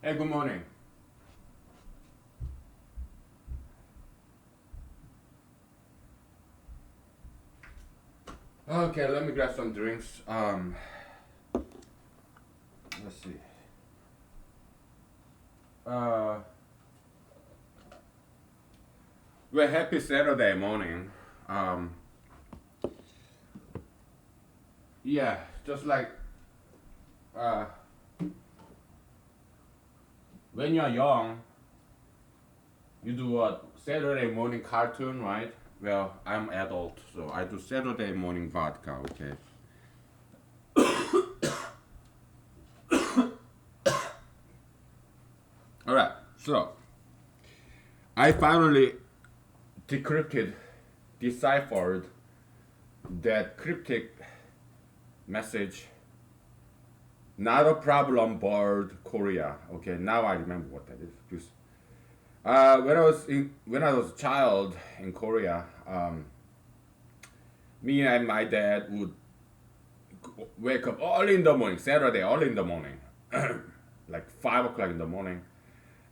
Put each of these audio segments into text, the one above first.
Hey, good morning. Okay, let me grab some drinks. Let's see. Uh, well, happy Saturday morning. Um, yeah, just like uh, when you're young, you do what Saturday morning cartoon, right? Well, I'm adult, so I do Saturday morning vodka. Okay. All right. So I finally decrypted, deciphered that cryptic message. Not a problem, board Korea. Okay, now I remember what that is. Because when I was a child in Korea, me and my dad would wake up early in the morning, Saturday early in the morning, like 5 o'clock in the morning,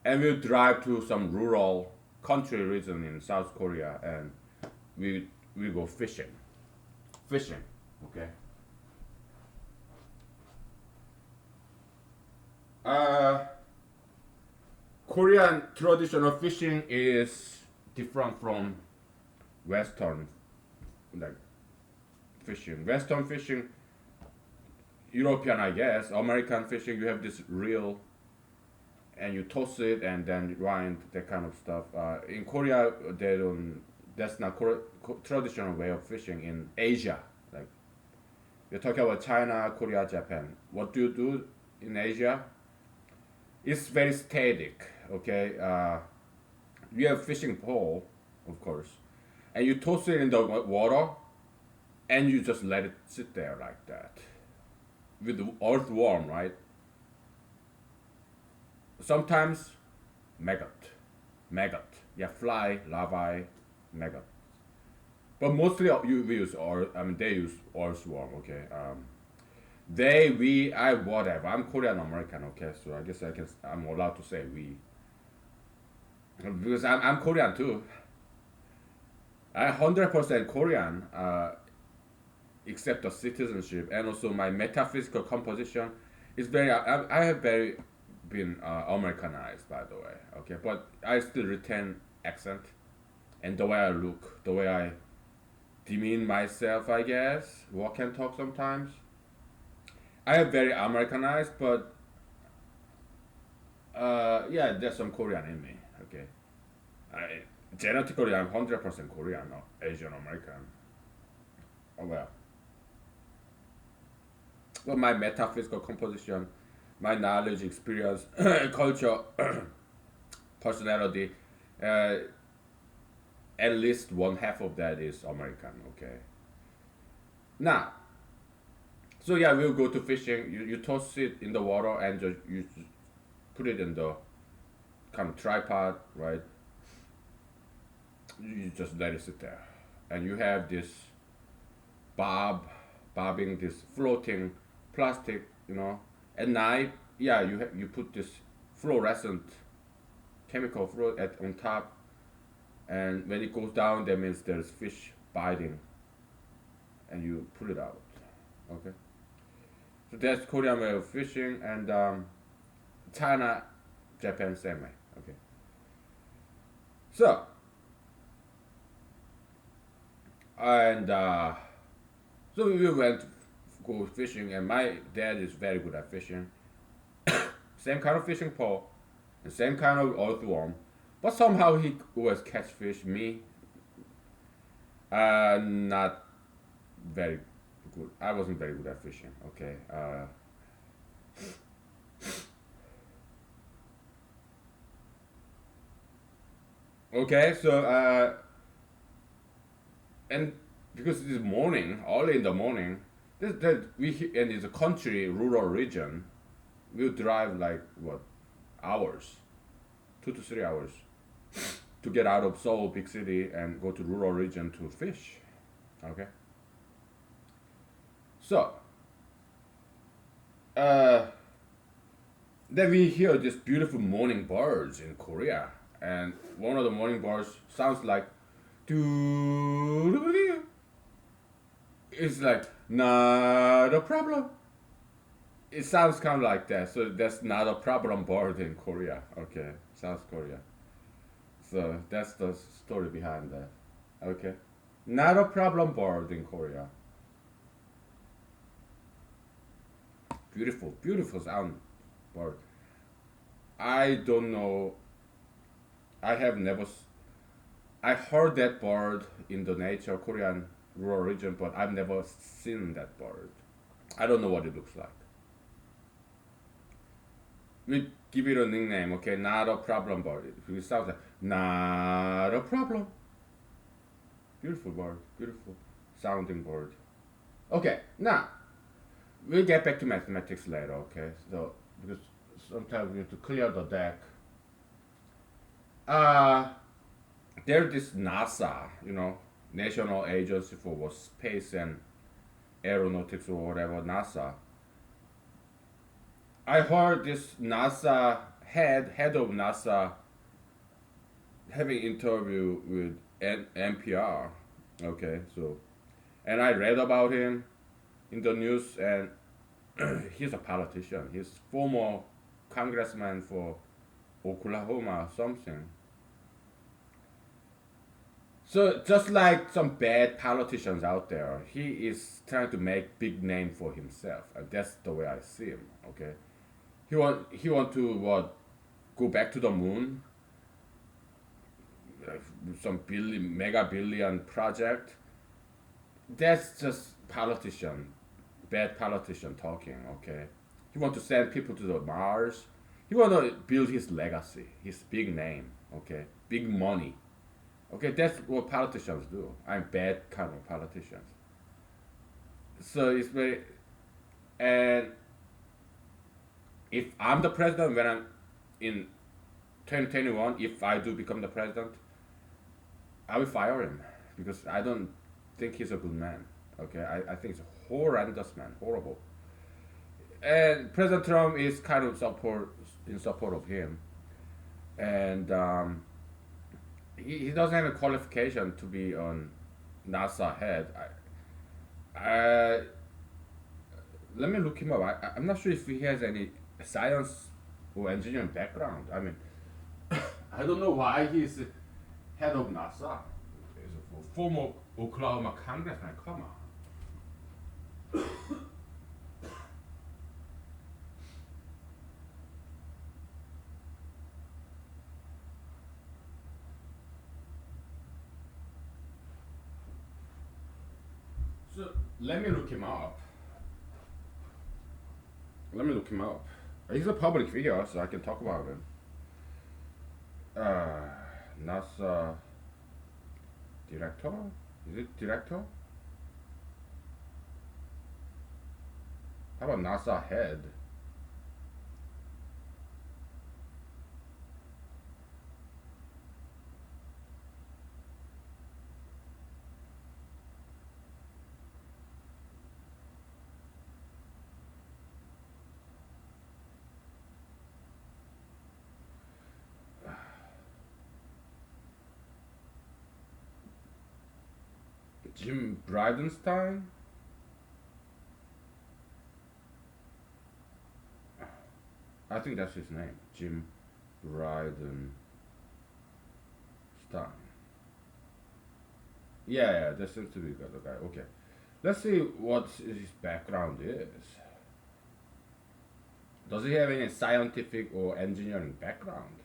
and we would drive to some rural country region in South Korea, and we go fishing, fishing. Okay. Uh, Korean traditional fishing is different from Western like fishing. Western fishing, European I guess, American fishing, you have this reel and you toss it and then wind that kind of stuff. In Korea, they don't. That's not traditional way of fishing in Asia. Like you're talking about China, Korea, Japan. What do you do in Asia? It's very static. Okay, you have fishing pole, of course, and you toss it in the water, and you just let it sit there like that with the earthworm, right? Sometimes maggot, maggot, yeah, fly, larvae, maggot. But mostly you we use or I mean they use earthworm. Okay, they we I whatever. I'm Korean American. Okay, so I guess I'm allowed to say we because I'm Korean too. I'm 100% Korean, except the citizenship and also my metaphysical composition is very. I have very been Americanized, by the way. Okay, but I still retain accent and the way I look, the way I demean myself. I guess walk and talk sometimes. I am very Americanized, but yeah, there's some Korean in me. Okay, I genetically I'm 100% Korean, not Asian American. Oh well, but my metaphysical composition, my knowledge, experience, culture, personality, uh, at least one half of that is American. Okay. Now, so yeah, we'll go to fishing. You toss it in the water and just put it in the kind of tripod, right? You just let it sit there, and you have this bob, bobbing this floating plastic, At night, yeah, you put this fluorescent chemical fluid on top, and when it goes down, that means there's fish biting, and you pull it out. Okay, so that's Korean way of fishing, and China, Japan, same way. Okay, so and so we went to go fishing, and my dad is very good at fishing. Same kind of fishing pole, the same kind of earthworm, but somehow he always catch fish. Me, not very good. I wasn't very good at fishing. Okay. Okay. So and because it's morning, early in the morning, and it's a country, rural region. We'll drive like what hours, 2 to 3 hours, to get out of Seoul, big city, and go to rural region to fish. Okay. So uh, Then we hear this beautiful morning birds in Korea, and one of the morning birds sounds like, doo. It's like not a problem. It sounds kind of like that, so that's not a problem bird in Korea. Okay, South Korea. So that's the story behind that. Okay, not a problem bird in Korea. Beautiful, beautiful sound bird. I don't know. I have never. I heard that bird in the nature Korean rural region, but I've never seen that bird. I don't know what it looks like. We give it a nickname, okay? Not a problem bird. It sounds like not a problem. Beautiful bird, beautiful sounding bird. Okay, now we'll get back to mathematics later, okay? So because sometimes we need to clear the deck. Uh there's this NASA, National Agency for what, Space and Aeronautics or whatever, NASA. I heard this NASA head of NASA having interview with NPR. Okay, so and I read about him in the news, and he's a politician. He's former congressman for Oklahoma something. So just like some bad politicians out there, he is trying to make big name for himself. That's the way I see him. Okay, he want to what, go back to the moon, some billion mega billion project. That's just politician, bad politician talking. Okay, he want to send people to the Mars. He want to build his legacy, his big name. Okay, big money. Okay, that's what politicians do. I'm bad kind of politicians. So it's very, and if I'm the president when I'm in 2021, if I do become the president, I will fire him because I don't think he's a good man. Okay, I think he's a horrendous man, horrible. And President Trump is kind of support of him, and he doesn't have a qualification to be on NASA head. I let me look him up. I'm not sure if he has any science or engineering background. I mean, I don't know why he's head of NASA. He's a former Oklahoma congressman. Come on. So let me look him up. Let me look him up. He's a public figure, so I can talk about him. Uh, NASA director? Is it director? How about NASA head? Jim Bridenstine? I think that's his name. Jim Bridenstine. Yeah, that seems to be the guy. Okay. Let's see what his background is. Does he have any scientific or engineering background?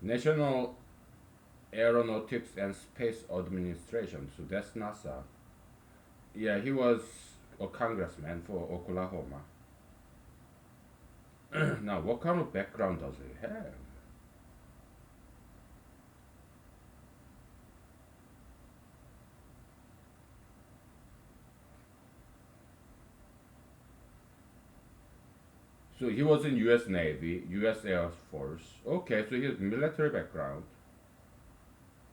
National Aeronautics and Space Administration. So that's NASA. Yeah, he was a congressman for Oklahoma. Now, what kind of background does he have? So he was in U.S. Navy, U.S. Air Force. Okay, so he has military background.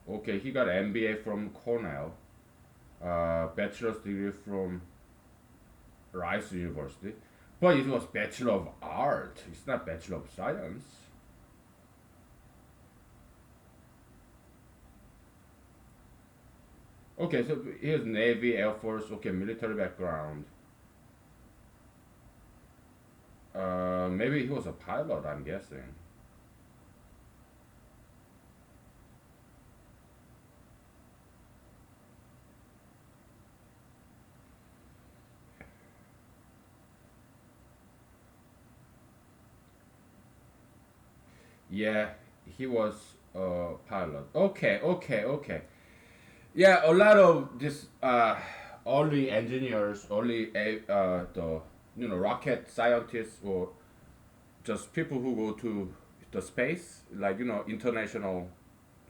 Okay, he got MBA from Cornell, bachelor's degree from Rice University, but it was Bachelor of Art. It's not Bachelor of Science. Okay, so here's Navy, Air Force. Okay, military background. Maybe he was a pilot. I'm guessing. Yeah, he was a pilot. Okay, okay, okay. Yeah, a lot of this early engineers, the rocket scientists or just people who go to the space, like international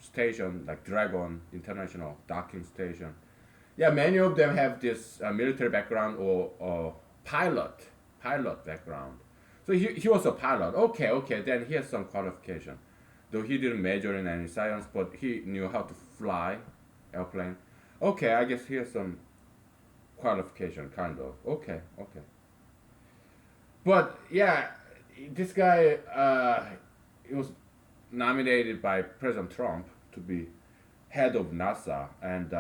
station, like Dragon International Docking Station. Yeah, many of them have this military background or pilot background. So he was a pilot. Okay, okay, then he has some qualification. Though he didn't major in any science, but he knew how to fly airplane. Okay, I guess he has some qualification, kind of. Okay, okay. But yeah, this guy, he was nominated by President Trump to be head of NASA, and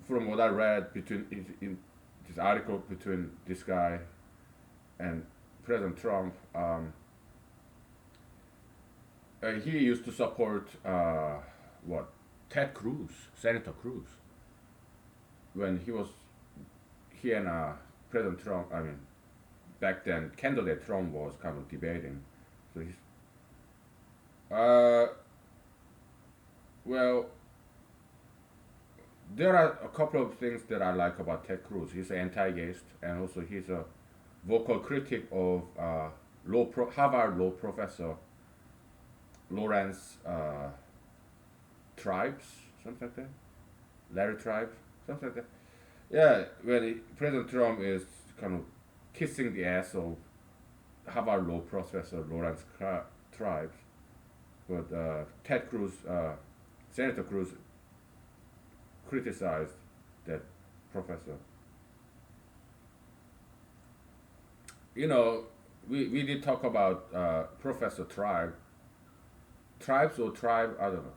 from what I read in this article between this guy and President Trump, he used to support what Ted Cruz, Senator Cruz, when he and President Trump. I mean, back then, candidate Trump was kind of debating. So he's uh, well, there are a couple of things that I like about Ted Cruz. He's anti-gayist, and also he's a vocal critic of Harvard law professor Lawrence Tribes, something like that. Larry Tribes, something like that. Yeah, when President Trump is kind of kissing the ass of Harvard law professor Lawrence Tribes, but Ted Cruz, Senator Cruz, criticized that professor. You know, we did talk about Professor Tribes or Tribe, I don't know,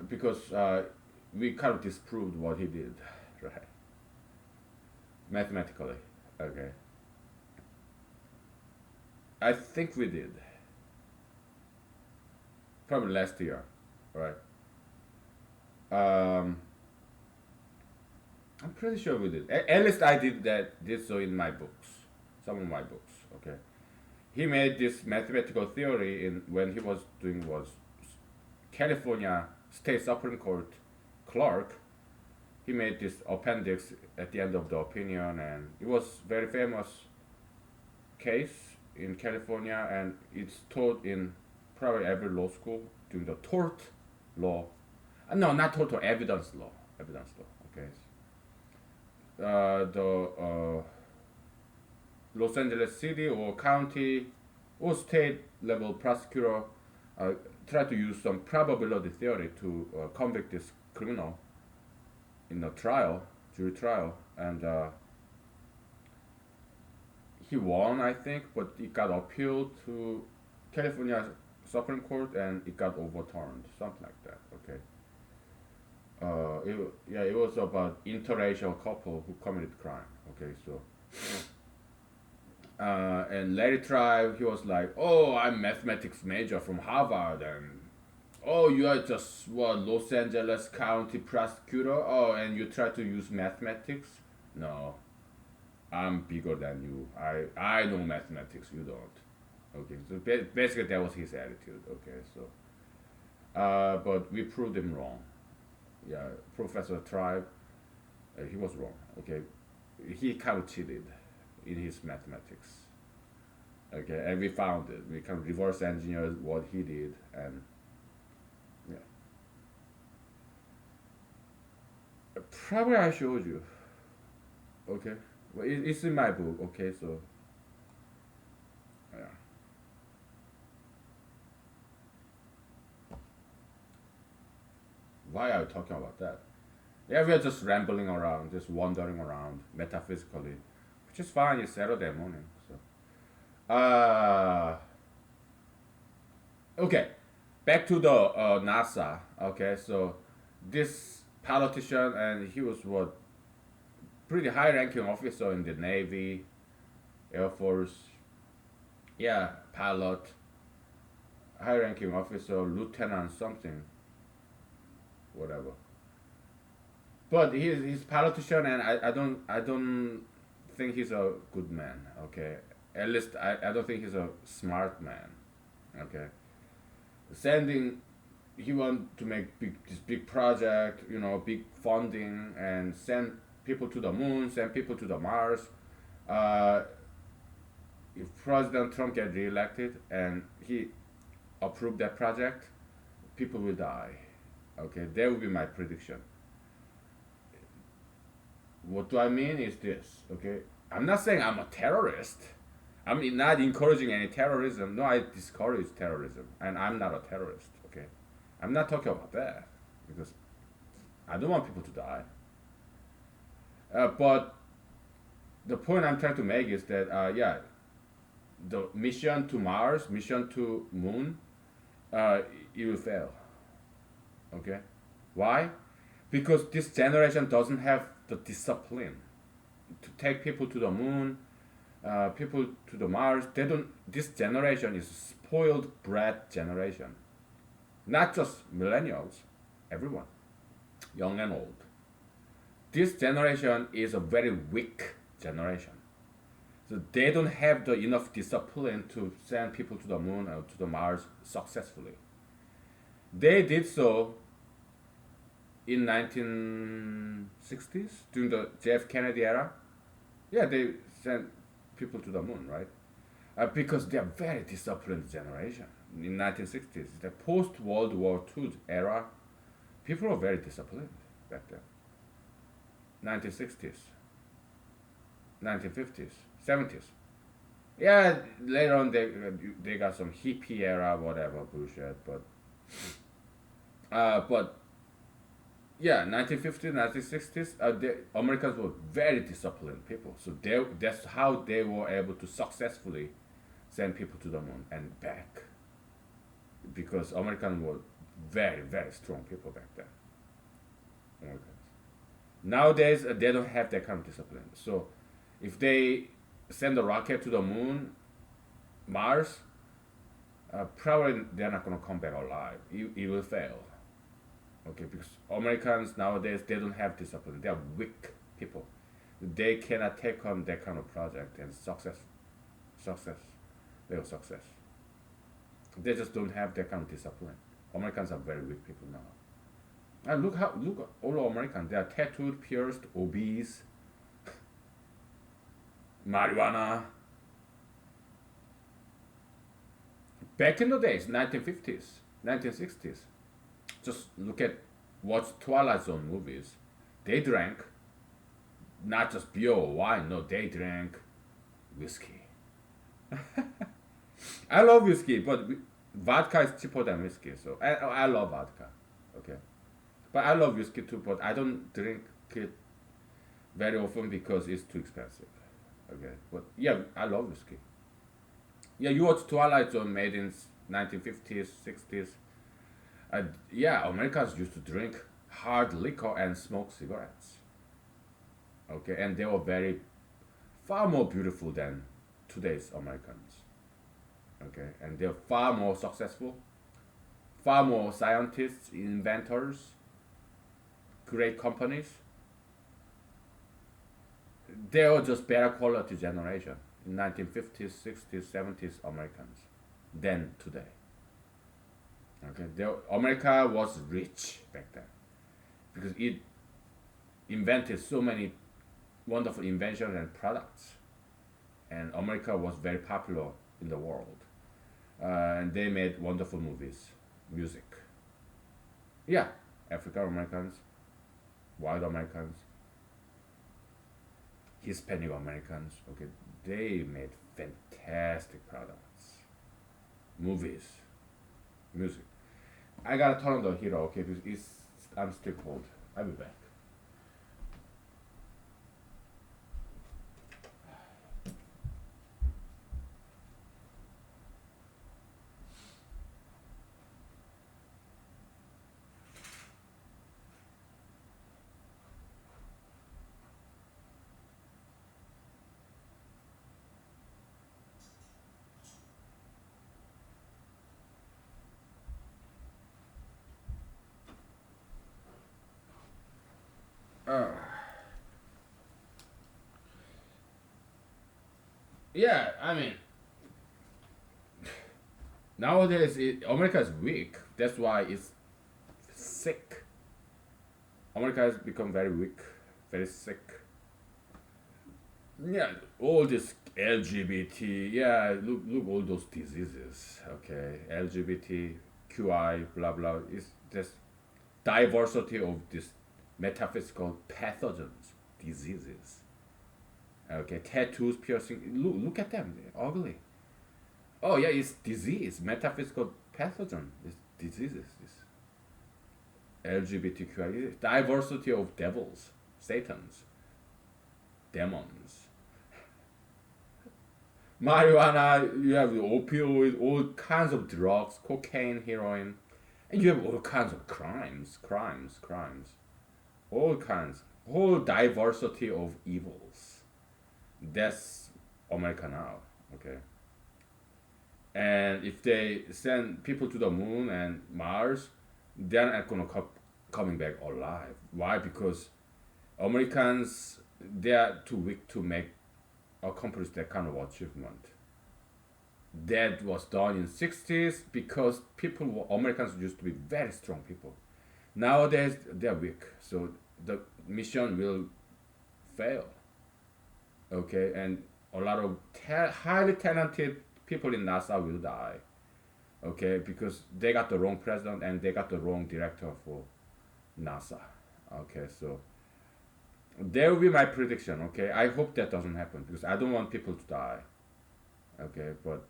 because we kind of disproved what he did, right? Mathematically, okay. I think we did, probably last year, right? Um, I'm pretty sure we did. At least I did so in my books, some of my books. Okay, he made this mathematical theory in when he was doing was California State Supreme Court clerk. He made this appendix at the end of the opinion, and it was very famous case in California, and it's taught in probably every law school during the tort law. No, not tort law, evidence law. Evidence law. Okay. The Los Angeles City or county or state level prosecutor uh, try to use some probability theory to convict this criminal in a trial, jury trial, and he won, I think, but it got appealed to California Supreme Court and it got overturned, something like that. Okay. It was about interracial couple who committed crime. Okay, so and Larry Tribe, he was like, "Oh, I'm mathematics major from Harvard, and oh, you are just what Los Angeles County prosecutor. Oh, and you try to use mathematics? No, I'm bigger than you. I know mathematics. You don't. Okay, so basically that was his attitude. Okay, so but we proved him wrong. Yeah, Professor Tribe, he was wrong. Okay, he kind of cheated in his mathematics. Okay, and we found it. We can reverse engineer what he did, and yeah, probably I showed you. Okay, well, it's in my book. Okay, so yeah, why are you talking about that? Yeah, we are just rambling around, just wandering around metaphysically, which is fine. It's Saturday morning, so. Okay, back to the NASA. Okay, so this politician, and he was what, pretty high-ranking officer in the Navy, Air Force. Yeah, pilot, high-ranking officer, lieutenant something, whatever. But he's politician, and I don't think he's a good man. Okay, at least I don't think he's a smart man. Okay, sending, he want to make this big project, big funding, and send people to the moon, send people to the Mars. Uh, if President Trump get reelected and he approved that project, people will die. Okay, that would be my prediction. What do I mean is this, okay? I'm not saying I'm a terrorist. I'm not encouraging any terrorism. No, I discourage terrorism, and I'm not a terrorist, okay? I'm not talking about that because I don't want people to die. But the point I'm trying to make is that, yeah, the mission to Mars, mission to Moon, uh, it will fail, okay? Why? Because this generation doesn't have the discipline to take people to the moon, people to the Mars. They don't. This generation is spoiled brat generation. Not just millennials, everyone, young and old. This generation is a very weak generation. So they don't have the enough discipline to send people to the moon or to the Mars successfully. They did so in 1960s during the JF Kennedy era. Yeah, they sent people to the moon, right? Because they are very disciplined generation. In 1960s, the post World War II era, people were very disciplined back then. 1960s, 1950s, 70s. Yeah, later on they got some hippie era, whatever bullshit, but yeah, 1950s, 1960s, the Americans were very disciplined people. So that's how they were able to successfully send people to the moon and back. Because Americans were very, very strong people back then. Americans. Nowadays, they don't have that kind of discipline. So if they send a rocket to the moon, Mars, probably they're not going to come back alive. It will fail. Okay, because Americans nowadays, they don't have discipline. They are weak people. They cannot take on that kind of project and success, real success. They just don't have that kind of discipline. Americans are very weak people now. And look at all Americans. They are tattooed, pierced, obese, marijuana. Back in the days, 1950s, 1960s, just look at watch Twilight Zone movies. They drank not just beer or wine. No, they drank whiskey. I love whiskey, but vodka is cheaper than whiskey. So I love vodka. Okay, but I love whiskey too. But I don't drink it very often because it's too expensive. Okay, but yeah, I love whiskey. Yeah, you watch Twilight Zone made in 1950s, 60s. Yeah, Americans used to drink hard liquor and smoke cigarettes. Okay, and they were far more beautiful than today's Americans. Okay, and they're far more successful, far more scientists, inventors, great companies. They were just better quality generation in 1950s, 60s, 70s Americans than today. Okay, America was rich back then because it invented so many wonderful inventions and products, and America was very popular in the world. And they made wonderful movies, music. Yeah, African Americans, white Americans, Hispanic Americans. Okay, they made fantastic products, movies, music. I gotta turn on the heater, okay? Because I'm still cold. I'll be back. Uh, yeah, I mean, nowadays America is weak. That's why it's sick. America has become very weak, very sick. Yeah, all this LGBT. Yeah, look all those diseases. Okay, LGBTQI, blah blah. It's just diversity of this metaphysical pathogens, diseases. Okay, tattoos, piercing. Look at them. They're ugly. Oh yeah, it's disease, metaphysical pathogen. It's diseases. It's LGBTQI. Diversity of devils, satans, demons. Marijuana, you have opioid, all kinds of drugs, cocaine, heroin, and you have all kinds of crimes, all kinds, whole diversity of evils. That's America now, okay. And if they send people to the moon and Mars, they're not gonna coming back alive. Why? Because Americans, they are too weak to make accomplish that kind of achievement. That was done in 60s because Americans used to be very strong people. Nowadays they're weak, so the mission will fail. Okay, and a lot of highly talented people in NASA will die. Okay, because they got the wrong president and they got the wrong director for NASA. Okay, so there will be my prediction. Okay, I hope that doesn't happen because I don't want people to die. Okay, but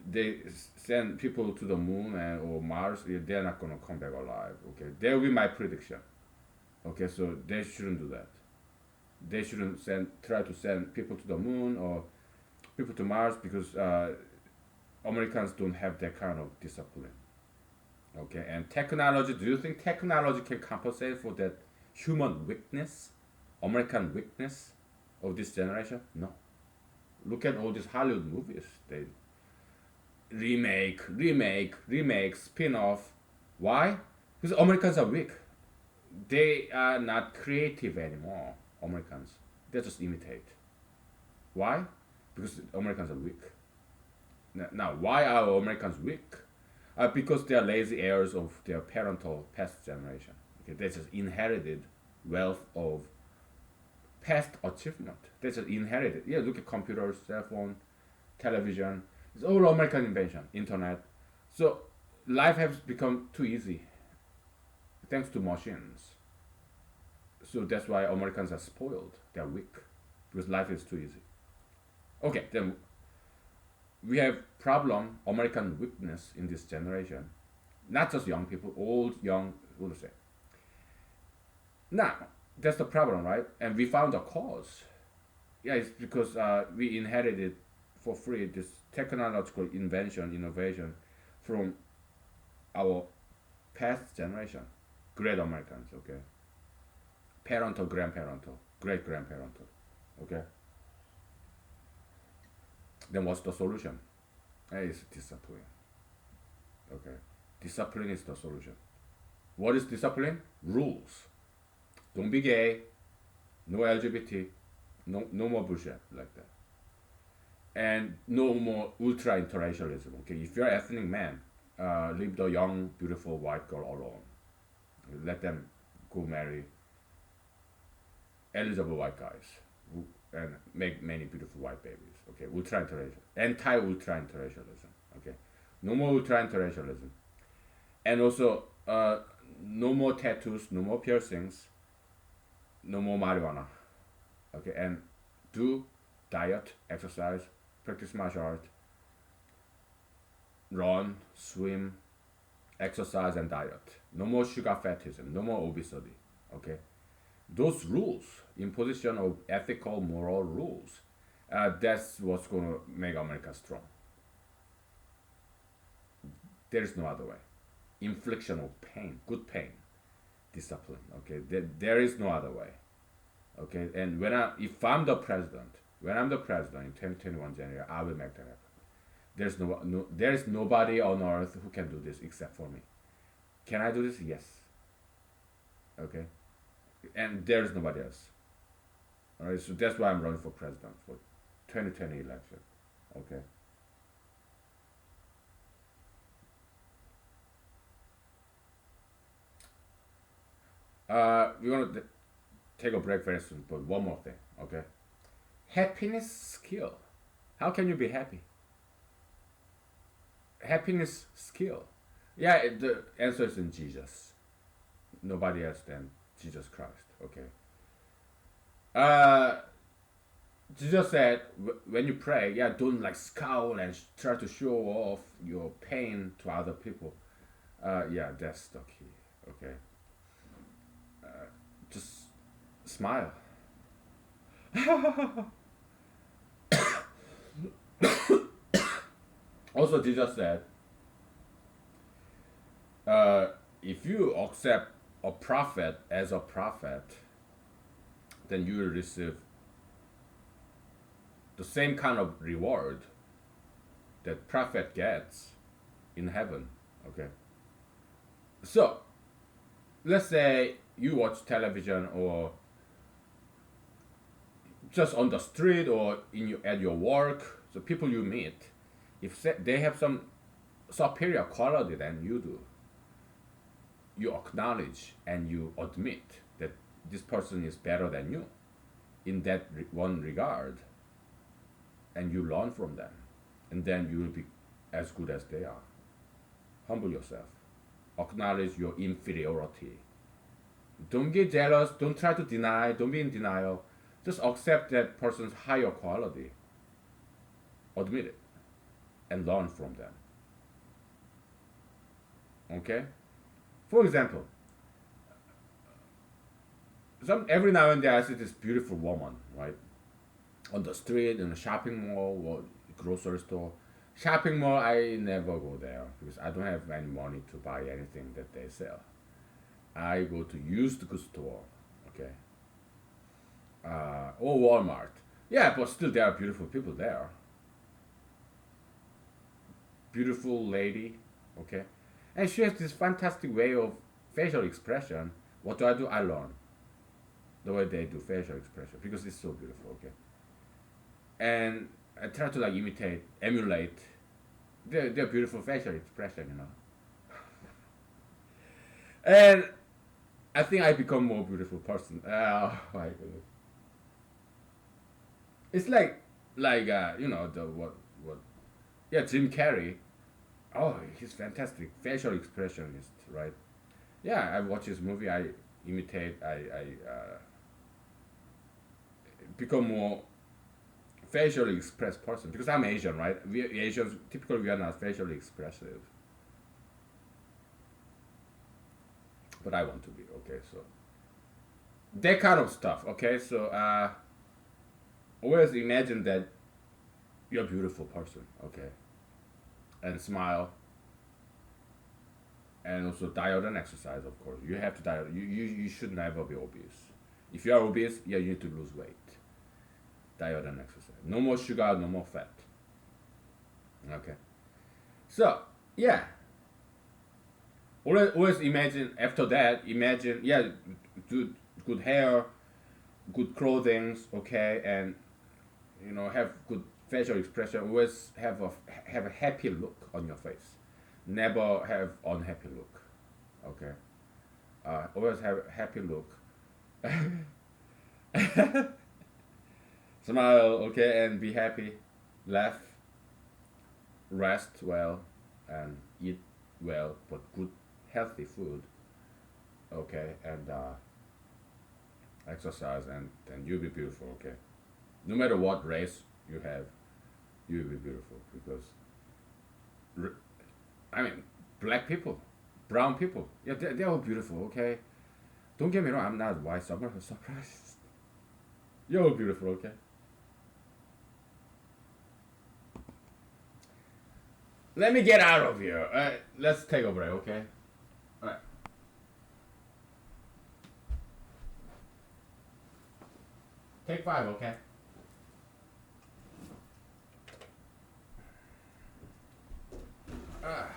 they send people to the moon and or Mars, they're not gonna come back alive. Okay, that will be my prediction. Okay, so they shouldn't do that. They shouldn't try to send people to the moon or people to Mars because Americans don't have that kind of discipline. Okay, and technology. Do you think technology can compensate for that human weakness, American weakness of this generation? No. Look at all these Hollywood movies. They remake, spin off. Why? Because Americans are weak. They are not creative anymore. Americans. They just imitate. Why? Because Americans are weak. Now, why are Americans weak? Because they are lazy heirs of their parental past generation. Okay, they just inherited wealth of past achievement. They just inherited. Yeah, look at computers, cell phone, television. It's all American invention. Internet. So life has become too easy thanks to machines. So that's why Americans are spoiled. They are weak because life is too easy. Okay, then we have problem American weakness in this generation. Not just young people, old, young, what to say. Now, that's the problem, right? And we found a cause. Yeah, it's because we inherited for free this technological invention, innovation from our past generation, great Americans, okay? Parental, grandparental, great grandparental, okay? Then what's the solution? It's discipline, okay? Discipline is the solution. What is discipline? Rules. Don't be gay, no LGBT, no more bullshit like that. And no more ultra interracialism, okay? If you're an ethnic man, leave the young, beautiful white girl alone. Let them go marry eligible white guys and make many beautiful white babies. Okay, ultra interracial, anti ultra interracialism. Okay, no more ultra interracialism, and also no more tattoos, no more piercings, no more marijuana. Okay, and do diet, exercise, practice martial art, run, swim, exercise, and diet. No more sugar fatism, no more obesity. Okay, those rules, imposition of ethical, moral rules, that's what's going to make America strong. There is no other way. Infliction of pain, good pain, discipline. Okay, there is no other way. Okay, and if I'm the president, when I'm the president in 2021 January, I will make that happen. There is nobody on earth who can do this except for me. Can I do this? Yes. Okay. and there's nobody else. All right, so that's why I'm running for president for 2020 election. Okay. We're gonna take a break very soon, but one more thing. Okay. Happiness skill. How can you be happy? Happiness skill. Yeah, the answer is in Jesus. Nobody else than Jesus Christ. Okay. Uh, Jesus said, when you pray, yeah, don't like scowl and try to show off your pain to other people. Yeah, that's the key. Okay. Just smile. Also, Jesus said, uh, if you accept a prophet as a prophet, then you will receive the same kind of reward that prophet gets in heaven. Okay. So let's say you watch television or just on the street or at your work, the people you meet, if they have some superior quality than you do, you acknowledge and you admit that this person is better than you in that one regard, and you learn from them, and then you will be as good as they are. Humble yourself, acknowledge your inferiority. Don't get jealous, don't try to deny, don't be in denial. Just accept that person's higher quality, admit it, and learn from them. Okay. For example, every now and then I see this beautiful woman, right, on the street, in a shopping mall or grocery store. Shopping mall, I never go there because I don't have any money to buy anything that they sell. I go to used goods store, okay, or Walmart. Yeah, but still there are beautiful people there. Beautiful lady, okay, and she has this fantastic way of facial expression. What do? I learn the way they do facial expression because it's so beautiful, okay. And I try to like imitate, emulate their beautiful facial expression, you know. And I think I become more beautiful person. Oh my goodness. It's like you know the what yeah, Jim Carrey. Oh, he's fantastic facial expressionist, right? Yeah, I watch his movie. I imitate. I become more facially expressed person because I'm Asian, right? We Asians typically we are not facially expressive, but I want to be. Okay, so that kind of stuff. Okay, so always imagine that you're a beautiful person. Okay, and smile, and also diet and exercise. Of course, you have to diet. You should never be obese. If you are obese, yeah, you need to lose weight. Diet and exercise. No more sugar, no more fat. Okay. So yeah, always imagine after that. Imagine yeah, do good hair, good clothing. Okay, and you know have good facial expression. Always have a happy look on your face. Never have unhappy look. Okay. Always have a happy look. Smile, okay, and be happy. Laugh, rest well, and eat well, but good, healthy food. Okay, and exercise, and then you'll be beautiful. Okay, no matter what race you have, you'll be beautiful because, I mean, black people, brown people, yeah, they're all beautiful. Okay, don't get me wrong, I'm not white surprised. You're all beautiful. Okay. Let me get out of here. Let's take a break, okay? All right. Take 5, okay? Ah.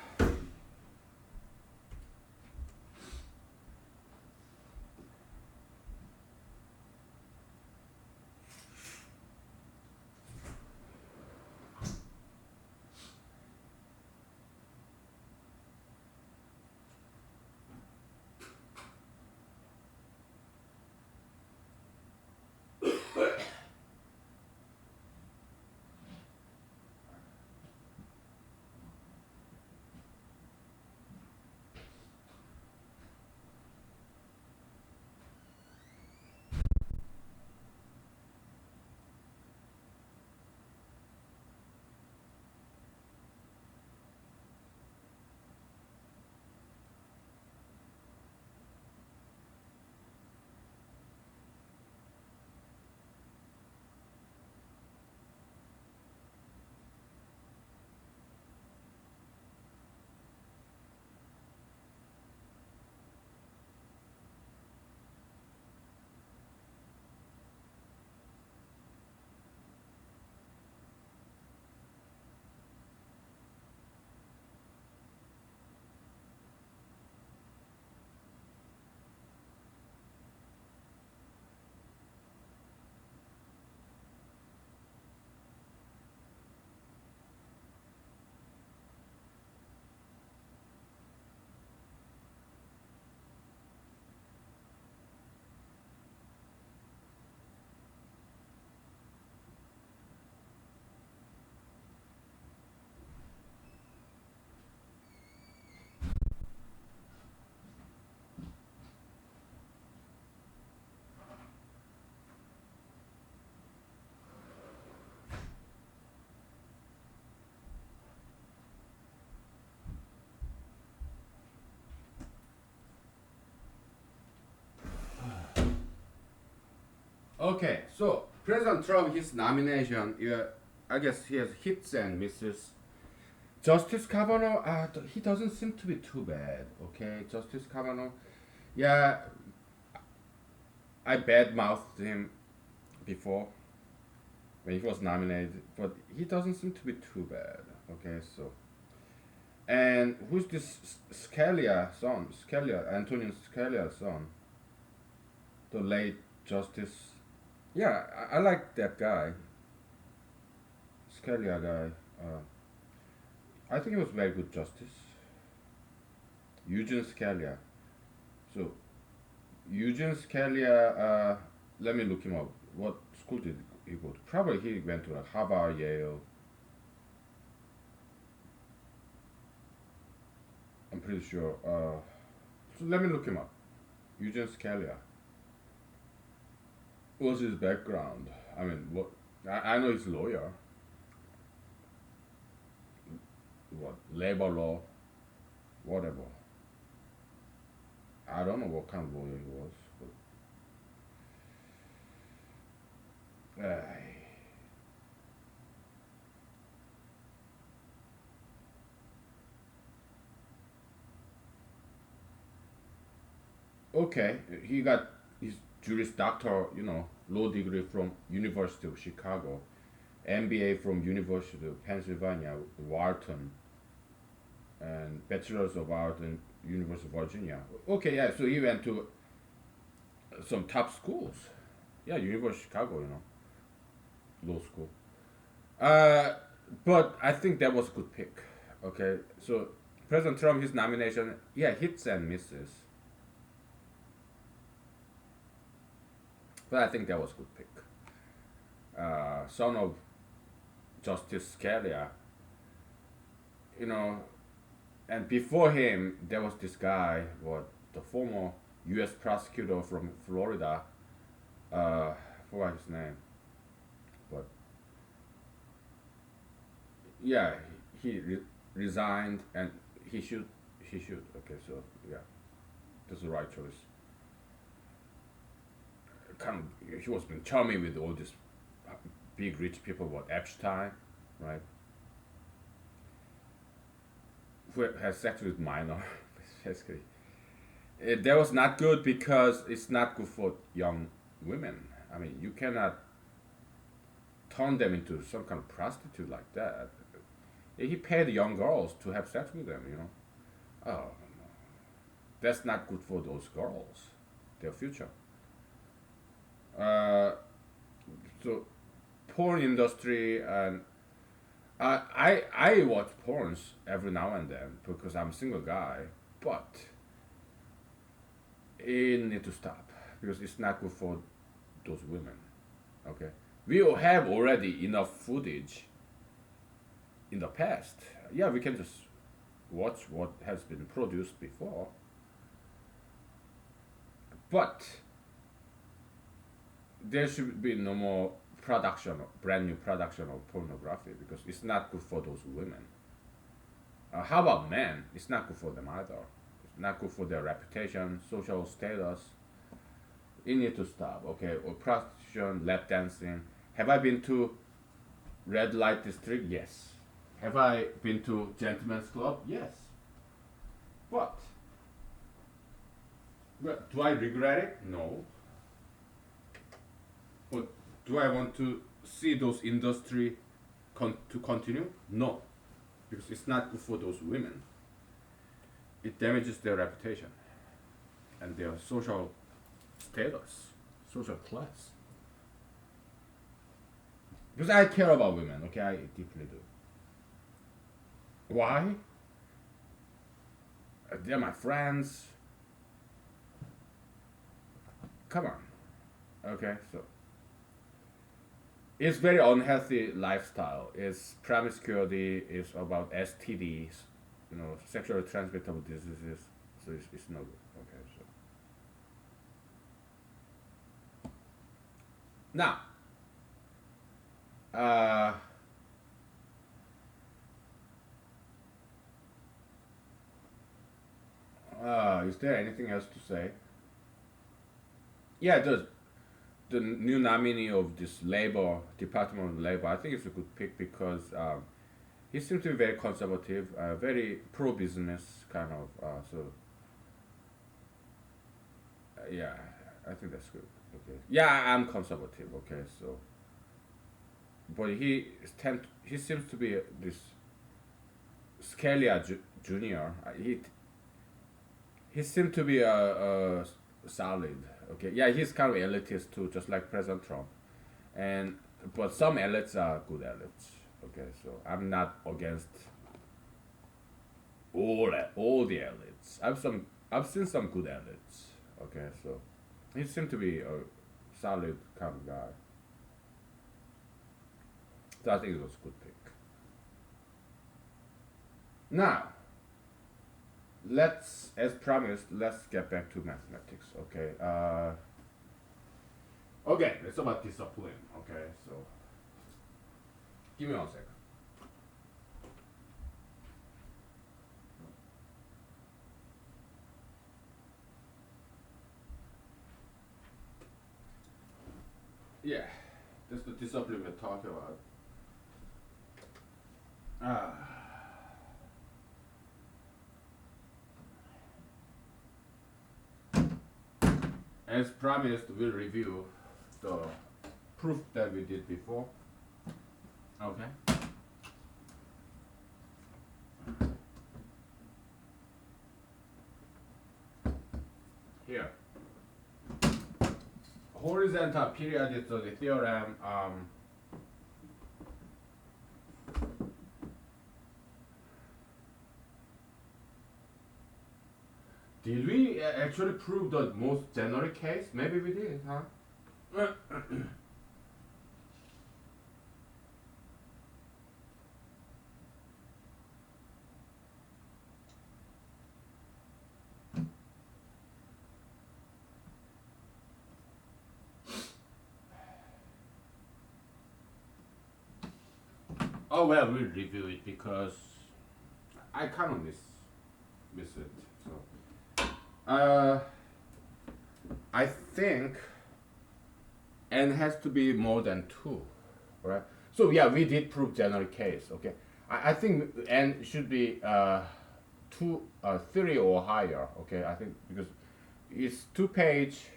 Okay, so President Trump, his nomination, yeah, I guess he has hits and misses. Justice Kavanaugh, he doesn't seem to be too bad. Okay, Justice Kavanaugh, yeah, I badmouthed him before when he was nominated, but he doesn't seem to be too bad. Okay, so and who's this Scalia son? Scalia, Antonin Scalia's son, the late Justice. Yeah, I like that guy, Scalia guy. I think he was very good justice. Eugene Scalia. So Eugene Scalia. Let me look him up. What school did he go to? Probably he went to like Harvard, Yale. I'm pretty sure. So let me look him up. Eugene Scalia. What's his background? I mean, what? I know he's a lawyer. What? Labor law, whatever. I don't know what kind of lawyer he was, but okay. He got his Juris Doctor, law degree from University of Chicago, MBA from University of Pennsylvania, Wharton, and Bachelor's of Art in University of Virginia. Okay, yeah. So he went to some top schools. Yeah, University of Chicago, law school. Uh, but I think that was a good pick. Okay, so President Trump, his nomination, yeah, hits and misses, but I think that was a good pick. Son of Justice Scalia, you know, and before him there was this guy, what the former U.S. prosecutor from Florida. I forgot his name, but yeah, he resigned, and he should. Okay, so yeah, that's the right choice. Kind of, he was been charming with all these big rich people, what Epstein, right? Who has sex with minor, basically. That was not good because it's not good for young women. I mean, you cannot turn them into some kind of prostitute like that. He paid young girls to have sex with them. Oh, that's not good for those girls, their future. Uh, so, porn industry, and I watch porns every now and then because I'm a single guy, but it need to stop because it's not good for those women. Okay, we have already enough footage in the past. Yeah, we can just watch what has been produced before, but there should be no more production, brand new production of pornography because it's not good for those women. How about men? It's not good for them either. It's not good for their reputation, social status. It need to stop. Okay, or prostitution, lap dancing. Have I been to red light district? Yes. Have I been to gentlemen's club? Yes. But do I regret it? No. But do I want to see those industry to continue? No, because it's not good for those women. It damages their reputation and their social status, social class. Because I care about women, okay, I deeply do. Why? They're my friends. Come on, okay, so it's very unhealthy lifestyle. It's promiscuity. It's about STDs, sexually transmittable diseases. So it's no good. Okay, so now, uh, is there anything else to say? Yeah, the new nominee of this labor Department of Labor. I think it's a good pick because he seems to be very conservative, very pro-business kind of. Yeah, I think that's good. Okay. Yeah, I'm conservative. Okay, so but he seems to be this Scalia Junior. He seemed to be a solid. Okay, yeah, he's kind of elitist too, just like President Trump. And but some elites are good elites. Okay, so I'm not against all the elites. I've seen some good elites. Okay, so he seemed to be a solid kind of guy. So I think it was a good pick. Now, as promised, let's get back to mathematics. Okay. Okay, it's about discipline. Okay, so give me 1 second. Yeah, that's the discipline we're talking about. Ah. As promised, we'll review the proof that we did before. Okay. Here. Horizontal periodicity theorem. Did we actually prove the most generic case? Maybe we did, huh? Oh well, we'll review it because I kind of miss it. So, I think n has to be more than two, right? So yeah, we did prove generic case. Okay, I think n should be two, three or higher. Okay, I think because it's 2 page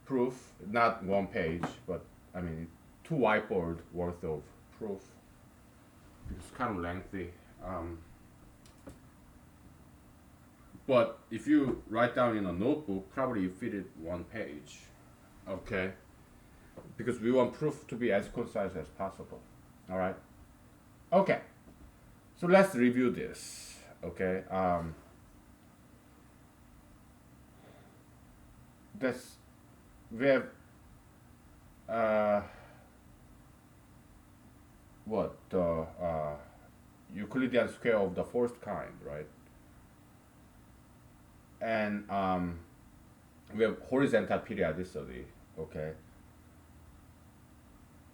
proof, not 1 page, but I mean 2 whiteboard worth of proof. It's kind of lengthy. But if you write down in a notebook, probably you fit it 1 page. Okay? Because we want proof to be as concise as possible. Alright? Okay. So let's review this. Okay? This we have what the Euclidean square of the first kind, right? And we have horizontal periodicity, okay,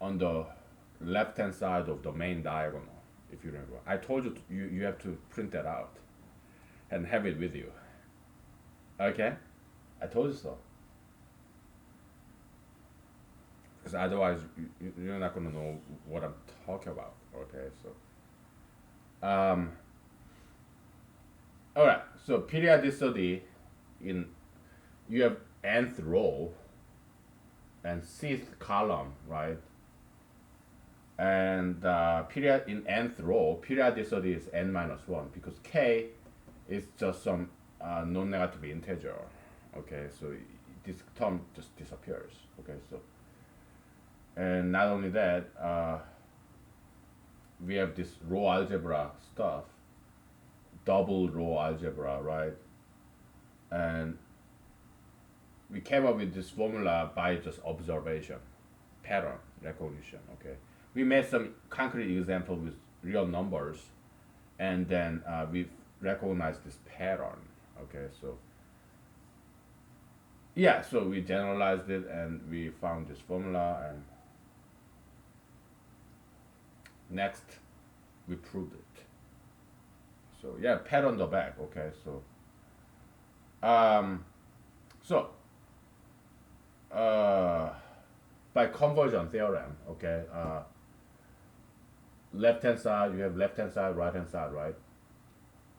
on the left hand side of the main diagonal. If you remember, I told you you have to print that out and have it with you. Okay, I told you so. Because otherwise you're not gonna know what I'm talking about. Okay, so all right. So periodicity in you have nth row and sixth column, right? And period in nth row, periodicity is n minus one because k is just some non-negative integer. Okay, so this term just disappears. Okay, so and not only that, we have this row algebra stuff, double row algebra, right? And we came up with this formula by just observation, pattern recognition. Okay, we made some concrete example with real numbers, and then we recognized this pattern. Okay, so yeah, so we generalized it and we found this formula, and next we proved it. So yeah, pat on the back. Okay, so so by conversion theorem, okay, left hand side, you have left hand side, right hand side, right?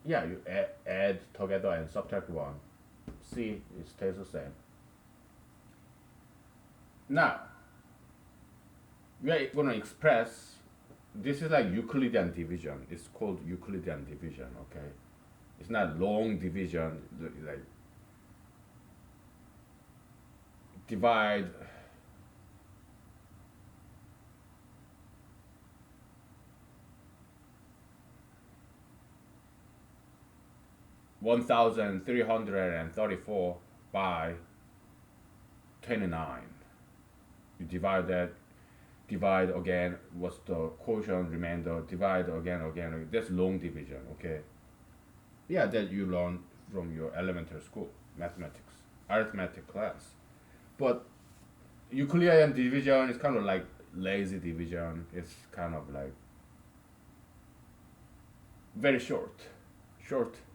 Yeah, you add together and subtract 1. C, it stays the same. Now, we are going to express, this is like Euclidean division. It's called Euclidean division, okay? It's not long division, like divide 1,334 by 29. You divide that, divide again, what's the quotient remainder, divide again. That's long division, okay? Yeah, that you learn from your elementary school, mathematics, arithmetic class. But Euclidean division is kind of like lazy division. It's kind of like very short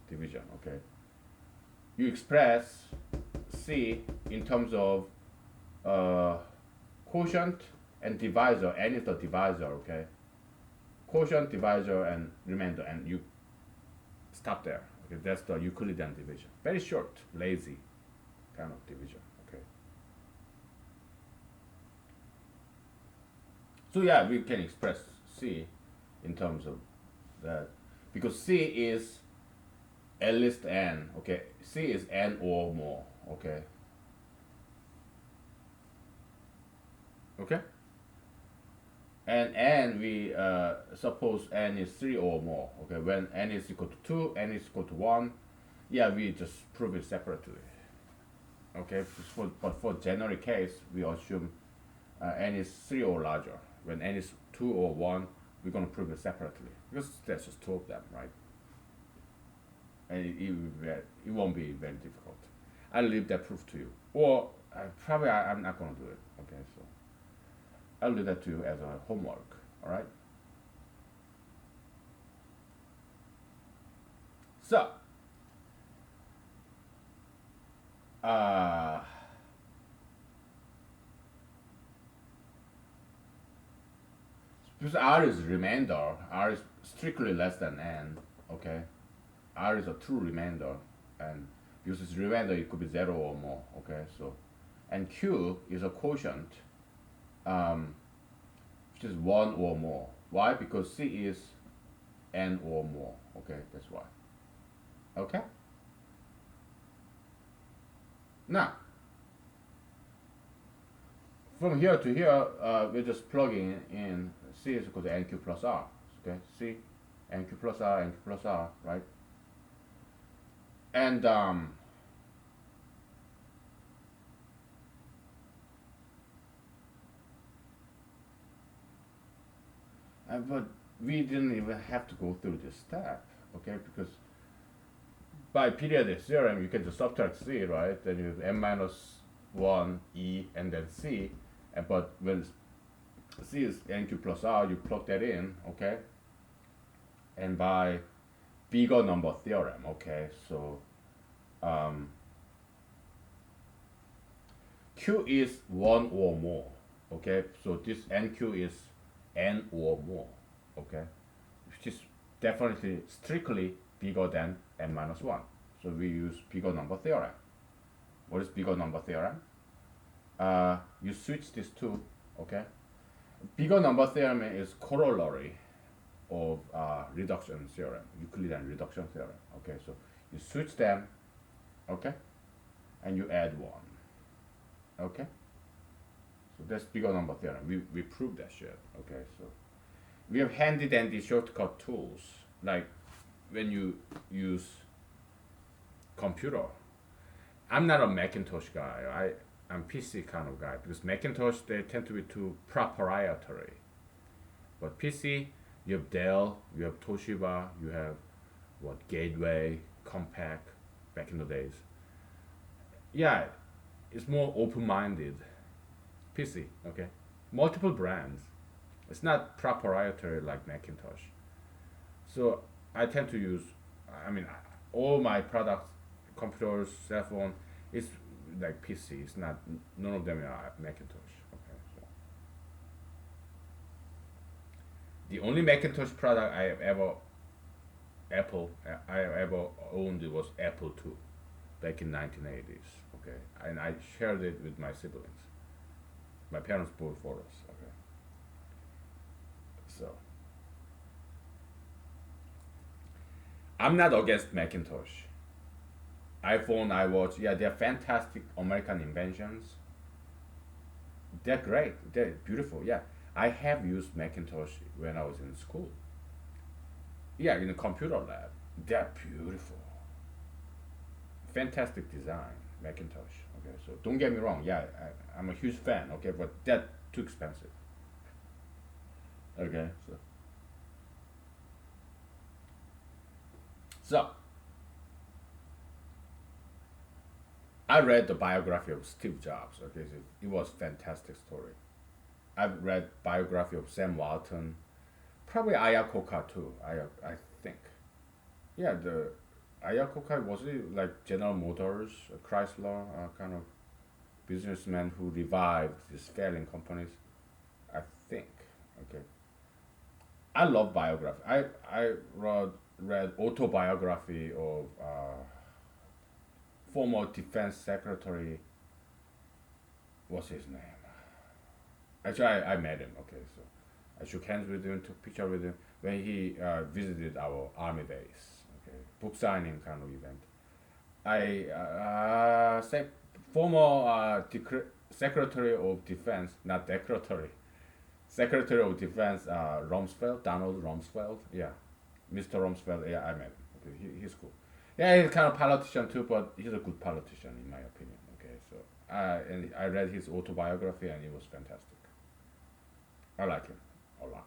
division, okay? You express C in terms of quotient and divisor. N is the divisor, okay? Quotient, divisor, and remainder, and you stop there. Okay, that's the Euclidean division. Very short, lazy kind of division, okay? So yeah, we can express C in terms of that, because C is at least n, okay? C is n or more, okay? Okay? And n, we suppose n is 3 or more, okay? When n is equal to 2, n is equal to 1, yeah, we just prove it separately, okay? But for general case, we assume n is 3 or larger. When n is 2 or 1, we're going to prove it separately, because there's just 2 of them, right? And it won't be very difficult. I'll leave that proof to you. Or I'm not going to do it, okay? So I'll leave that to you as a homework, all right? So, because R is remainder, R is strictly less than n, okay? R is a true remainder, and because it's remainder, it could be 0 or more, okay? So, and Q is a quotient, which is 1 or more. Why? Because C is n or more, okay? That's why. Okay? Now, from here to here, we're just plugging in C is equal to NQ plus R, okay? C, NQ plus R, right? And but we didn't even have to go through this step, okay? Because by periodic theorem, you can just subtract C, right? Then you have n minus 1, E, and then C. But when C is NQ plus R, you plug that in, okay? And by bigger number theorem, okay? So Q is 1 or more, okay? So this NQ is n or more, okay? Which is definitely strictly bigger than n minus 1. So we use bigger number theorem. What is bigger number theorem? You switch these two, okay? Bigger number theorem is corollary of reduction theorem, Euclidean reduction theorem, okay? So you switch them, okay? And you add 1, okay? So that's bigger number theorem. We proved that shit, okay? So we have handy dandy shortcut tools, like when you use computer. I'm not a Macintosh guy. I'm PC kind of guy, because Macintosh, they tend to be too proprietary. But PC, you have Dell, you have Toshiba, you have what, Gateway, Compaq, back in the days. Yeah, it's more open-minded. PC, okay? Multiple brands. It's not proprietary like Macintosh. So I tend to use, all my products, computers, cell phone, it's like PC. It's not, none of them are Macintosh. Okay, so The only Macintosh product I have ever Apple I have ever owned was Apple II back in 1980s. Okay, and I shared it with my siblings. My parents bought for us. Okay, so I'm not against Macintosh. iPhone, iWatch, yeah, they're fantastic American inventions. They're great. They're beautiful. Yeah, I have used Macintosh when I was in school. Yeah, in the computer lab. They're beautiful. Fantastic design, Macintosh. Okay, so don't get me wrong. Yeah, I'm a huge fan. Okay, but that's too expensive. Okay, so I read the biography of Steve Jobs. Okay, so it was a fantastic story. I've read biography of Sam Walton, probably Ayakoka too. I think. Yeah, the Ayakoka was it like General Motors, Chrysler, kind of businessman who revived these failing companies. I think. Okay, I love biography. I read autobiography of former defense secretary. What's his name? Actually, I met him. Okay, so I shook hands with him, took picture with him when he visited our army base. Okay, book signing kind of event. I say former Secretary of Defense, not Secretary, Secretary of Defense Rumsfeld, Donald Rumsfeld. Yeah, Mr. Rumsfeld. Yeah, I met him. Okay, he's cool. Yeah, he's kind of politician too, but he's a good politician in my opinion. Okay, so and I read his autobiography and it was fantastic. I like him a lot.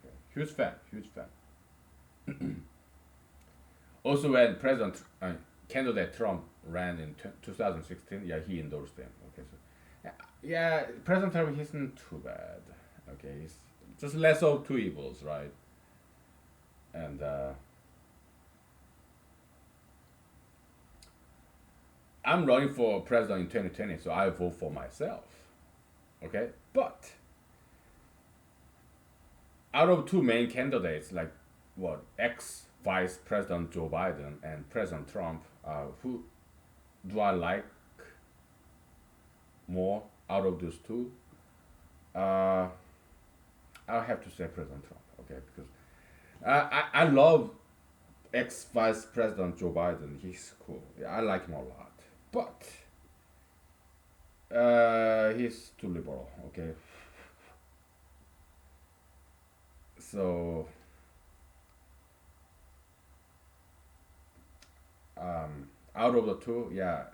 Okay, huge fan, huge fan. Also, when President candidate Trump ran in 2016, yeah, he endorsed him. Okay, so yeah, President Trump isn't too bad. Okay, he's just less of two evils, right? And I'm running for president in 2020, so I vote for myself. Okay, but out of two main candidates, like what ex Vice President Joe Biden and President Trump, who do I like more out of those two? Uh, I'll have to say President Trump, okay, because I love ex Vice President Joe Biden. He's cool. Yeah, I like him a lot, but he's too liberal. Okay, so out of the two, yeah,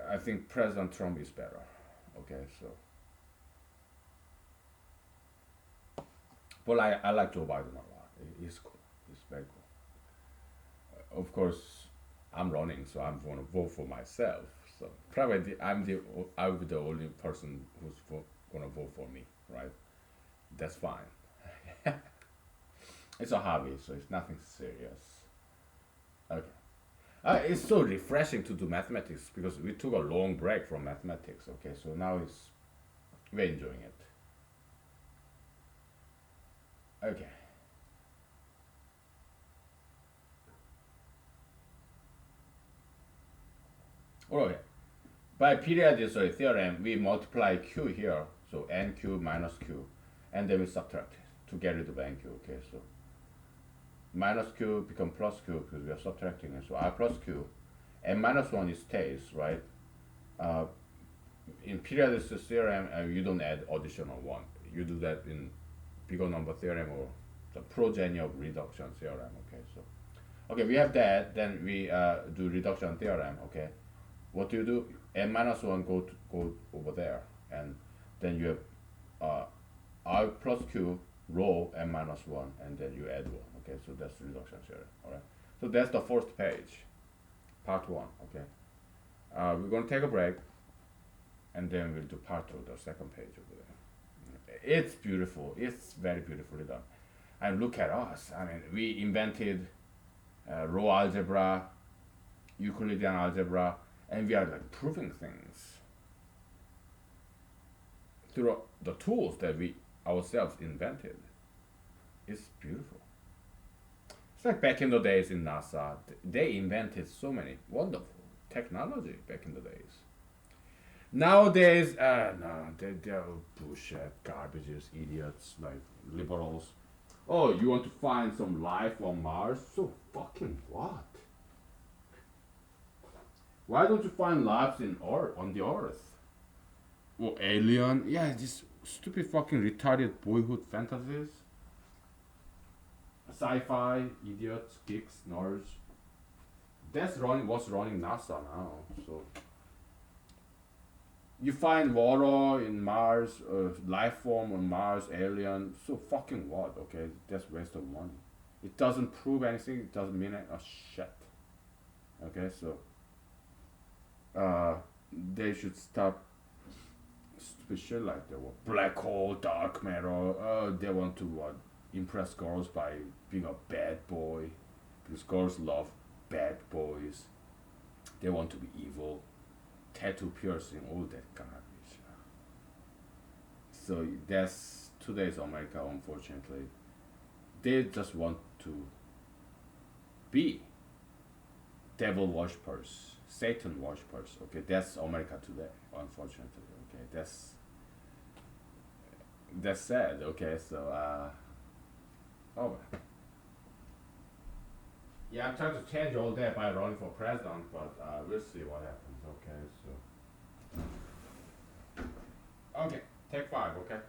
I think President Trump is better. Okay, so but I like Joe Biden a lot. He's cool. He's very cool. Of course, I'm running, so I'm going to vote for myself. So probably I'll be the only person who's going to vote for me, right? That's fine. It's a hobby, so it's nothing serious. Okay. It's so refreshing to do mathematics because we took a long break from mathematics. Okay, so now we're enjoying it. Okay. Okay. By periodicity theorem, we multiply q here, so n cube minus q, and then we subtract it to get rid of n q. Okay, so minus q become plus q because we are subtracting it. So r plus q, and minus 1 is stays, right? Uh, in periodicity theorem, you don't add additional 1. You do that in bigger number theorem or the progeny of reduction theorem. Okay, so okay, we have that. Then we do reduction theorem. Okay, what do you do? N minus 1 go over there, and then you have r plus q row n minus 1, and then you add 1. Okay, so that's the reduction theorem. All right, so that's the first page, part 1. Okay, we're going to take a break, and then we'll do part 2, the second page over there. It's beautiful. It's very beautifully done. And look at us. I mean, we invented row algebra, Euclidean algebra, and we are like proving things through the tools that we ourselves invented. It's beautiful. It's like back in the days in NASA, they invented so many wonderful technology back in the days. Nowadays, no, they're bullshit, garbages, idiots, like liberals. Oh, you want to find some life on Mars? So fucking what? Why don't you find lives in Earth, on the Earth? Or alien? Yeah, this stupid fucking retarded boyhood fantasies. Sci-fi, idiots, geeks, nerds. That's running what's running NASA now. So you find water in Mars, life form on Mars, alien. So fucking what? Okay, that's waste of money. It doesn't prove anything. It doesn't mean a shit. Okay, so uh, they should stop stupid shit like that. Black hole, dark matter. They want to what? Impress girls by being a bad boy, because girls love bad boys. They want to be evil, tattoo piercing, all that garbage. So that's today's America. Unfortunately, they just want to be devil worshippers, Satan worshippers. Okay, that's America today. Unfortunately, okay, that's sad. Okay, so oh well. Yeah, I'm trying to change all that by running for president, but we'll see what happens. Okay, so okay, take five. Okay.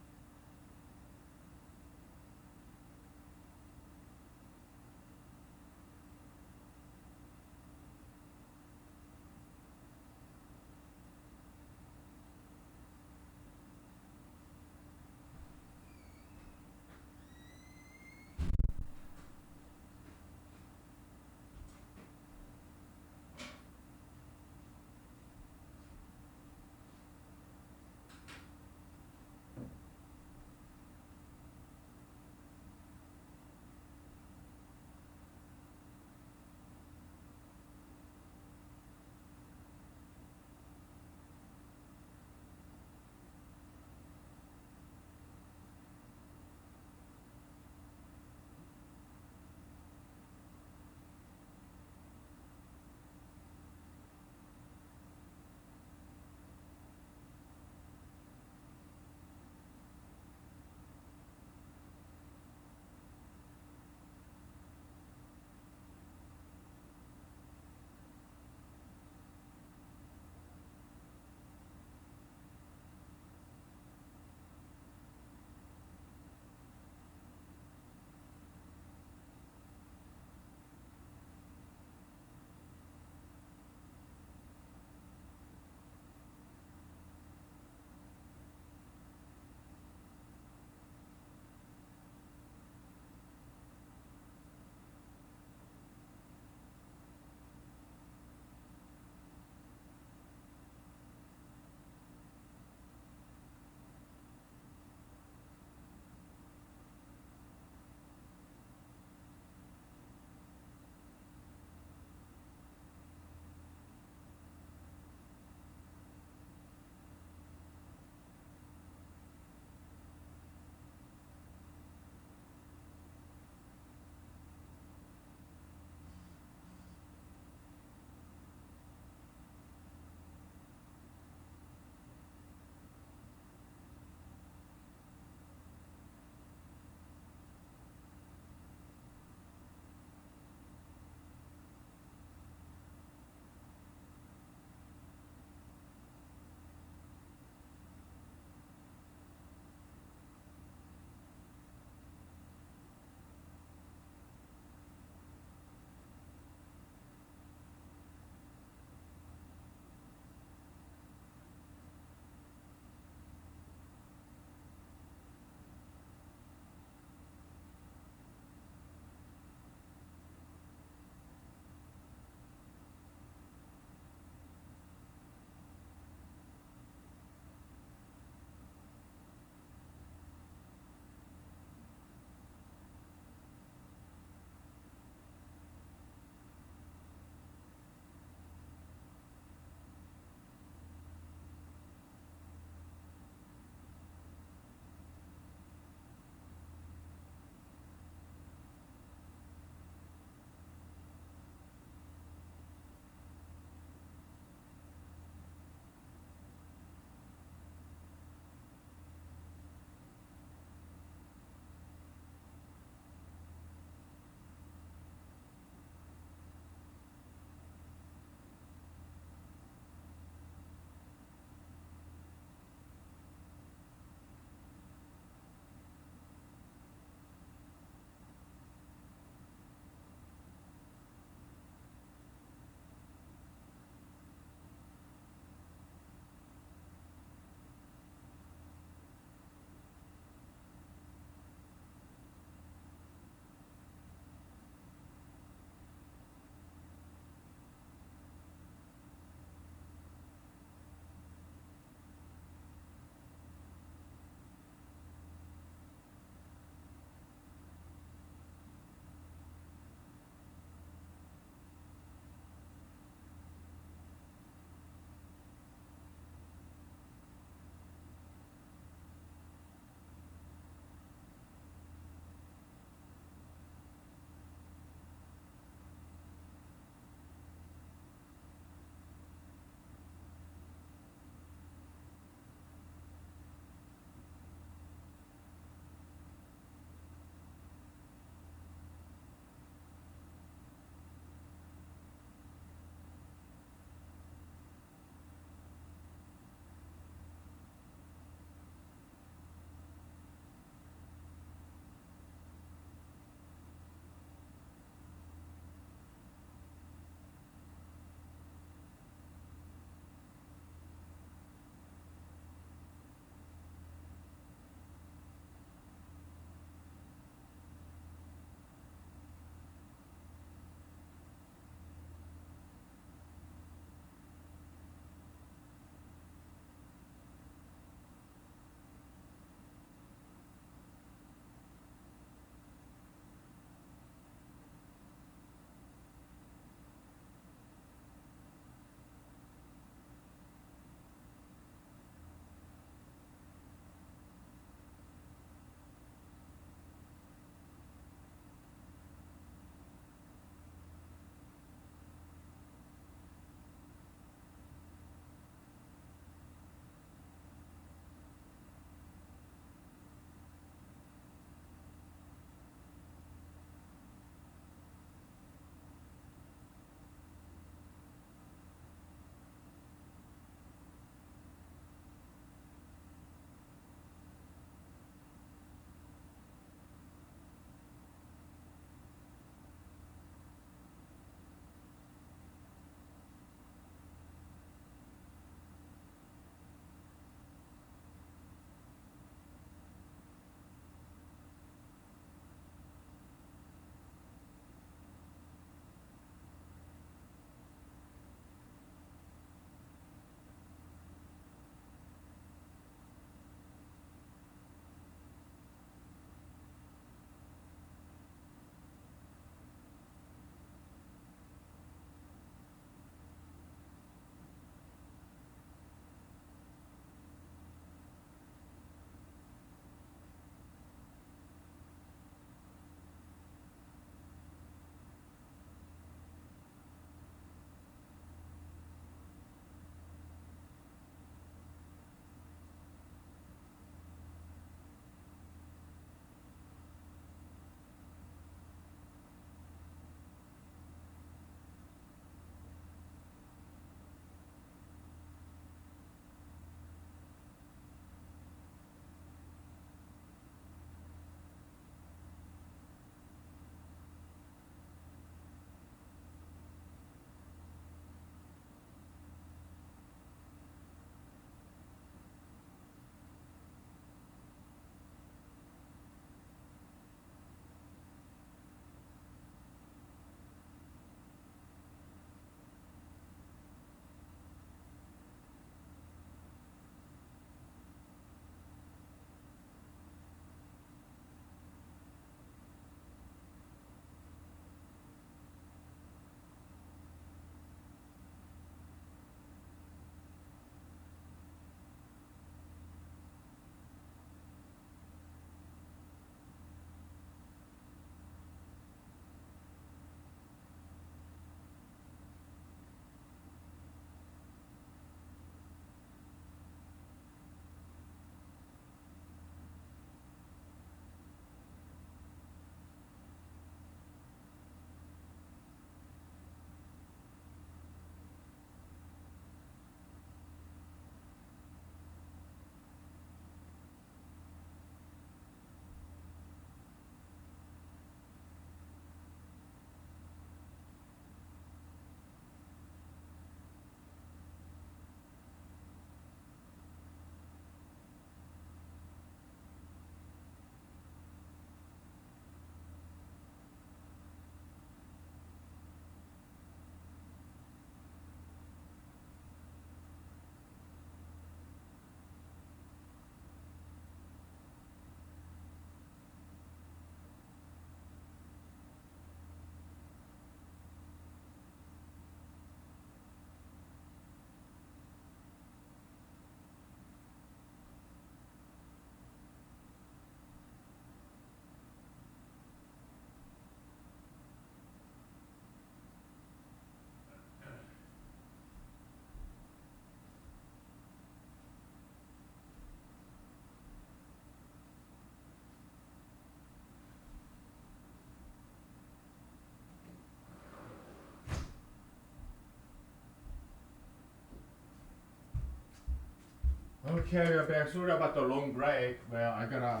Okay, we're back. Sorry about the long break. Well, I gotta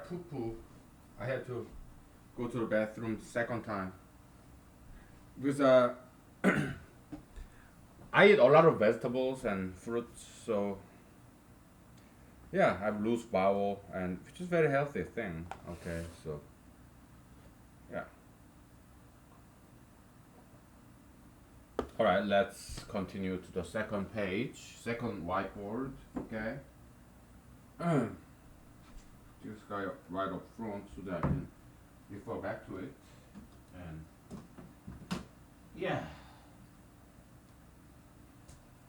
poo poo. I had to go to the bathroom second time because I eat a lot of vegetables and fruits, so yeah, I have loose bowel, and which is very healthy thing. Okay, so yeah. All right, let's continue to the second page, second whiteboard. Okay. Just go right up front so that I can refer back to it. And yeah,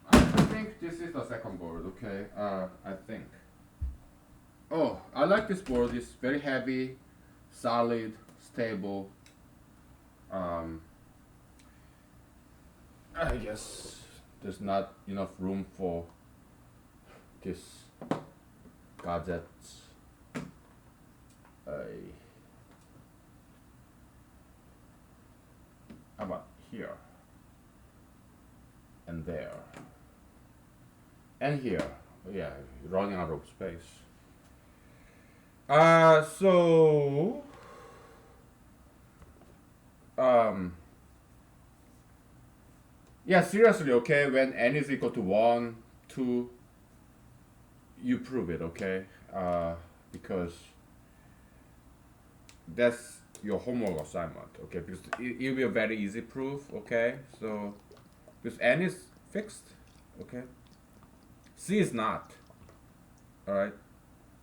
I think this is the second board. Okay. I think. Oh, I like this board. It's very heavy, solid, stable. Um, I guess there's not enough room for this gadgets. How about here and there and here? Yeah, running out of space. So um, yeah, seriously, okay. When n is equal to 1, 2, you prove it, okay? Because that's your homework assignment, okay? Because it'll be a very easy proof, okay? So, because n is fixed, okay? C is not, alright?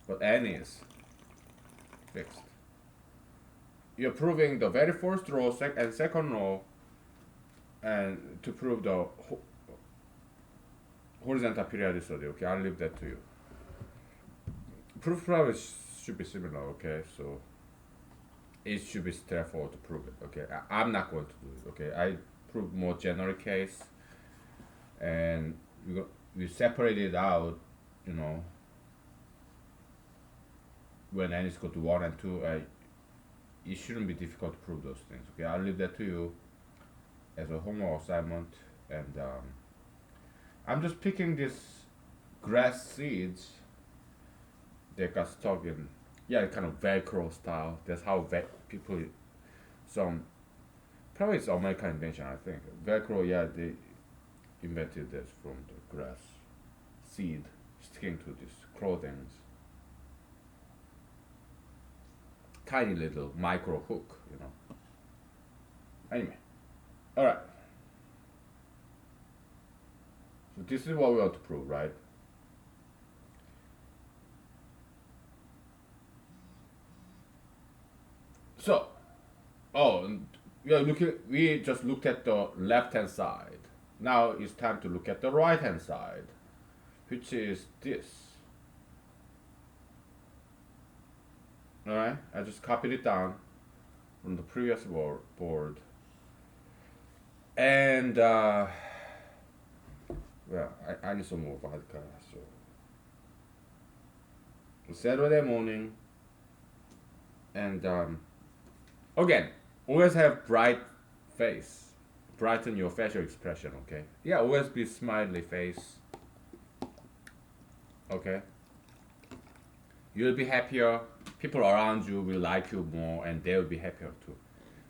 But n is fixed. You're proving the very first row and second row, and to prove the horizontal periodicity, okay? I'll leave that to you. Proof probably should be similar, okay? So it should be straightforward to prove it, okay? I'm not going to do it, okay? I prove more general case, and we separate it out, you know, when n is equal to 1 and 2. It shouldn't be difficult to prove those things, okay? I'll leave that to you as a homework assignment, and I'm just picking these grass seeds that got stuck in, yeah, kind of Velcro style. That's how people, some, probably it's American invention, I think. Velcro, yeah, they invented this from the grass seed sticking to these clothing. Tiny little micro hook, you know. Anyway, all right. So this is what we want to prove, right? So, we just looked at the left hand side. Now it's time to look at the right hand side, which is this. All right, I just copied it down from the previous board, and well, I need some more vodka. So Saturday morning, and again, always have bright face, brighten your facial expression. Okay, yeah, always be smiley face. Okay, you'll be happier. People around you will like you more, and they will be happier too.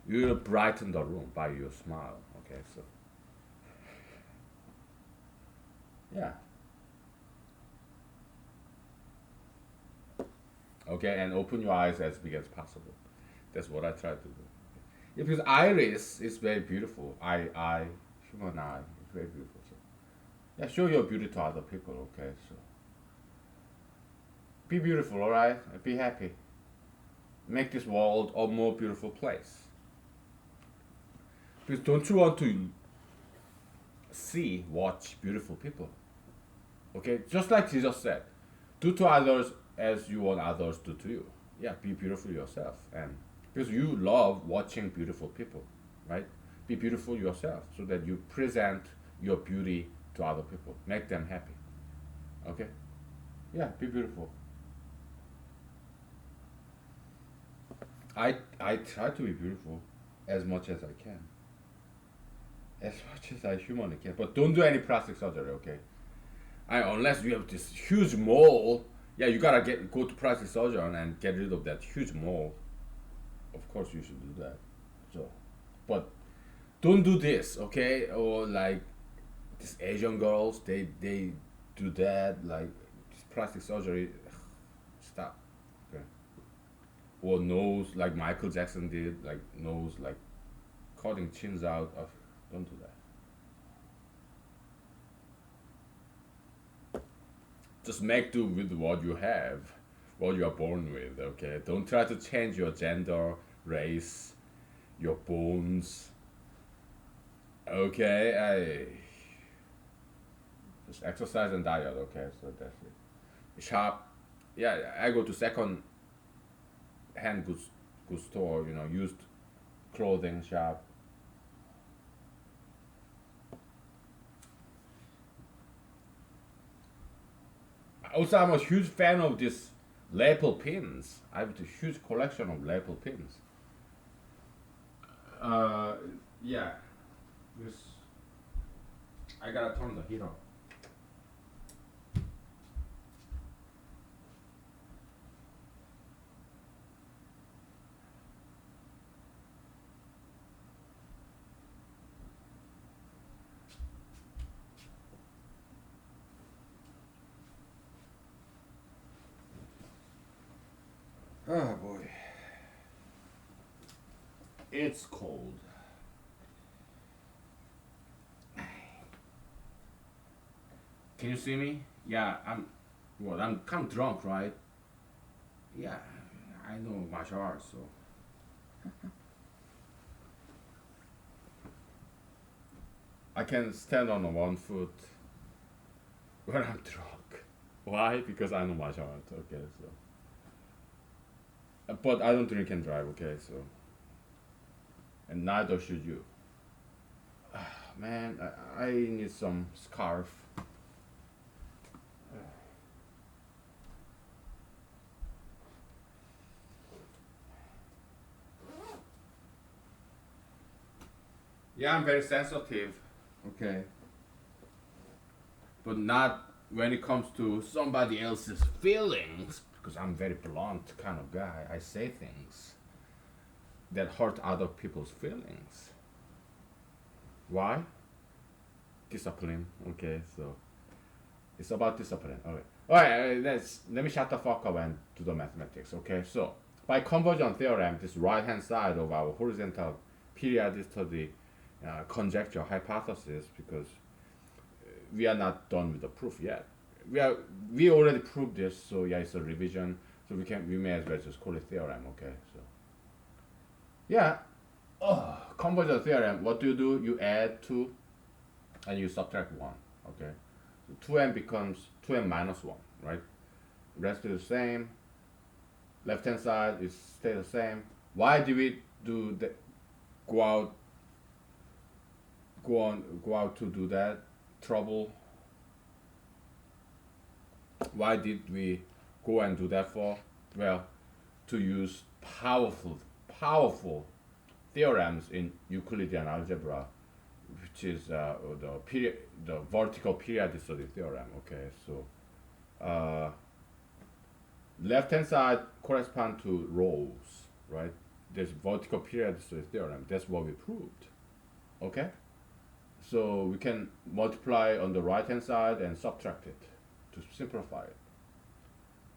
You will brighten the room by your smile. Okay, so yeah. Okay, and open your eyes as big as possible. That's what I try to do. Yeah, because iris is very beautiful. Human eye is very beautiful. So yeah, show your beauty to other people. Okay, so be beautiful. All right, be happy. Make this world a more beautiful place. Because don't you want to watch beautiful people? Okay, just like Jesus said, do to others as you want others to do to you. Yeah, be beautiful yourself, and because you love watching beautiful people, right? Be beautiful yourself so that you present your beauty to other people, make them happy. Okay? Yeah, be beautiful. I try to be beautiful as much as I can, as much as I humanly can, but don't do any plastic surgery. Okay? Unless you have this huge mole, yeah, you gotta go to plastic surgeon and get rid of that huge mole. Of course, you should do that. So, but don't do this, okay? Or like these Asian girls, they do that like this plastic surgery. Stop, okay? Or nose like Michael Jackson did, like nose like cutting chins out. Don't do that. Just make do with what you have, what you are born with. Okay, don't try to change your gender, race, your bones. Okay, I just exercise and diet. Okay, so that's it. Shop, yeah, I go to second hand goods store. Used clothing shop. Also, I'm a huge fan of this lapel pins. I have a huge collection of lapel pins. Uh, yeah. This I gotta turn the heat on. Oh boy, it's cold. Can you see me? Yeah, I'm kind of drunk, right? Yeah, I know martial arts, so I can stand on one foot when I'm drunk. Why? Because I know martial arts. Okay, so but I don't drink and drive. Okay, so and neither should you. Man, I need some scarf. Yeah, I'm very sensitive. Okay, but not when it comes to somebody else's feelings because I'm very blunt kind of guy. I say things that hurt other people's feelings. Why? Discipline. Okay, so it's about discipline. Okay. All right. Let me shut the fuck up and do the mathematics. Okay. So by conversion theorem, this right hand side of our horizontal periodicity conjecture hypothesis, because we are not done with the proof yet. We already proved this, so yeah, it's a revision. So we may as well just call it theorem. Okay. So yeah. Conversion theorem. What do? You add two and you subtract one. Okay. So 2m becomes 2m minus 1, right? Rest is the same. Left hand side is stay the same. Why do we do the go out go out to do that trouble? Why did we go and do that for? Well, to use powerful theorems in Euclidean algebra, which is the vertical periodicity theorem. Okay, so left hand side correspond to rows, right? There's vertical periodicity theorem. That's what we proved. Okay, so we can multiply on the right hand side and subtract it to simplify it.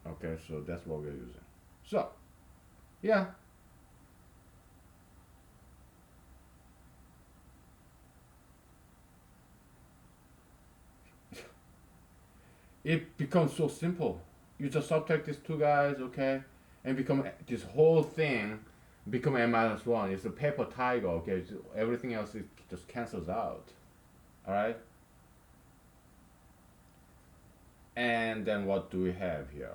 Okay, so that's what we're using. So yeah, it becomes so simple. You just subtract these two guys, okay, and become this whole thing become n minus one. It's a paper tiger, okay. So everything else it just cancels out. All right. And then what do we have here?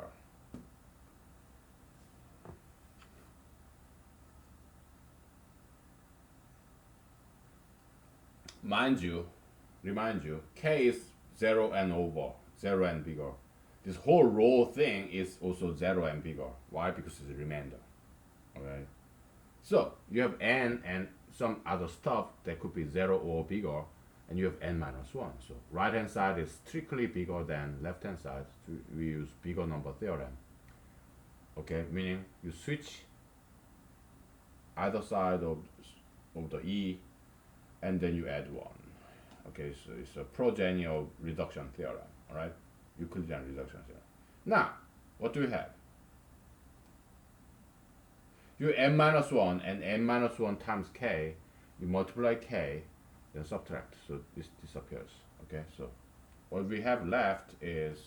Mind you, remind you, k is 0 and over, 0 and bigger. This whole row thing is also 0 and bigger. Why? Because it's a remainder. Okay. So you have n and some other stuff that could be 0 or bigger. and you have n minus 1. So right hand side is strictly bigger than left hand side. So we use bigger number theorem. Okay, meaning you switch either side of the e, and then you add 1. Okay, so it's a progeny of reduction theorem. All right, Euclidean reduction theorem. Now, what do we have? You n minus 1 and n minus 1 times k, you multiply k, then subtract, so this disappears. Okay, so what we have left is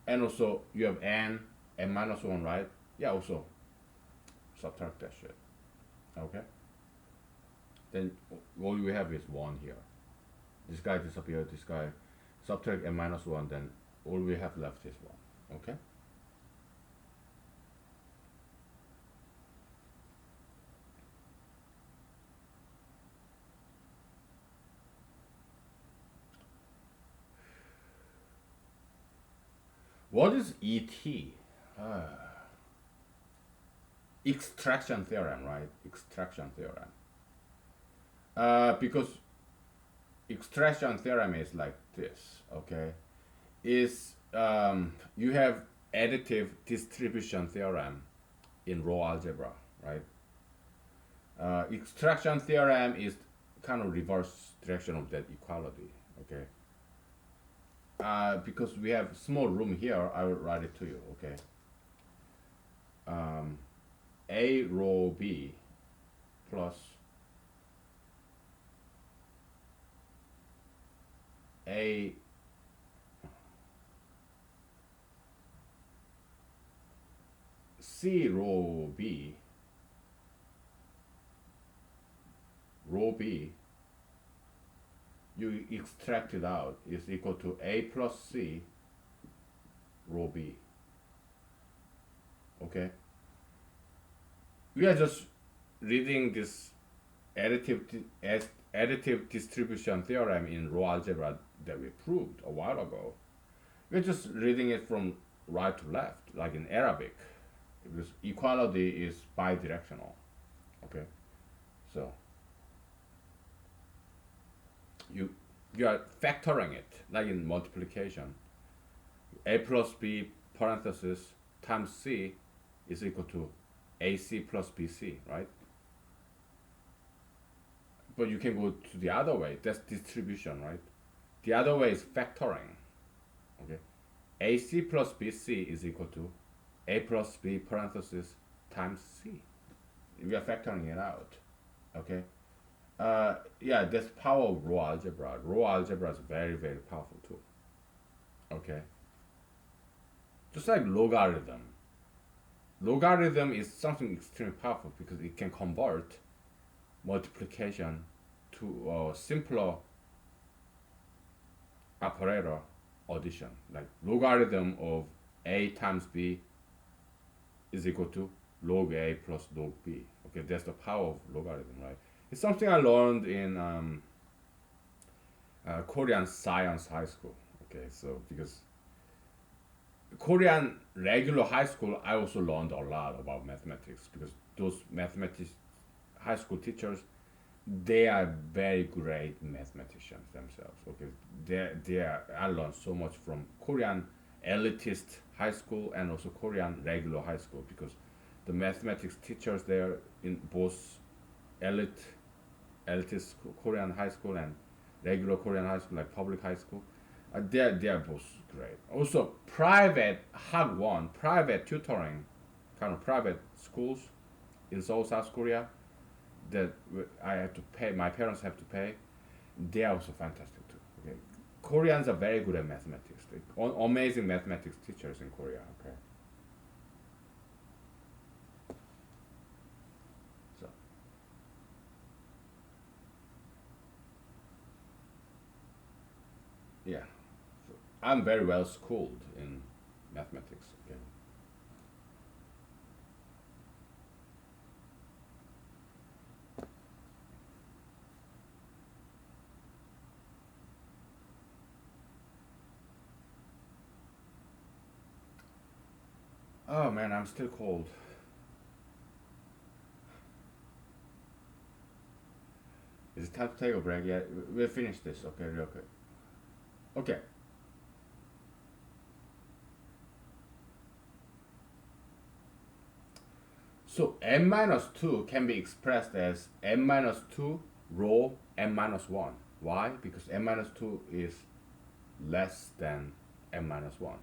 and also you have n minus 1, right? Yeah, also subtract that shit. Okay, then all we have is 1 here. This guy disappeared, this guy subtract n minus 1, then all we have left is 1. Okay, what is ET? Extraction theorem, right? Extraction theorem. Because extraction theorem is like this, okay? Is you have additive distribution theorem in row algebra, right? Extraction theorem is kind of reverse direction of that equality, okay? Because we have small room here, I will write it to you, okay? A row B plus A C row B you extract it out is equal to A plus C row B. Okay, we are just reading this additive distribution theorem in row algebra that we proved a while ago. We're just reading it from right to left, like in Arabic, because equality is bidirectional. Okay, so you are factoring it like in multiplication. A plus B parenthesis times C is equal to AC plus BC, right? But you can go to the other way. That's distribution, right? The other way is factoring. Okay, AC plus BC is equal to A plus B parenthesis times C. We are factoring it out. Okay. Yeah, that's power of row algebra. Row algebra is very, very powerful too. Okay. Just like logarithm. Logarithm is something extremely powerful because it can convert multiplication to a simpler operator addition. Like logarithm of A times B is equal to log A plus log B. Okay, that's the power of logarithm, right? It's something I learned in Korean science high school. Okay, so because Korean regular high school, I also learned a lot about mathematics because those mathematics high school teachers, they are very great mathematicians themselves. Okay, they are. I learned so much from Korean elitist high school and also Korean regular high school because the mathematics teachers there in both elitist Korean high school and regular Korean high school, like public high school, they are both great. Also, private hagwon, private tutoring, kind of private schools in Seoul, South Korea, that I have to pay. My parents have to pay. They are also fantastic too. Okay, Koreans are very good at mathematics. Amazing mathematics teachers in Korea. Okay, so yeah, so I'm very well schooled in mathematics. Okay. Oh man, I'm still cold. Is it time to take a break? Yeah, we'll finish this. Okay, real quick. Okay. So n minus 2 can be expressed as n minus 2 rho n minus 1. Why? Because n minus 2 is less than n minus 1.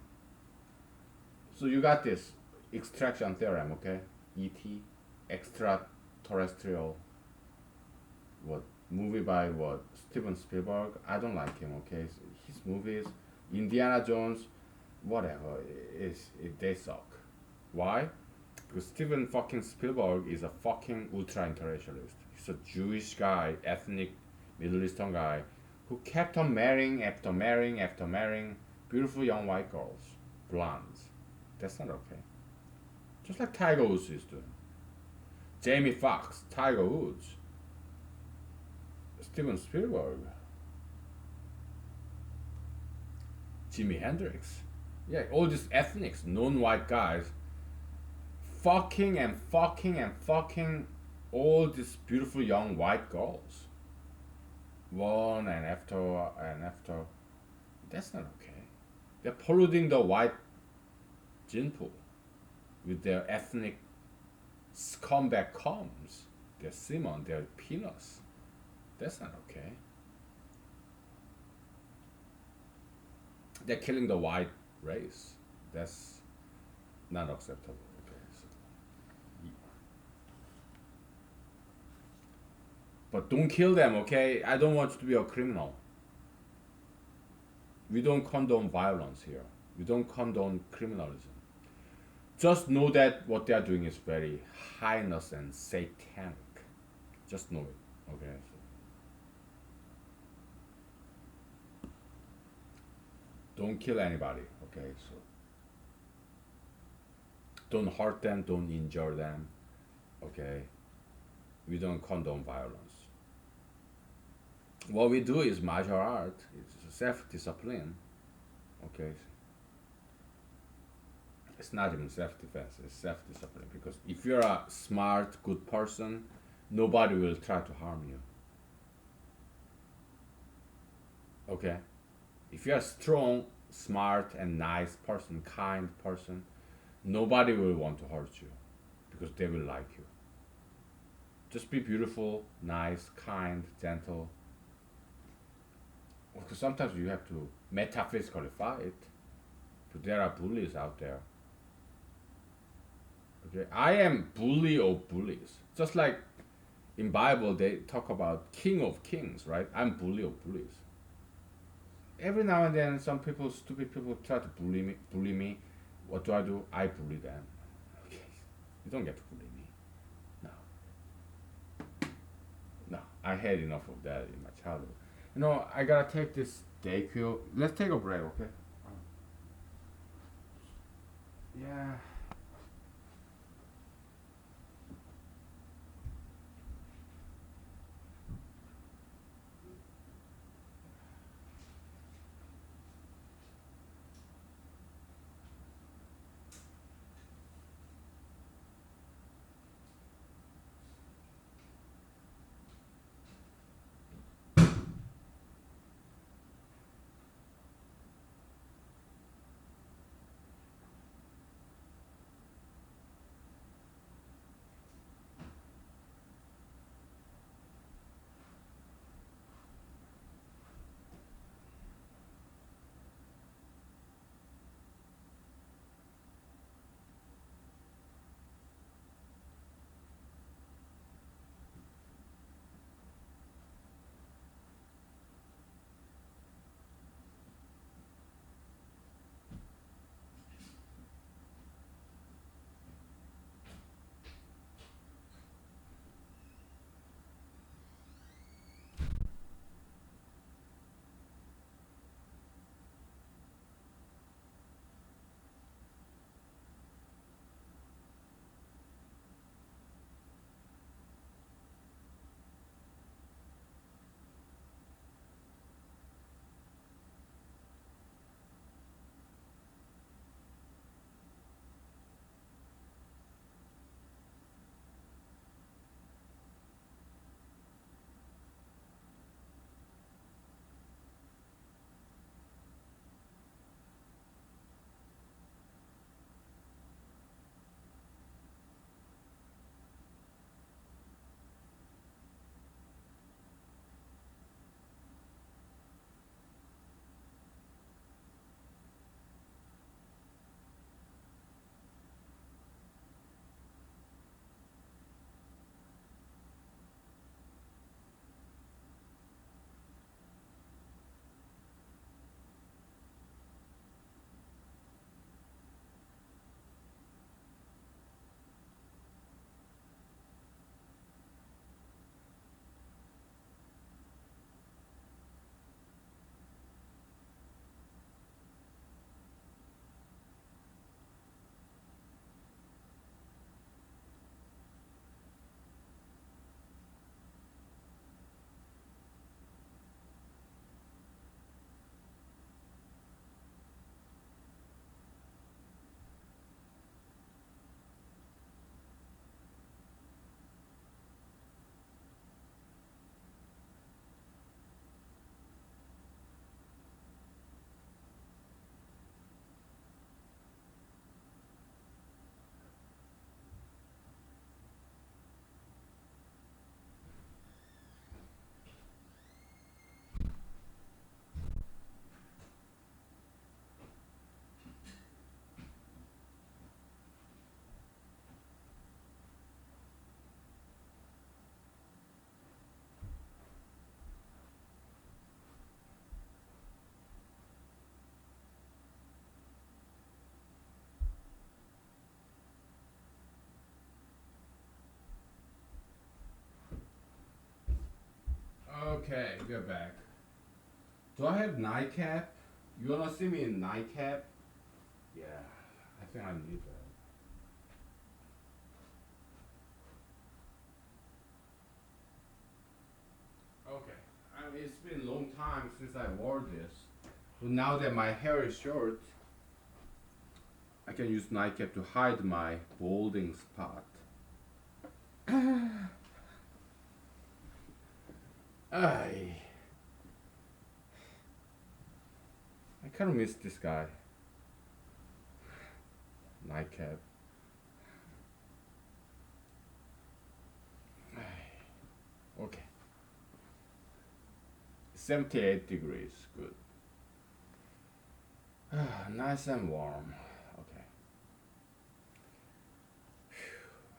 So you got this extraction theorem, okay? ET, extraterrestrial, what, movie by what? Steven Spielberg. I don't like him, okay? His movies, Indiana Jones, whatever, they suck. Why? Because Steven fucking Spielberg is a fucking ultra internationalist. He's a Jewish guy, ethnic Middle Eastern guy, who kept on marrying after marrying after marrying beautiful young white girls, blondes. That's not okay. Just like Tiger Woods is doing. Jamie Foxx, Tiger Woods, Steven Spielberg, Jimi Hendrix. Yeah, all these ethnics, non-white guys, fucking and fucking and fucking all these beautiful young white girls. One and after and after. That's not okay. They're polluting the white gene pool with their ethnic scumbag comes. Their semen, their penis. That's not okay. They're killing the white race. That's not acceptable. Okay. But don't kill them, okay? I don't want you to be a criminal. We don't condone violence here. We don't condone criminalism. Just know that what they are doing is very heinous and satanic. Just know it, okay? So don't kill anybody, okay? So don't hurt them, don't injure them, okay? We don't condone violence. What we do is martial art, it's self-discipline, okay? It's not even self-defense, it's self-discipline. Because if you're a smart, good person, nobody will try to harm you. Okay? If you're a strong, smart, and nice person, kind person, nobody will want to hurt you because they will like you. Just be beautiful, nice, kind, gentle. Because sometimes you have to metaphysically fight, but there are bullies out there. Okay, I am bully of bullies. Just like in Bible they talk about king of kings, right? I'm bully of bullies. Every now and then some people, stupid people, try to bully me. What do? I bully them. Okay. You don't get to bully me. No. No. I had enough of that in my childhood. You know, I gotta take this DayQ. Let's take a break, okay? Yeah. Okay, we're back. Do I have nightcap? You wanna see me in nightcap? Yeah, I think I need that. Okay, I mean, it's been a long time since I wore this. But now that my hair is short, I can use nightcap to hide my balding spot. I kind of miss this guy. Nightcap. Okay. 78 degrees. Good. Nice and warm. Okay.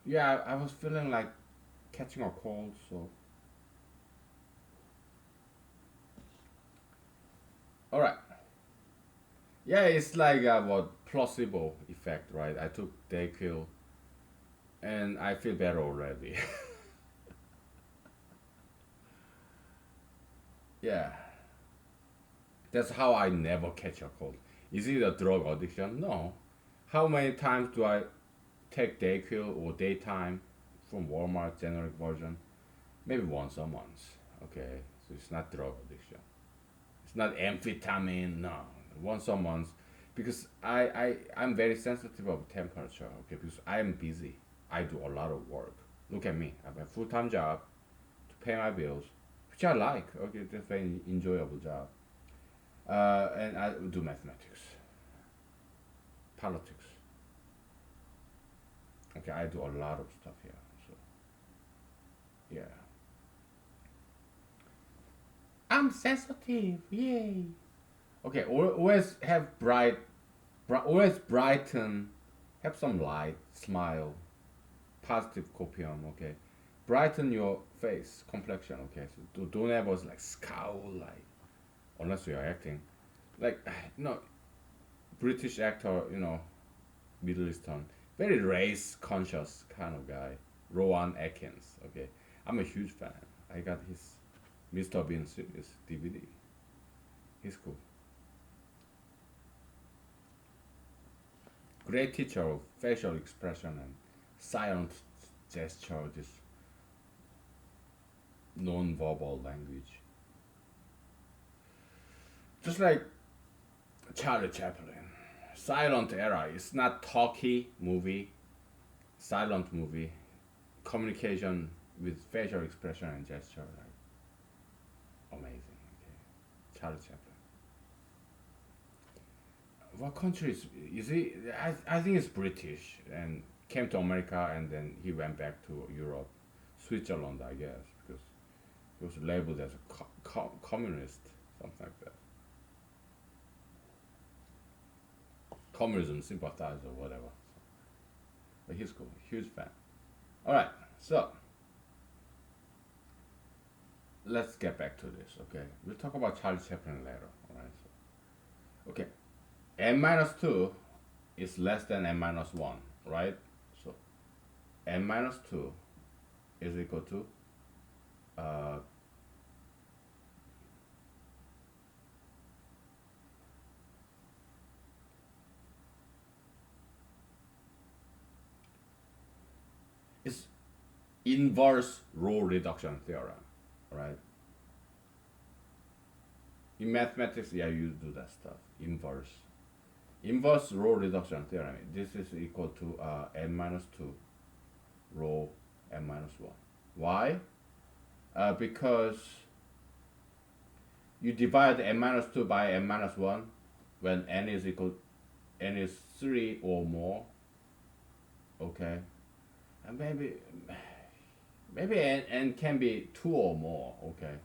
Yeah, I was feeling like catching a cold, so. Alright. Yeah, it's like what placebo effect, right? I took Dayquil and I feel better already. Yeah. That's how I never catch a cold. Is it a drug addiction? No. How many times do I take Dayquil or daytime from Walmart generic version? Maybe once a month. Okay, so it's not drug addiction. It's not amphetamine. No, once a month, because I'm very sensitive of temperature. Okay, because I am busy. I do a lot of work. Look at me. I have a full time job to pay my bills, which I like. Okay, that's a very enjoyable job. And I do mathematics, politics. Okay, I do a lot of stuff here. So yeah, I'm sensitive. Yay. Okay, always have always brighten, have some light, smile, positive copium. Okay, brighten your face, complexion. Okay, so don't ever like scowl like unless you're acting like no British actor. Middle Eastern, very race conscious kind of guy. Rowan Atkins. Okay, I'm a huge fan. I got his Mr. Bean series DVD. He's cool. Great teacher of facial expression and silent gesture, this non-verbal language. Just like Charlie Chaplin. Silent era. It's not talkie movie. Silent movie. Communication with facial expression and gesture. Like, amazing. Okay. Charlie Chaplin. What country is he? I think it's British and came to America and then he went back to Europe, Switzerland, I guess, because he was labeled as a communist, something like that. Communism sympathizer, whatever. But he's cool, huge fan. All right, so let's get back to this. Okay, we'll talk about Charlie Chaplin later. All right. So, okay, n minus two is less than n minus one, right? So n minus two is equal to uh, it's inverse row reduction theorem, right? In mathematics, yeah, you do that stuff. Inverse row reduction theorem. This is equal to n minus two row n minus one. Why? Because you divide n minus two by n minus one when n is three or more. Okay, and maybe n can be two or more. Okay,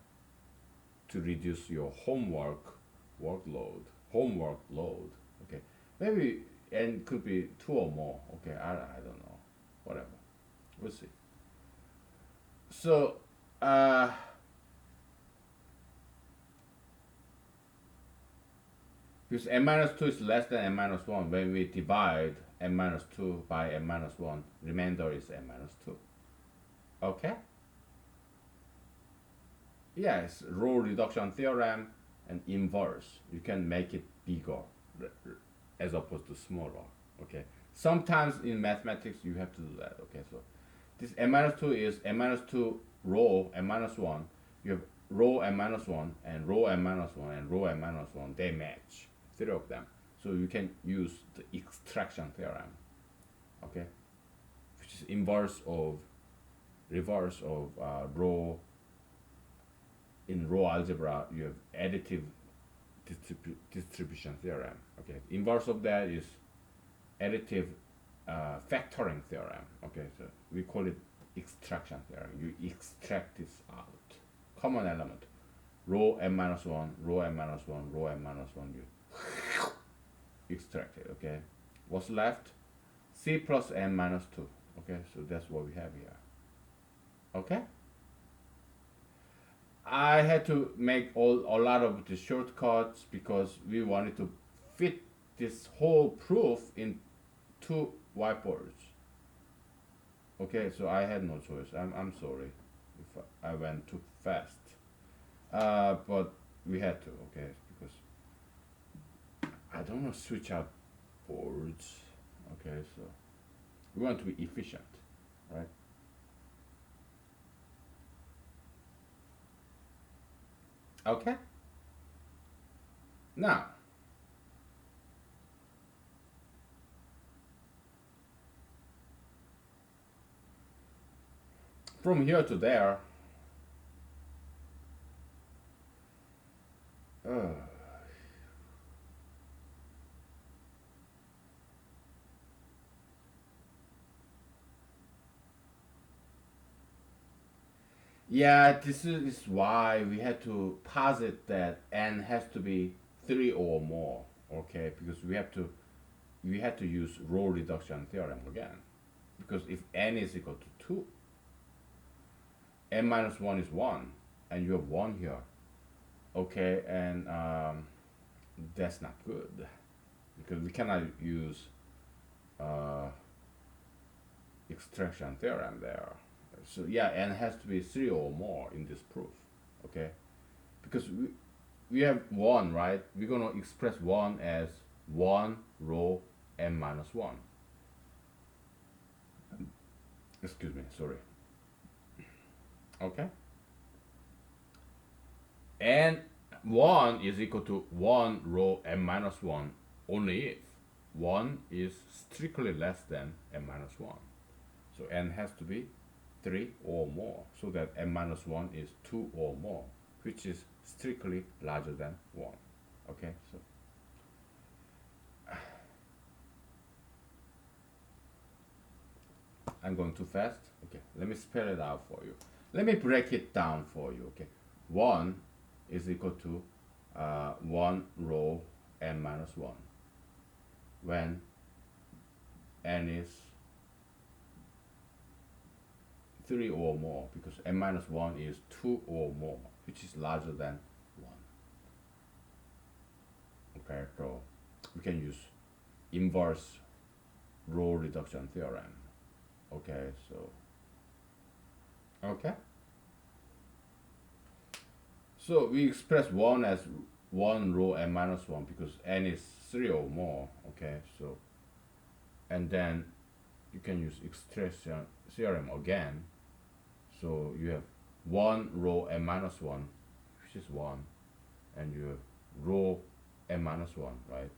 to reduce your homework load. Okay, maybe n could be two or more. Okay, I don't know, whatever, we'll see. So because n minus 2 is less than n minus 1, when we divide n minus 2 by n minus 1, remainder is n minus 2. Okay? Yes, row reduction theorem and inverse. You can make it bigger as opposed to smaller. Okay. Sometimes in mathematics you have to do that. Okay. So this n minus two is n minus two row n minus one. You have row n minus one and row n minus one and row n minus one. They match, three of them. So you can use the extraction theorem. Okay, which is reverse of row. In row algebra you have additive distribution theorem. Okay, inverse of that is additive factoring theorem. Okay, so we call it extraction theorem. You extract this out. Common element. Row n minus one, row n minus one, row n minus one. You extract it. Okay, what's left? C plus n minus two. Okay, so that's what we have here. Okay. I had to make a lot of the shortcuts because we wanted to fit this whole proof in two whiteboards. Okay, so I had no choice. I'm sorry if I went too fast. But we had to, okay, because I don't want to switch out boards. Okay, so we want to be efficient, right? Okay. Now, from here to there, uh, yeah, this is why we had to posit that n has to be three or more. Okay, because we had to use row reduction theorem again. Because if n is equal to two, n minus one is one, and you have one here. Okay, and that's not good because we cannot use uh, extraction theorem there. So yeah, n has to be three or more in this proof. Okay, because we have one, right? We're gonna express one as one row n minus one. Excuse me, sorry. Okay, and one is equal to one row n minus one only if one is strictly less than n minus one. So n has to be 3 or more, so that n minus 1 is 2 or more, which is strictly larger than 1. Okay, so I'm going too fast. Okay, let me spell it out for you. Let me break it down for you. Okay, 1 is equal to 1 row n minus 1 when n is 3 or more, because n minus 1 is 2 or more, which is larger than 1. Okay, so we can use inverse row reduction theorem. Okay, so okay, so we express 1 as 1 row n minus 1 because n is 3 or more. Okay, so and then you can use extraction theorem again. So you have 1 row n minus 1, which is 1, and you have row n minus 1, right?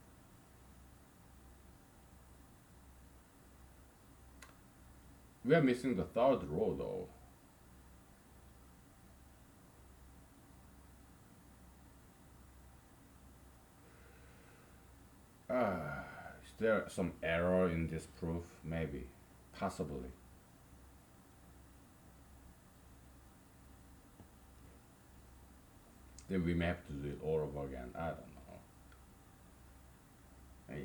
We are missing the third row though. Is there some error in this proof? Maybe, possibly. Then we may have to do it all over again. I don't know. Hey.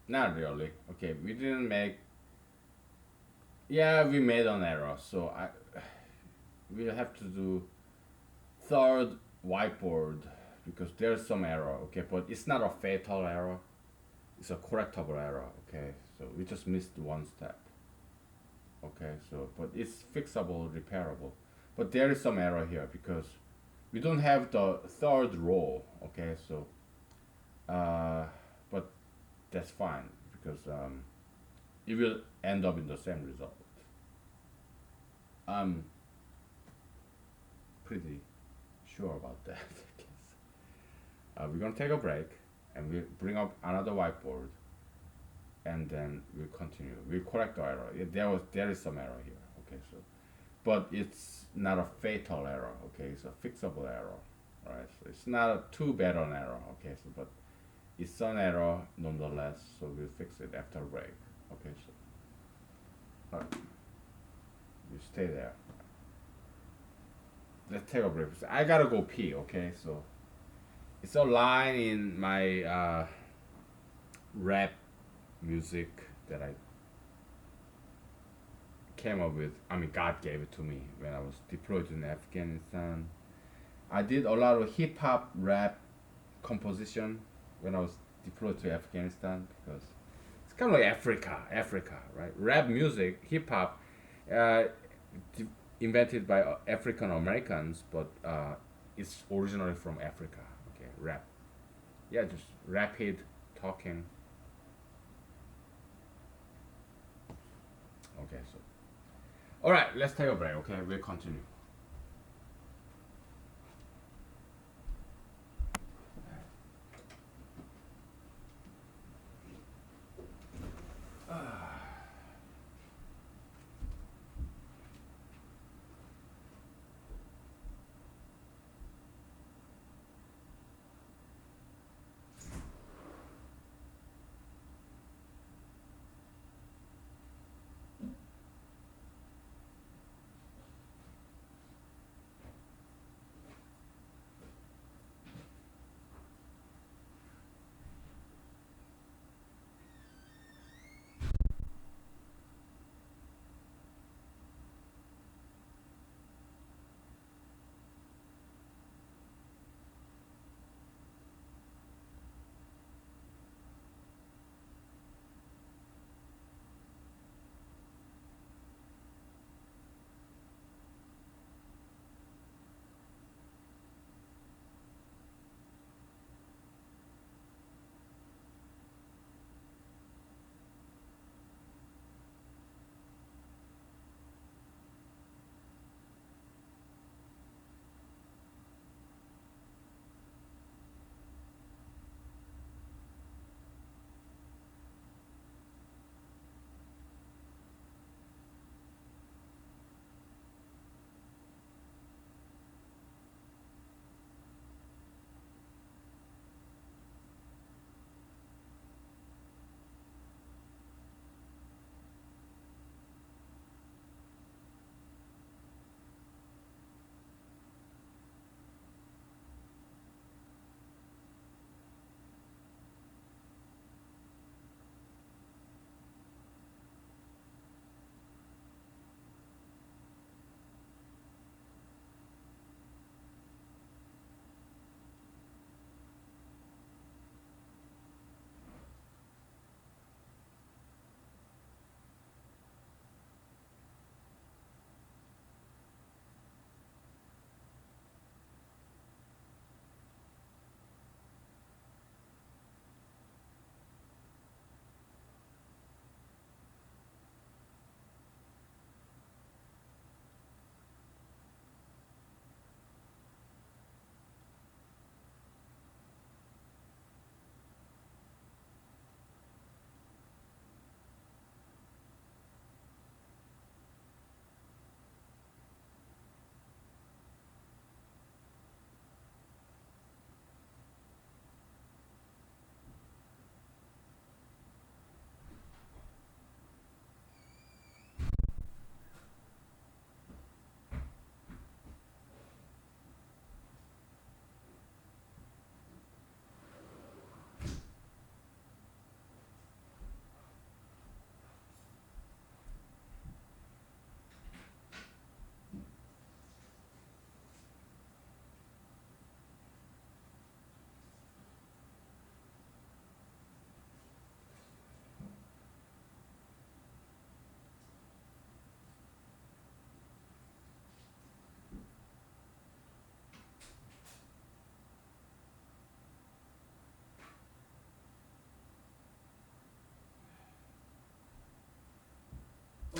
Not really. Okay, we didn't make. Yeah, we made an error. So I we'll have to do third whiteboard because there's some error. Okay, but it's not a fatal error. It's a correctable error. Okay, so we just missed one step. Okay, so but it's fixable, repairable. But there is some error here because we don't have the third row. Okay, so but that's fine because it will end up in the same result. I'm pretty sure about that. I guess. We're gonna take a break and we'll bring up another whiteboard and then we'll continue. We'll correct the error. There is some error here. Okay, so but it's not a fatal error. Okay, it's a fixable error. Right, so it's not a too bad an error. Okay, so but it's an error nonetheless. So we'll fix it after break. Okay, so you stay there. Let's take a break. I gotta go pee. Okay, so it's a line in my rap music that I came up with. I mean, God gave it to me when I was deployed in Afghanistan. I did a lot of hip hop rap composition when I was deployed to Afghanistan because it's kind of like Africa, right? Rap music, hip hop, uh, invented by African Americans, but it's originally from Africa. Okay, rap. Yeah, just rapid talking. Okay, so all right, let's take a break. Okay, we'll continue.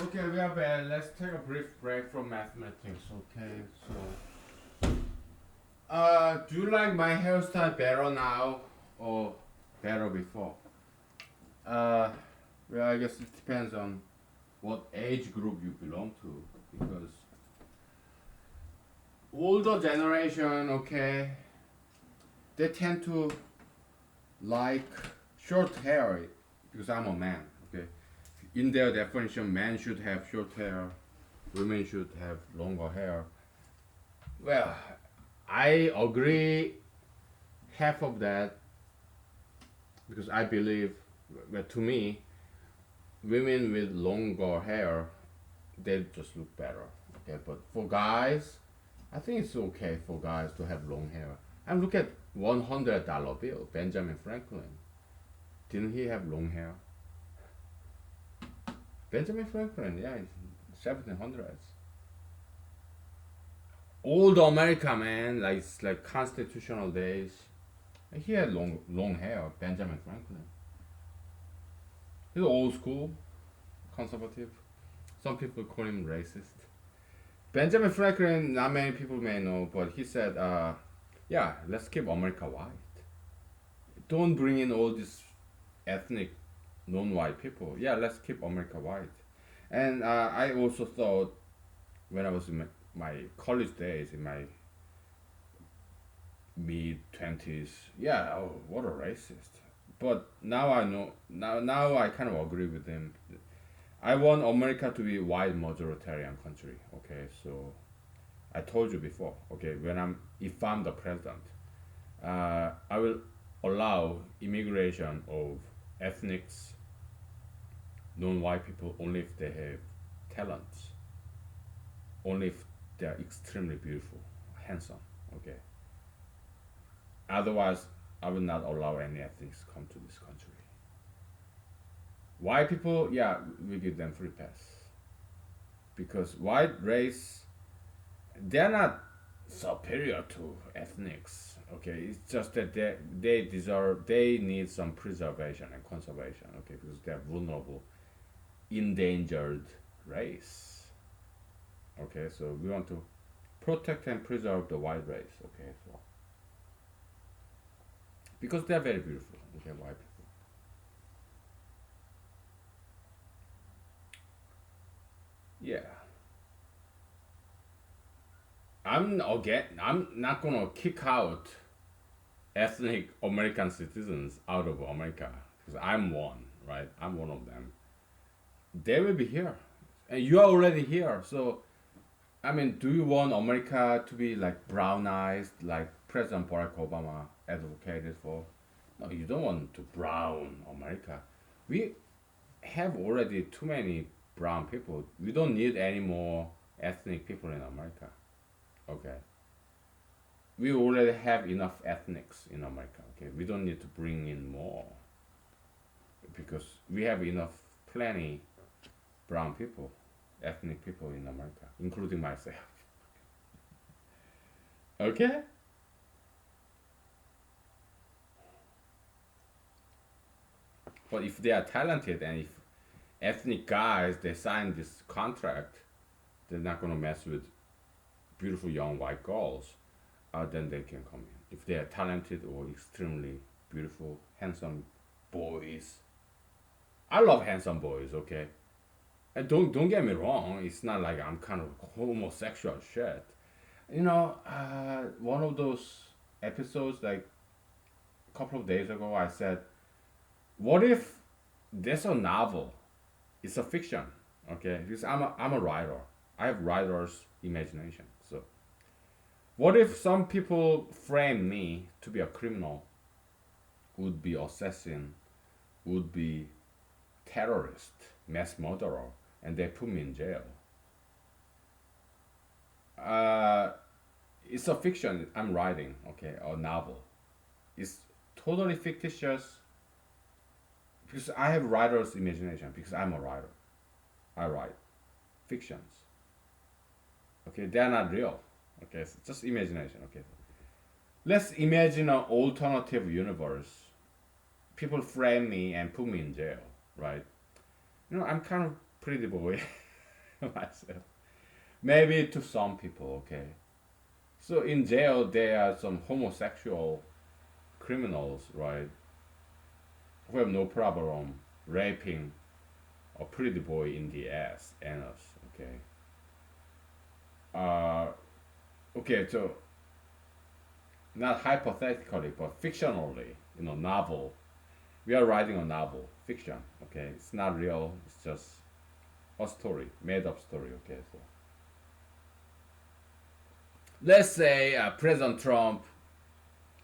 Okay, we are back. Let's take a brief break from mathematics. Okay, so do you like my hairstyle better now or better before? Uh, well, I guess it depends on what age group you belong to because older generation, okay, they tend to like short hair because I'm a man. Okay, in their definition, men should have short hair, women should have longer hair. Well, I agree half of that because I believe, well, to me, women with longer hair, they just look better. Okay, but for guys, I think it's okay for guys to have long hair. And look at $100 bill, Benjamin Franklin. Didn't he have long hair? Benjamin Franklin, yeah, 1700s. Old America, man, like it's like constitutional days. He had long hair, Benjamin Franklin. He's old school, conservative. Some people call him racist. Benjamin Franklin, not many people may know, but he said, yeah, let's keep America white. Don't bring in all these ethnic non-white people. Yeah, let's keep America white. And I also thought when I was in my college days, in my mid 20s, yeah, oh, what a racist. But now I know, now I kind of agree with him. I want America to be white majoritarian country. Okay, so I told you before. Okay, if I'm the president, I will allow immigration of ethnics, non-white people only if they have talents, only if they are extremely beautiful, handsome. Okay. Otherwise, I will not allow any ethnics come to this country. White people, yeah, we give them free pass because white race, they're not superior to ethnics. Okay, it's just that they need some preservation and conservation. Okay, because they're vulnerable, endangered race. Okay, so we want to protect and preserve the white race. Okay, so because they're very beautiful. Okay, white people. Yeah, I'm not gonna kick out ethnic American citizens out of America because I'm one, right? I'm one of them. They will be here, and you are already here. So, I mean, do you want America to be like brownized, like President Barack Obama advocated for? No, you don't want to brown America. We have already too many brown people. We don't need any more ethnic people in America. Okay. We already have enough ethnics in America. Okay. We don't need to bring in more because we have enough, plenty brown people, ethnic people in America, including myself. Okay? But if they are talented and if ethnic guys they sign this contract, they're not gonna mess with beautiful young white girls, then they can come in. If they are talented or extremely beautiful, handsome boys. I love handsome boys, okay? And don't get me wrong, it's not like I'm kind of homosexual shit. One of those episodes like a couple of days ago I said, what if there's a novel? It's a fiction, okay? Because I'm a writer. I have writer's imagination. So, what if some people frame me to be a criminal, would be assassin, would be terrorist, mass murderer, and they put me in jail? Uh, it's a fiction I'm writing, okay, a novel. It's totally fictitious because I have writer's imagination because I'm a writer. I write fictions. Okay, they are not real. Okay, it's just imagination. Okay, let's imagine an alternative universe. People frame me and put me in jail, right? I'm kind of pretty boy. myself. Maybe to some people, okay. So in jail, there are some homosexual criminals, right, who have no problem raping a pretty boy in the ass, anus, okay. Uh, okay, so not hypothetically, but fictionally, novel. We are writing a novel, fiction, okay. It's not real. It's just a story, made up story, okay. So let's say President Trump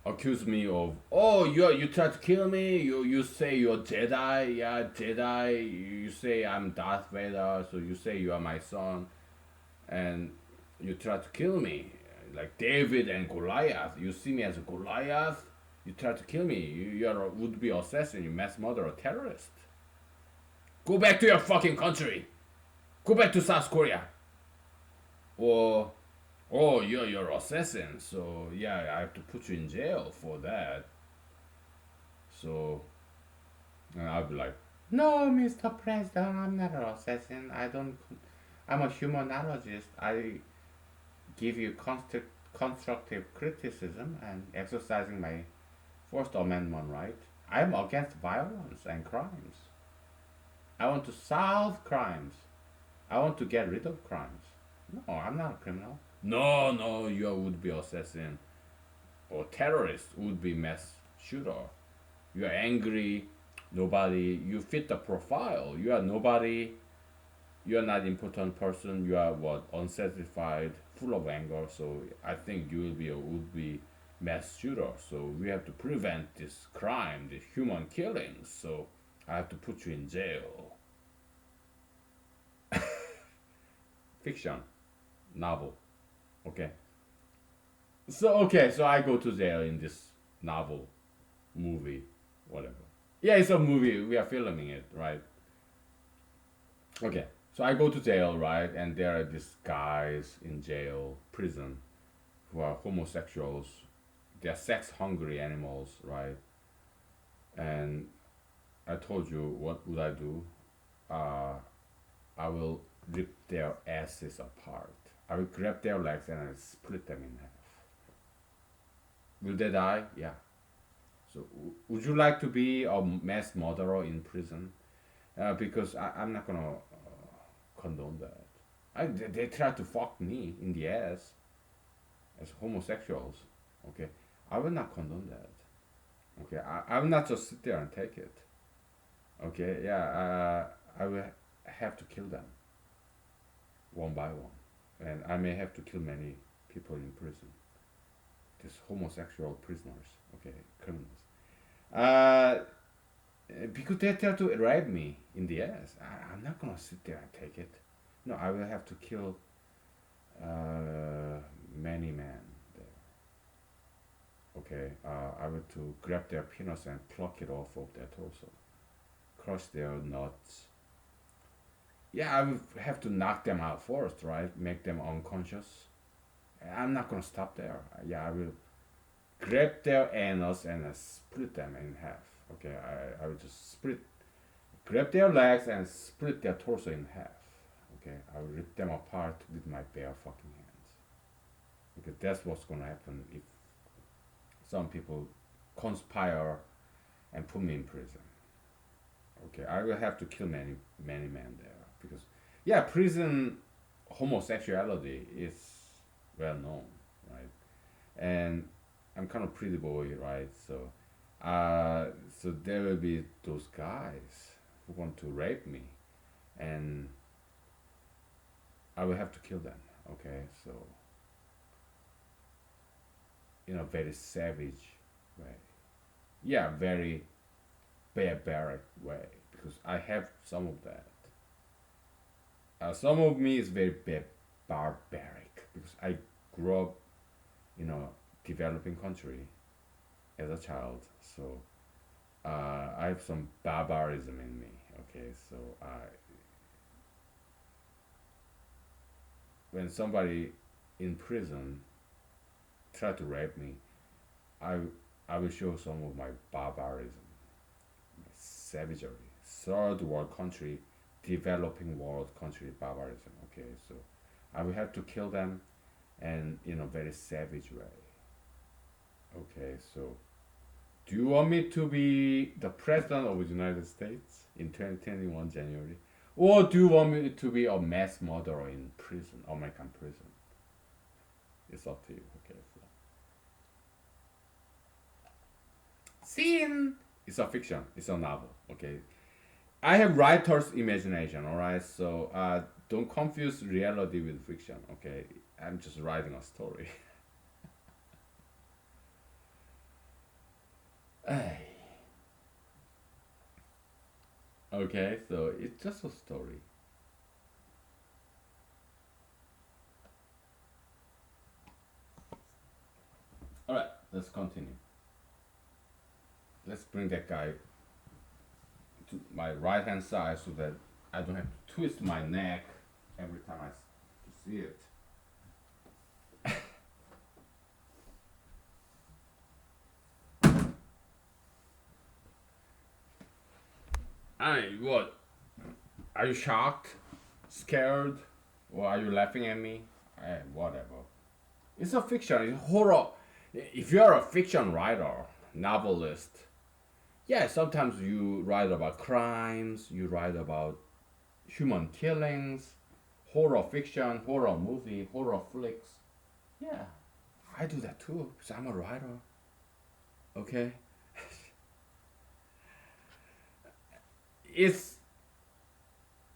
accuse me of, oh, you try to kill me, you say you're Jedi, yeah, Jedi, you say I'm Darth Vader, so you say you are my son, and you try to kill me like David and Goliath. You see me as a Goliath, you try to kill me, you're a would-be assassin, you mass murderer, terrorist. Go back to your fucking country, go back to South Korea. Or, oh, you're assassin, so yeah, I have to put you in jail for that. So, and I'll be like, no, Mr. President, I'm not an assassin. I don't. I'm a humanologist. I give you constructive criticism and exercising my First Amendment right. I'm against violence and crimes. I want to solve crimes. I want to get rid of crimes. No, I'm not a criminal. No, no, you would be assassin or terrorist, would be mass shooter. You are angry, nobody, you fit the profile. You are nobody, you are not important person, you are what, unsatisfied, full of anger. So I think you will be a would be mass shooter. So we have to prevent this crime, this human killings. So I have to put you in jail. Fiction, novel. Okay. So I go to jail in this novel, movie, whatever. Yeah, it's a movie. We are filming it, right? Okay. So I go to jail, right? And there are these guys in jail, prison, who are homosexuals. They are sex hungry animals, right? And I told you, what would I do? Uh, I will rip their asses apart. I will grab their legs and I split them in half. Will they die? Yeah. So, would you like to be a mass murderer in prison? Because I'm not gonna condone that. They try to fuck me in the ass as homosexuals. Okay, I will not condone that. Okay, I will not just sit there and take it. Okay, yeah, I will have to kill them one by one, and I may have to kill many people in prison. These homosexual prisoners, okay, criminals. Uh, because they try to rape me in the ass. I'm not gonna sit there and take it. No, I will have to kill many men there. Okay, I will to grab their penis and pluck it off of their torso, crush their nuts. Yeah, I will have to knock them out first, right? Make them unconscious. I'm not gonna stop there. Yeah, I will grab their anus and split them in half. Okay, I will just grab their legs and split their torso in half. Okay, I will rip them apart with my bare fucking hands. Because that's what's gonna happen if some people conspire and put me in prison. Okay, I will have to kill many men there because, yeah, prison homosexuality is well known, right? And I'm kind of pretty boy, right? So there will be those guys who want to rape me, and I will have to kill them. Okay, so in a very savage way, yeah, very barbaric way, because I have some of that. Some of me is very barbaric because I grew up in a developing country as a child, so I have some barbarism in me. Okay, so when somebody in prison try to rape me, I I will show some of my barbarism, my savagery. Third world country, developing world country barbarism. Okay, so I will have to kill them, and in a very savage way. Okay, so do you want me to be the president of the United States in 2021 January? Or do you want me to be a mass murderer in prison, American prison? It's up to you. Okay, so Sin it's a fiction. It's a novel. Okay, I have writer's imagination. All right, so don't confuse reality with fiction. Okay, I'm just writing a story. Okay, so it's just a story. All right, let's continue. Let's bring that guy to my right hand side so that I don't have to twist my neck every time see it. What? Are you shocked? Scared? Or are you laughing at me? Whatever. It's a fiction, it's horror. If you're a fiction writer, novelist, yeah, sometimes you write about crimes, you write about human killings, horror fiction, horror movie, horror flicks. Yeah, I do that too because I'm a writer. Okay, it's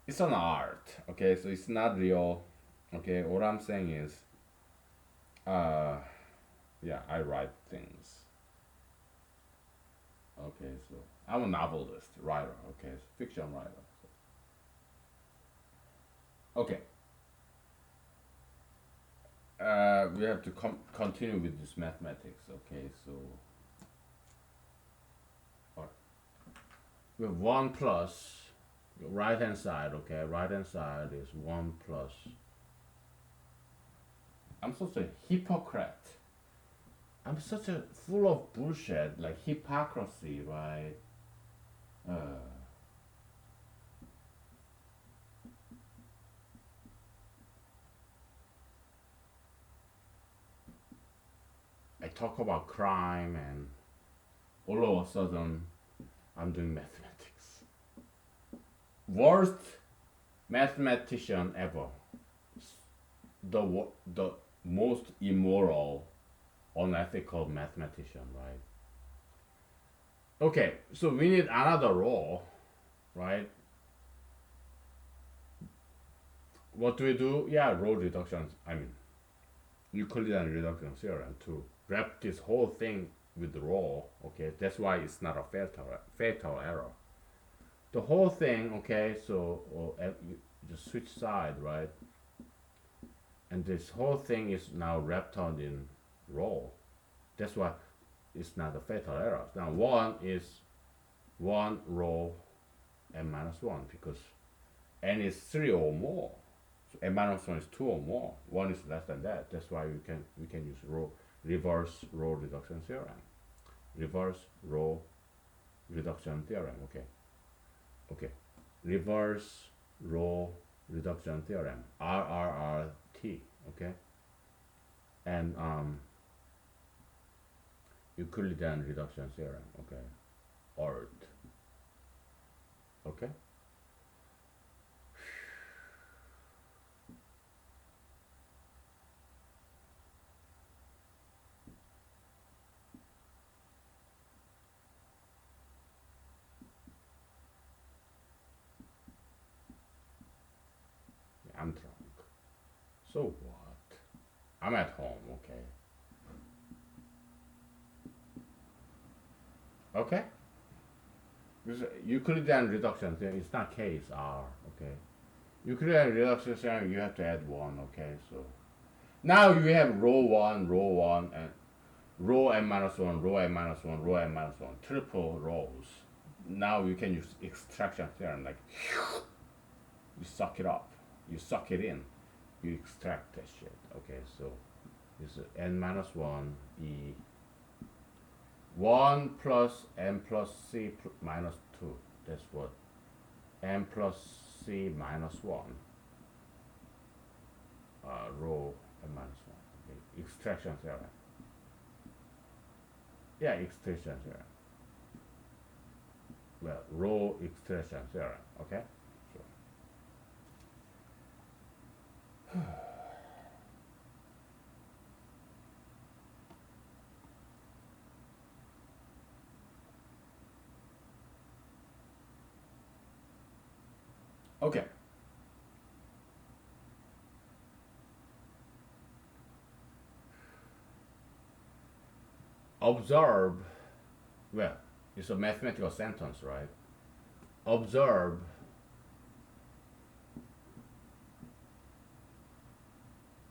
it's an art. Okay, so it's not real. Okay, what I'm saying is, uh, yeah, I write things. Okay, so I'm a novelist, writer. Okay, so fiction writer. Okay, we have to continue with this mathematics. Okay, so alright. We have 1 plus right hand side. Okay, right hand side is 1 plus. I'm such a hypocrite. I'm such a full of bullshit, like hypocrisy, right? Uh, I talk about crime, and all of a sudden, I'm doing mathematics. Worst mathematician ever. The most immoral, unethical mathematician, right? Okay, so we need another law, right? What do we do? Yeah, row reductions. I mean, Euclidean reduction theorem to wrap this whole thing with row. Okay, that's why it's not a fatal error. The whole thing. Okay, so you just switch side, right? And this whole thing is now wrapped on in row. That's why it's not a fatal error. Now one is one row n minus one because n is three or more. So n minus one is two or more. One is less than that. That's why we can use reverse row reduction theorem. Reverse row reduction theorem. Okay. Okay. Reverse row reduction theorem. RRRT. Okay. And Euclidean reduction theorem. Okay. ORT. Okay. I'm drunk. So what? I'm at home, okay? Okay? Because Euclidean reduction theorem, it's not K, it's R, okay? Euclidean reduction theorem, you have to add 1, okay? So now you have row 1, and row n minus 1, row n minus 1, row n minus 1, triple rows. Now you can use extraction theorem, like you suck it up, you suck it in, you extract that shit. Okay, so this is n minus 1 e 1 plus n plus c minus 2. That's what n plus c C minus 1 rho n minus 1. Okay. Extraction theorem. Yeah, extraction theorem. Well, rho extraction theorem. Okay. So. Okay. Observe, well, it's a mathematical sentence, right? Observe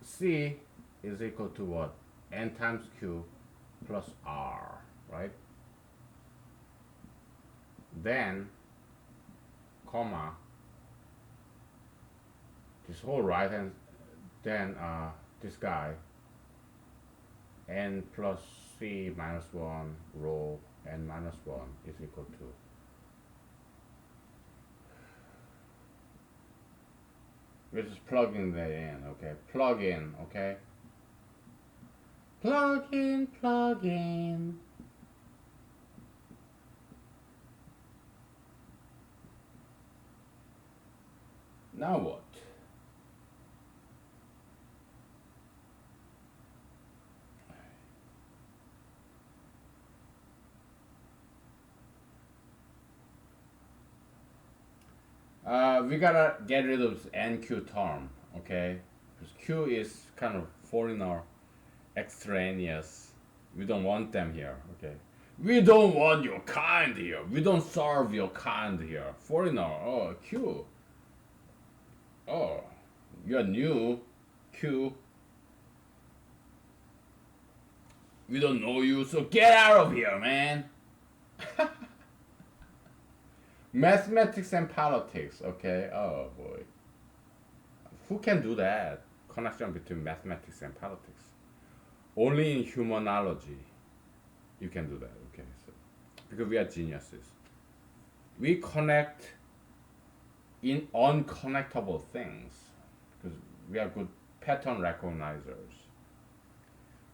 C is equal to what? N times Q plus R, right? Then, comma, this whole right hand, then this guy, N plus C minus 1 rho N minus 1 is equal to we're just plugging that in, okay? Plug in, okay? Plug in, plug in. Now what? We gotta get rid of this NQ term, okay? Because Q is kind of foreigner, extraneous. We don't want them here, okay? We don't want your kind here. We don't serve your kind here. Foreigner, oh, Q. Oh, you're new, Q. We don't know you, so get out of here, man. Mathematics and politics, okay? Oh boy. Who can do that? Connection between mathematics and politics. Only in humanology you can do that, okay? So, because we are geniuses. We connect in unconnectable things because we are good pattern recognizers.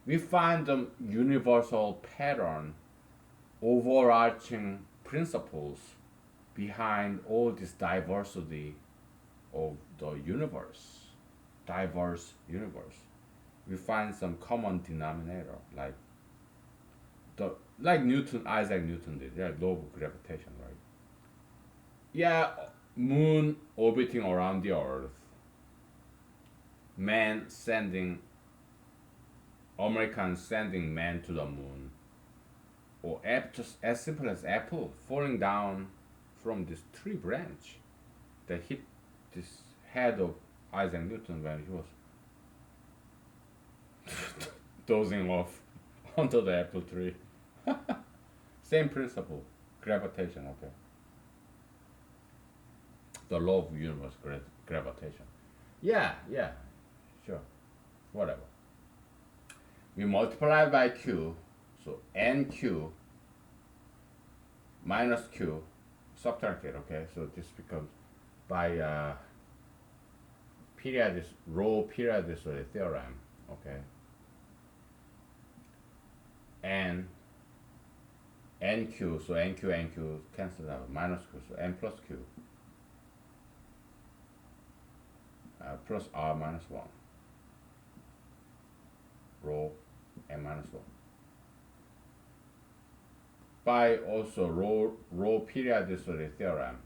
We find the universal pattern, overarching principles behind all this diversity of the universe, diverse universe. We find some common denominator, like Isaac Newton did, yeah, law of gravitation, right? Yeah, moon orbiting around the Earth, Americans sending man to the moon, or just as simple as apple falling down from this tree branch that hit this head of Isaac Newton when he was dozing off onto the apple tree. Same principle, gravitation, okay? The law of universe gravitation. Yeah, sure, whatever. We multiply by Q, so NQ minus Q, subtract it, okay? So this becomes by rho periodicity theorem, okay? And NQ, so NQ cancel out, minus Q, so N plus Q. Plus R minus 1. Rho N minus 1. By also rho periodicity theorem,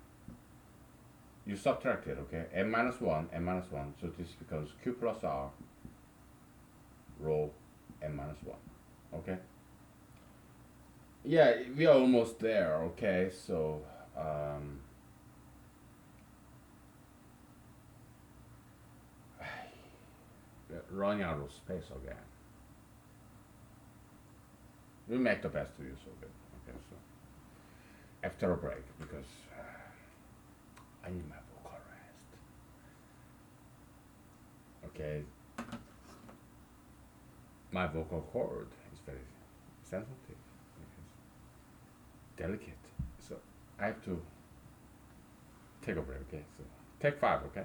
you subtract it, okay? N minus 1, so this becomes Q plus R, rho N minus 1, okay? Yeah, we are almost there, okay? So, running out of space again. We make the best use of it, okay? So, after a break, because I need my vocal rest. Okay, my vocal cord is very sensitive, delicate, so I have to take a break. Okay, so Take 5, okay?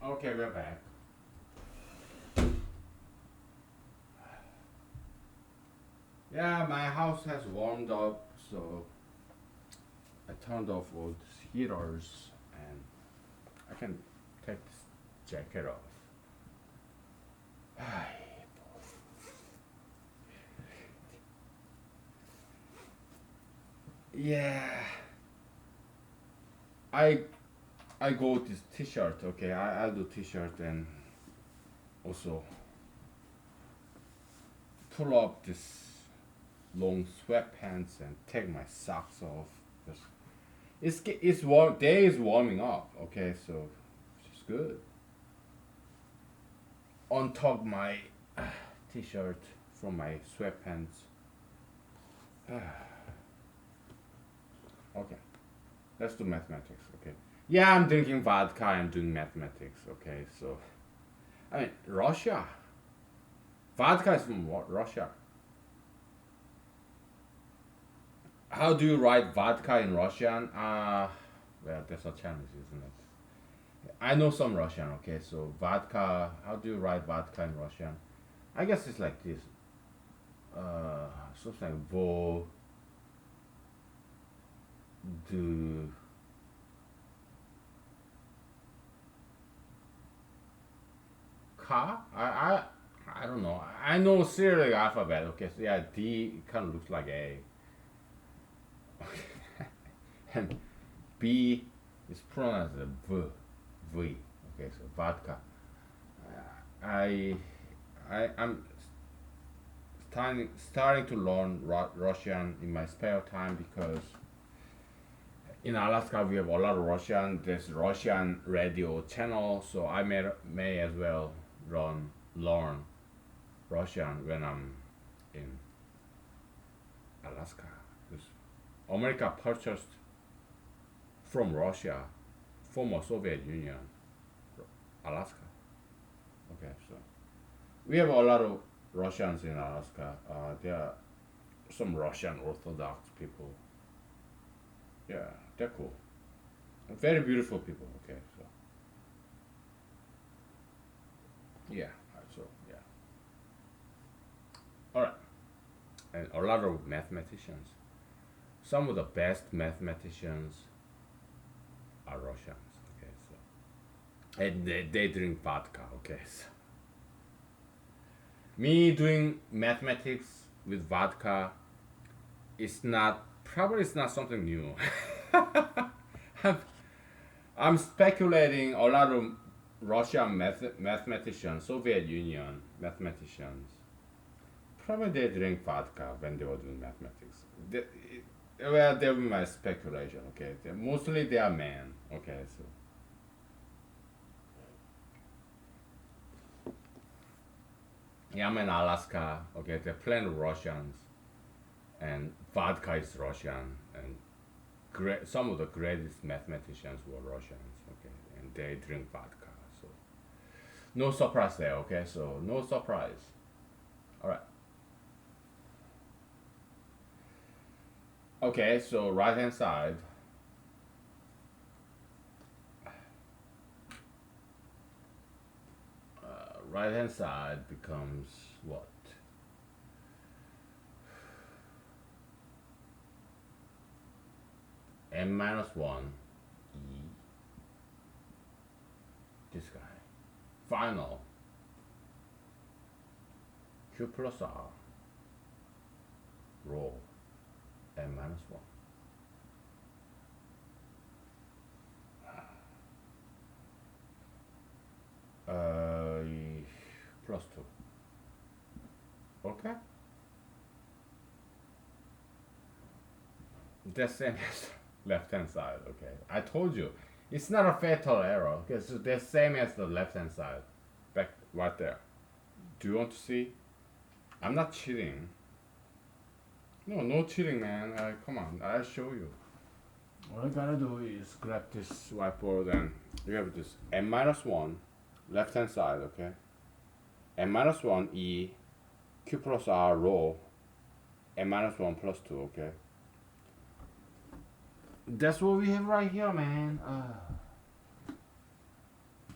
Okay, we're back. Yeah, my house has warmed up, so I turned off all the heaters and I can take this jacket off. Yeah, I I go this t-shirt. Okay, I'll do t-shirt and also pull up this long sweatpants and take my socks off. 'Cause it's warm. Day is warming up. Okay, so it's good. On top my t-shirt from my sweatpants. Okay, let's do mathematics. Okay. Yeah, I'm drinking vodka. I'm doing mathematics. Okay, so I mean Russia. Vodka is from what? Russia. How do you write vodka in Russian? Well, that's a challenge, isn't it? I know some Russian. Okay, so vodka. How do you write vodka in Russian? I guess it's like this. Something like vo, do, Ka? I don't know. I know Cyrillic alphabet. Okay, so yeah, D kind of looks like A. And B is pronounced as V. V. Okay, so vodka. I I'm starting to learn Russian in my spare time because in Alaska we have a lot of Russian. There's Russian radio channel, so I may as well learn Russian when I'm in Alaska. Because America purchased from Russia, former Soviet Union, Alaska. Okay, so we have a lot of Russians in Alaska. There are some Russian Orthodox people. Yeah, they're cool. Very beautiful people. Okay, so yeah, so yeah. All right, and a lot of mathematicians. Some of the best mathematicians are Russians. Okay, so and they drink vodka. Okay, so me doing mathematics with vodka is not probably it's not something new. I'm, I'm speculating a lot of Russian mathematicians, Soviet Union mathematicians, probably they drink vodka when they were doing mathematics. Well, that was my speculation. Okay, mostly they are men. Okay, so yeah, I'm in Alaska. Okay, there are plenty of Russians, and vodka is Russian, and some of the greatest mathematicians were Russians. Okay, and they drink vodka. So no surprise there. Okay, so no surprise. All right. Okay, so right hand side. Right hand side becomes what? M minus 1 E, this guy. Final Q plus R rho M minus 1. Plus 2. Okay? The same as left hand side. Okay, I told you it's not a fatal error because it's the same as the left hand side. Back right there. Do you want to see? I'm not cheating. No, no cheating, man. Come on, I'll show you. All I gotta do is grab this whiteboard and you have this n minus 1 left hand side, okay? n minus 1 e q plus r rho n minus 1 plus 2, okay? That's what we have right here, man.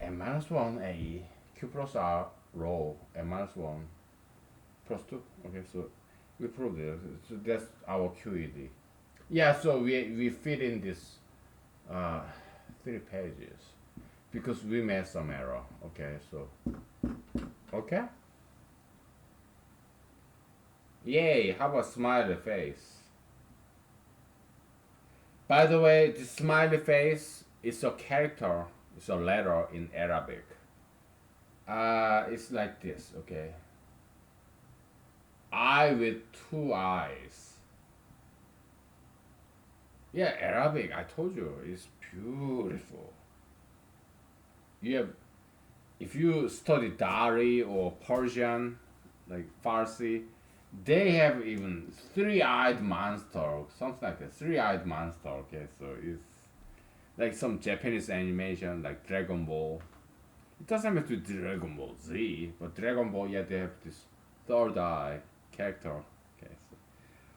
N minus 1 a q plus r rho n minus 1 plus 2. Okay, so we proved it. So that's our QED. Yeah, so we fit in this 3 pages because we made some error. Okay, so okay. Yay! How about smiley face? By the way, the smiley face is a character, it's a letter in Arabic. It's like this, okay? Eye with 2 eyes. Yeah, Arabic, I told you, is beautiful. You have, if you study Dari or Persian, like Farsi, they have even 3-eyed monster, something like that. 3-eyed monster, okay? So it's like some Japanese animation, like Dragon Ball. It doesn't have to be Dragon Ball Z, but Dragon Ball, yeah, they have this third eye character. Okay, so.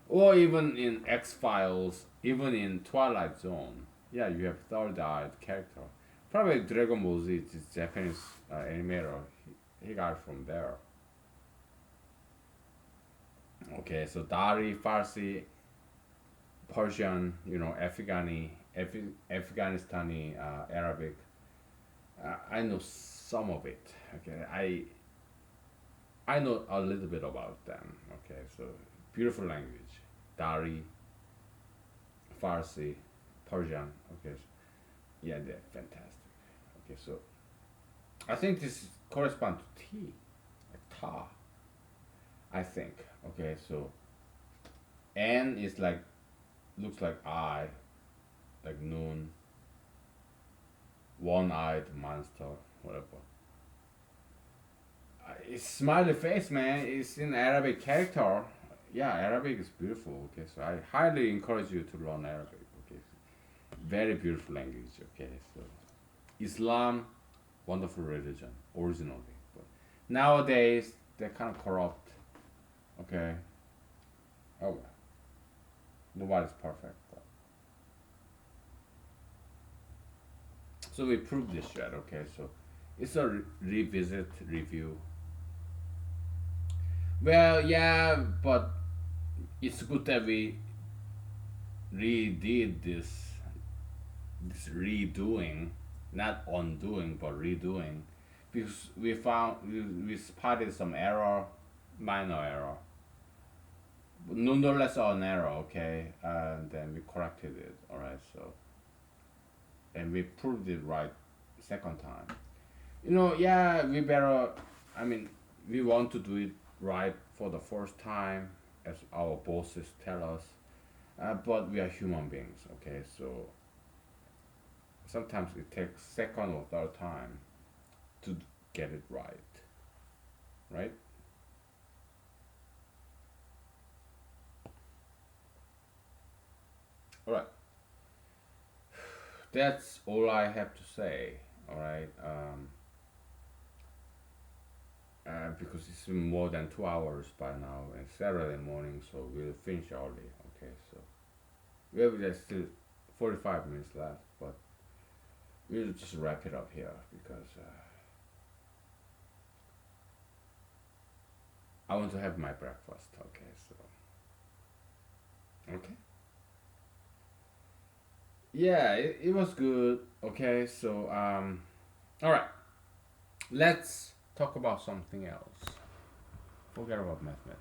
Or even in X Files, even in Twilight Zone, yeah, you have third eyed character. Probably Dragon Ball Z is Japanese animator. He got it from there. Okay, so Dari, Farsi, Persian, Afghani, Afghanistani, Arabic. I know some of it. Okay, I know a little bit about them. Okay, so beautiful language, Dari, Farsi, Persian. Okay, yeah, they're fantastic. Okay, so I think this corresponds to tea, like ta. I think. Okay, so N is like looks like I, like noon, one-eyed monster, whatever. It's smiley face, man. It's in Arabic character. Yeah, Arabic is beautiful. Okay, so I highly encourage you to learn Arabic. Okay, very beautiful language. Okay, so Islam, wonderful religion originally, but nowadays they're kind of corrupt. Okay, oh well, nobody's perfect. But. So we proved this yet. Okay, so it's a revisit review. Well, yeah, but it's good that we redid this redoing, not undoing but redoing, because we spotted some error, minor error, but nonetheless an error. Okay, and then we corrected it. All right, so and we proved it right second time. Yeah, we better. I mean, we want to do it right for the first time, as our bosses tell us. But we are human beings, okay? So sometimes it takes second or third time to get it right, right? All right. That's all I have to say. All right. Because it's been more than 2 hours by now, and Saturday morning, so we'll finish early. Okay, so we have just still 45 minutes left, but we'll just wrap it up here because I want to have my breakfast. Okay, so okay, yeah, it was good. Okay, so all right, let's talk about something else. Forget about mathematics.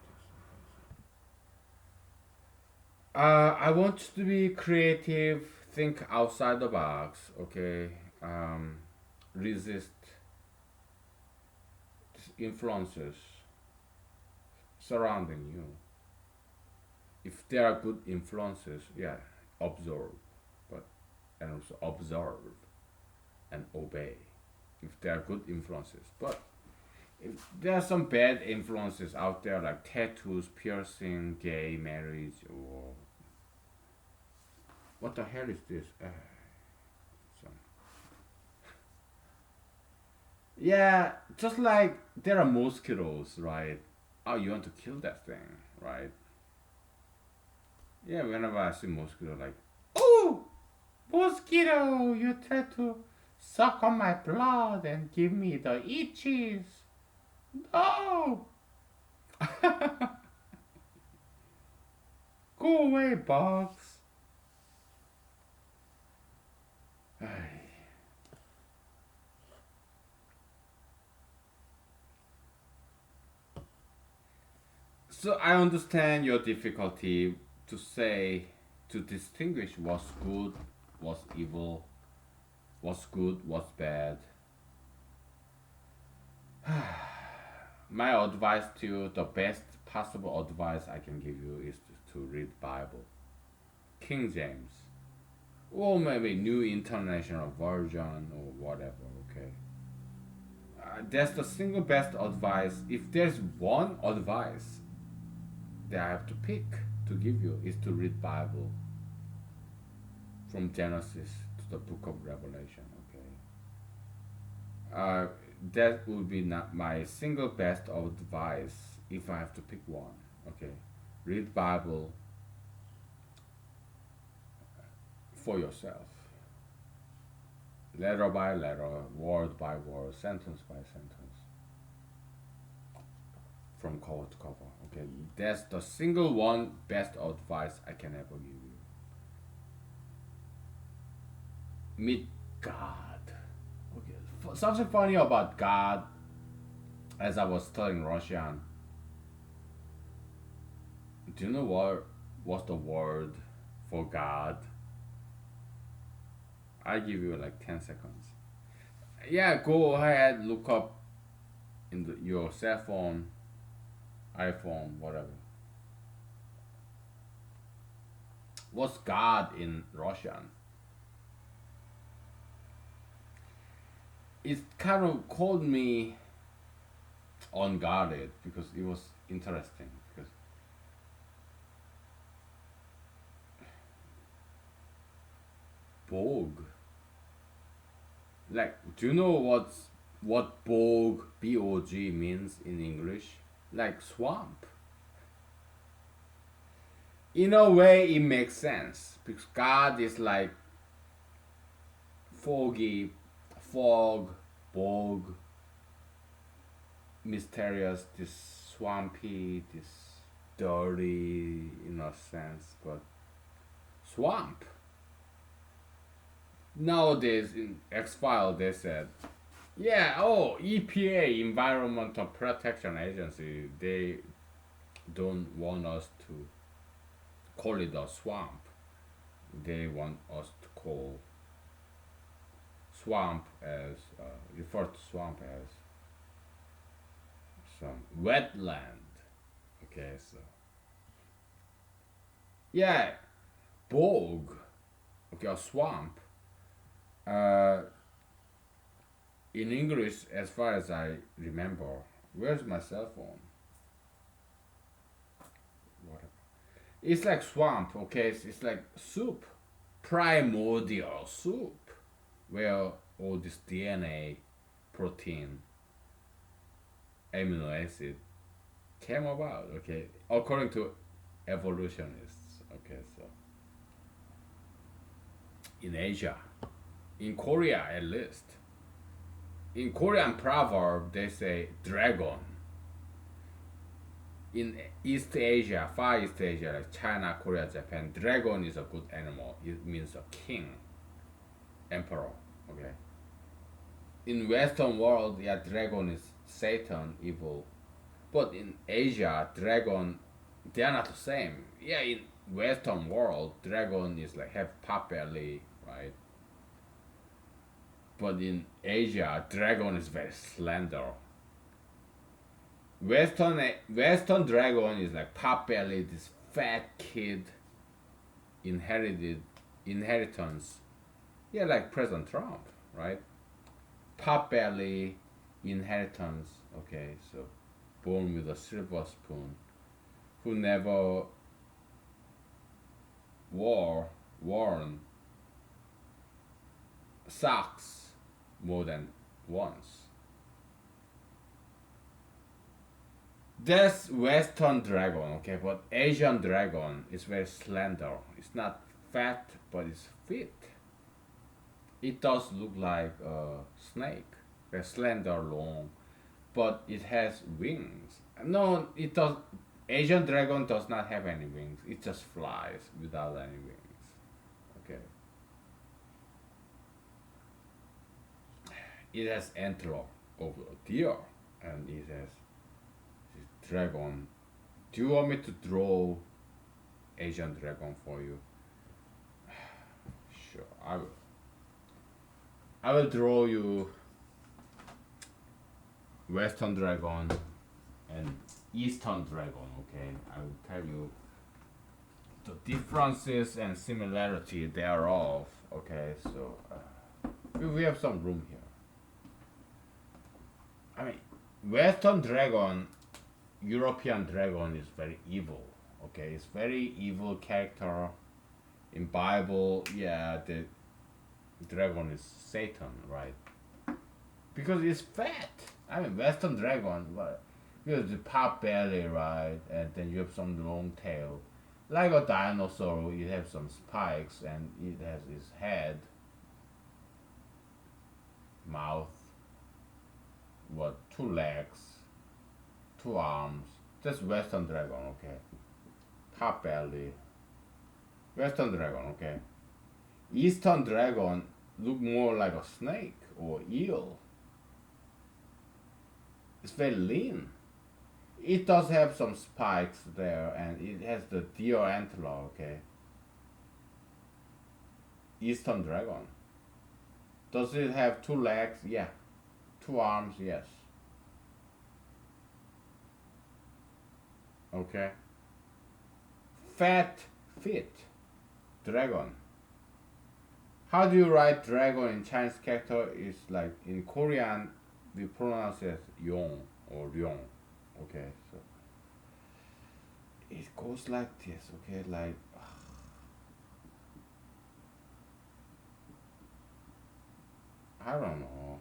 I want to be creative, think outside the box. Okay, um, resist influences surrounding you. If there are good influences, yeah, observe, but and also observe and obey. If there are good influences, but if there are some bad influences out there like tattoos, piercing, gay marriage, or what the hell is this? So, yeah, just like there are mosquitoes, right? Oh, you want to kill that thing, right? Yeah, whenever I see mosquito, like, oh, mosquito, you try to suck on my blood and give me the itches. No, go away, bugs. So I understand your difficulty to say, to distinguish what's good, what's evil, what's good, what's bad. My advice to you, the best possible advice I can give you is to read Bible, King James, or maybe New International Version or whatever. Okay, that's the single best advice. If there's one advice that I have to pick to give you is to read Bible from Genesis to the Book of Revelation. Okay, that would be not my single best advice if I have to pick one. Okay, read Bible for yourself, letter by letter, word by word, sentence by sentence, from cover to cover. Okay, that's the single one best advice I can ever give you. Meet God. Okay, something funny about God, as I was studying Russian. Do you know what's the word for God? I give you like 10 seconds. Yeah, go ahead, look up in your cell phone, iPhone, whatever. What's God in Russian? It kind of called me unguarded because it was interesting. Because bog, like, do you know what bog, B-O-G, means in English? Like swamp. In a way, it makes sense because God is like foggy, fog, bog, mysterious, this swampy, this dirty in a sense, but swamp. Nowadays in X File they said, yeah, oh, EPA, Environmental Protection Agency, they don't want us to call it a swamp. They want us to call swamp as refer to swamp as some wetland. Okay, so yeah, bog. Okay, a swamp. Uh, in English, as far as I remember, where's my cell phone? What? It's like swamp. Okay, it's like soup, primordial soup, where all this DNA, protein, amino acid came about. Okay, according to evolutionists. Okay, so in Asia, in Korea at least, in Korean proverb they say dragon. In East Asia, Far East Asia, like China, Korea, Japan, dragon is a good animal. It means a king, emperor. Okay. In Western world, yeah, dragon is Satan, evil. But in Asia, dragon, they are not the same. Yeah, in Western world, dragon is like have pot belly, right? But in Asia, dragon is very slender. Western dragon is like pot belly, this fat kid, inherited inheritance. Yeah, like President Trump, right? Pot belly, inheritance. Okay, so born with a silver spoon, who never worn socks more than once. That's Western dragon, okay, but Asian dragon is very slender. It's not fat, but it's fit. It does look like a snake, very slender, long, but it has wings. No, it does. Asian dragon does not have any wings. It just flies without any wings. Okay. It has antler of a deer, and it has this dragon. Do you want me to draw Asian dragon for you? Sure, I will. I will draw you Western dragon and Eastern dragon. Okay, I will tell you the differences and similarity thereof. Okay, so we have some room here. I mean, Western dragon, European dragon is very evil. Okay, it's very evil character. In Bible, yeah, the dragon is Satan, right? Because it's fat. I mean, Western dragon, but because the pot belly, right, and then you have some long tail, like a dinosaur. It has some spikes, and it has its head, mouth, what, two legs, two arms. That's Western dragon, okay. Pot belly. Western dragon, okay. Eastern dragon look more like a snake or eel. It's very lean. It does have some spikes there, and it has the deer antler. Okay, Eastern dragon. Does it have two legs? Yeah. Two arms? Yes. Okay. Fat feet. Dragon. How do you write dragon in Chinese character? It's like in Korean we pronounce it as yong or ryong. Okay, so it goes like this. Okay, like I don't know.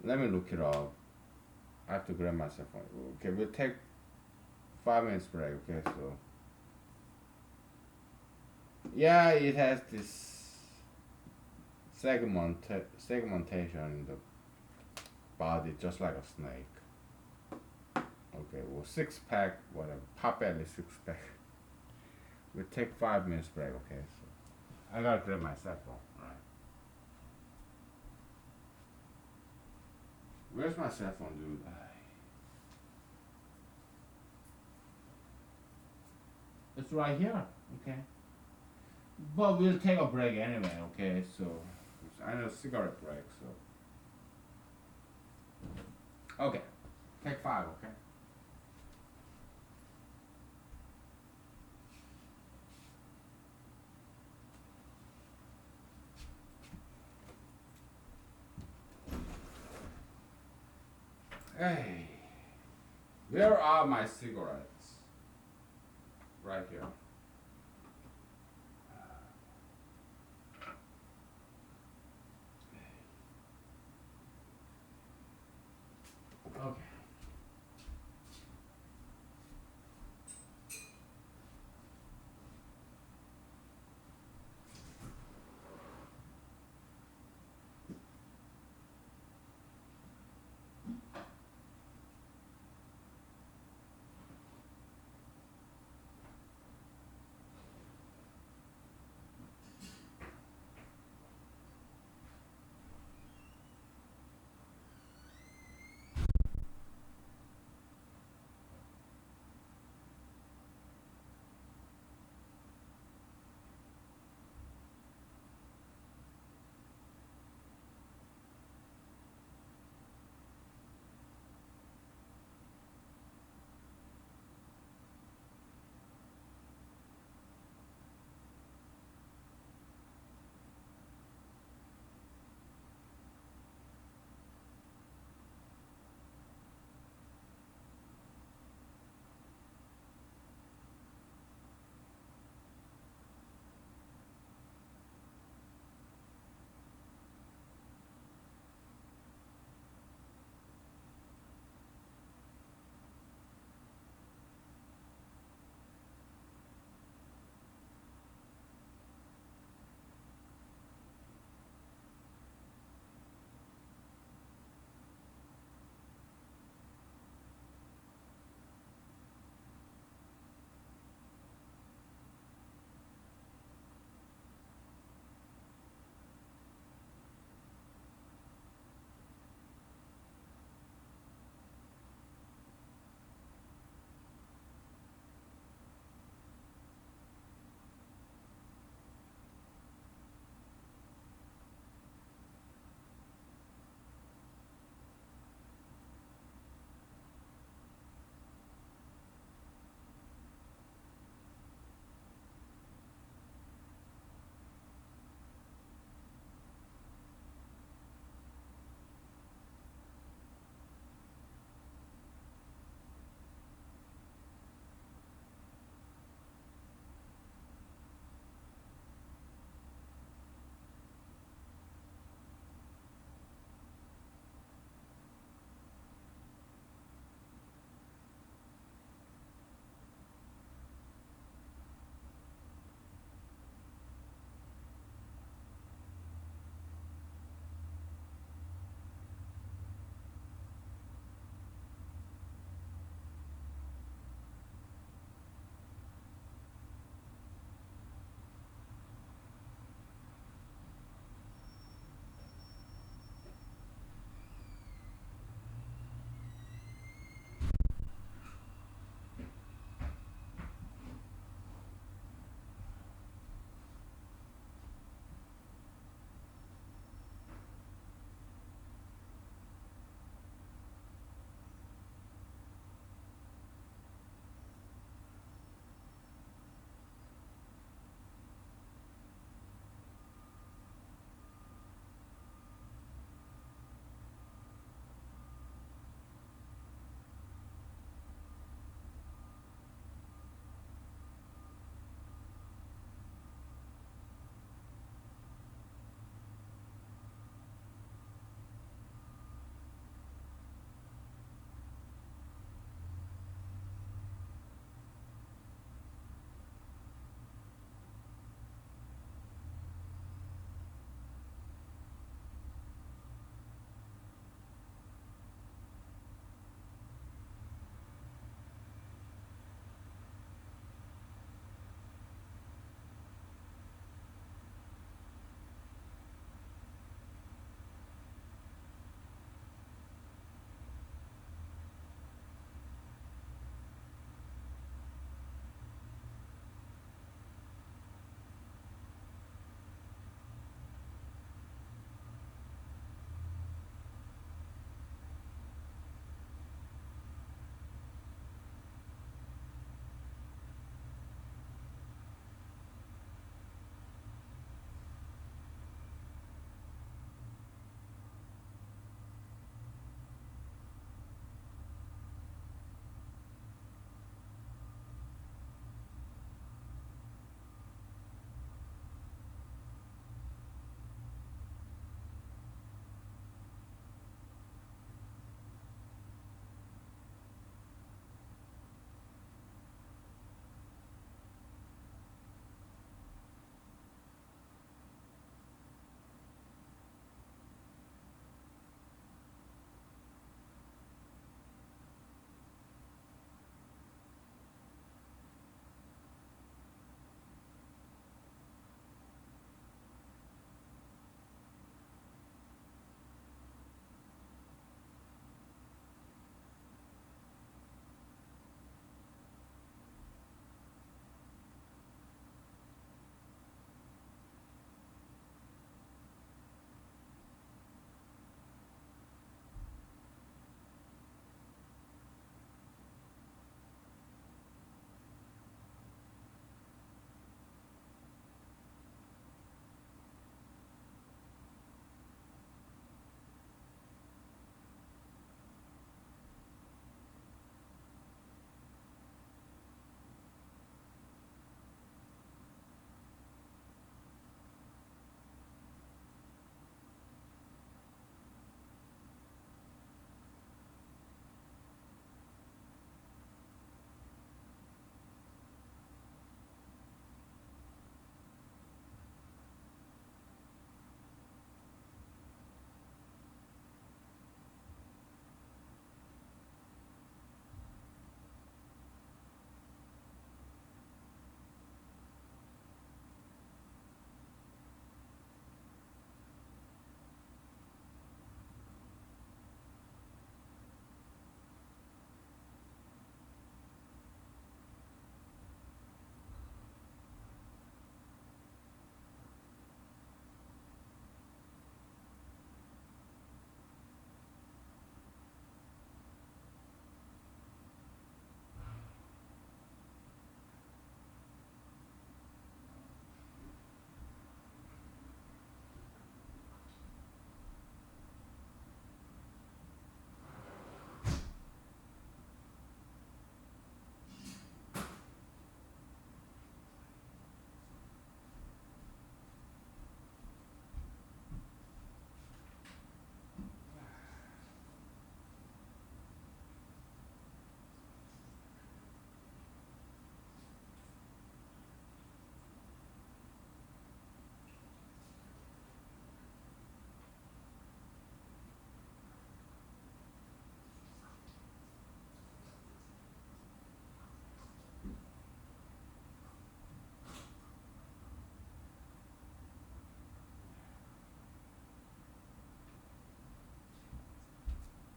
Let me look it up. I have to grab my cell phone. Okay, we'll take 5 minutes break. Okay, so yeah, it has this segmentation in the body, just like a snake. Okay, well, six pack, whatever, pop belly six pack. We'll take 5 minutes break. Okay, so I gotta grab my cell phone. All right, where's my cell phone, dude? It's right here. Okay, but we'll take a break anyway. Okay, so I need a cigarette break. So okay, take five. Okay. Hey, where are my cigarettes? Right here. Okay.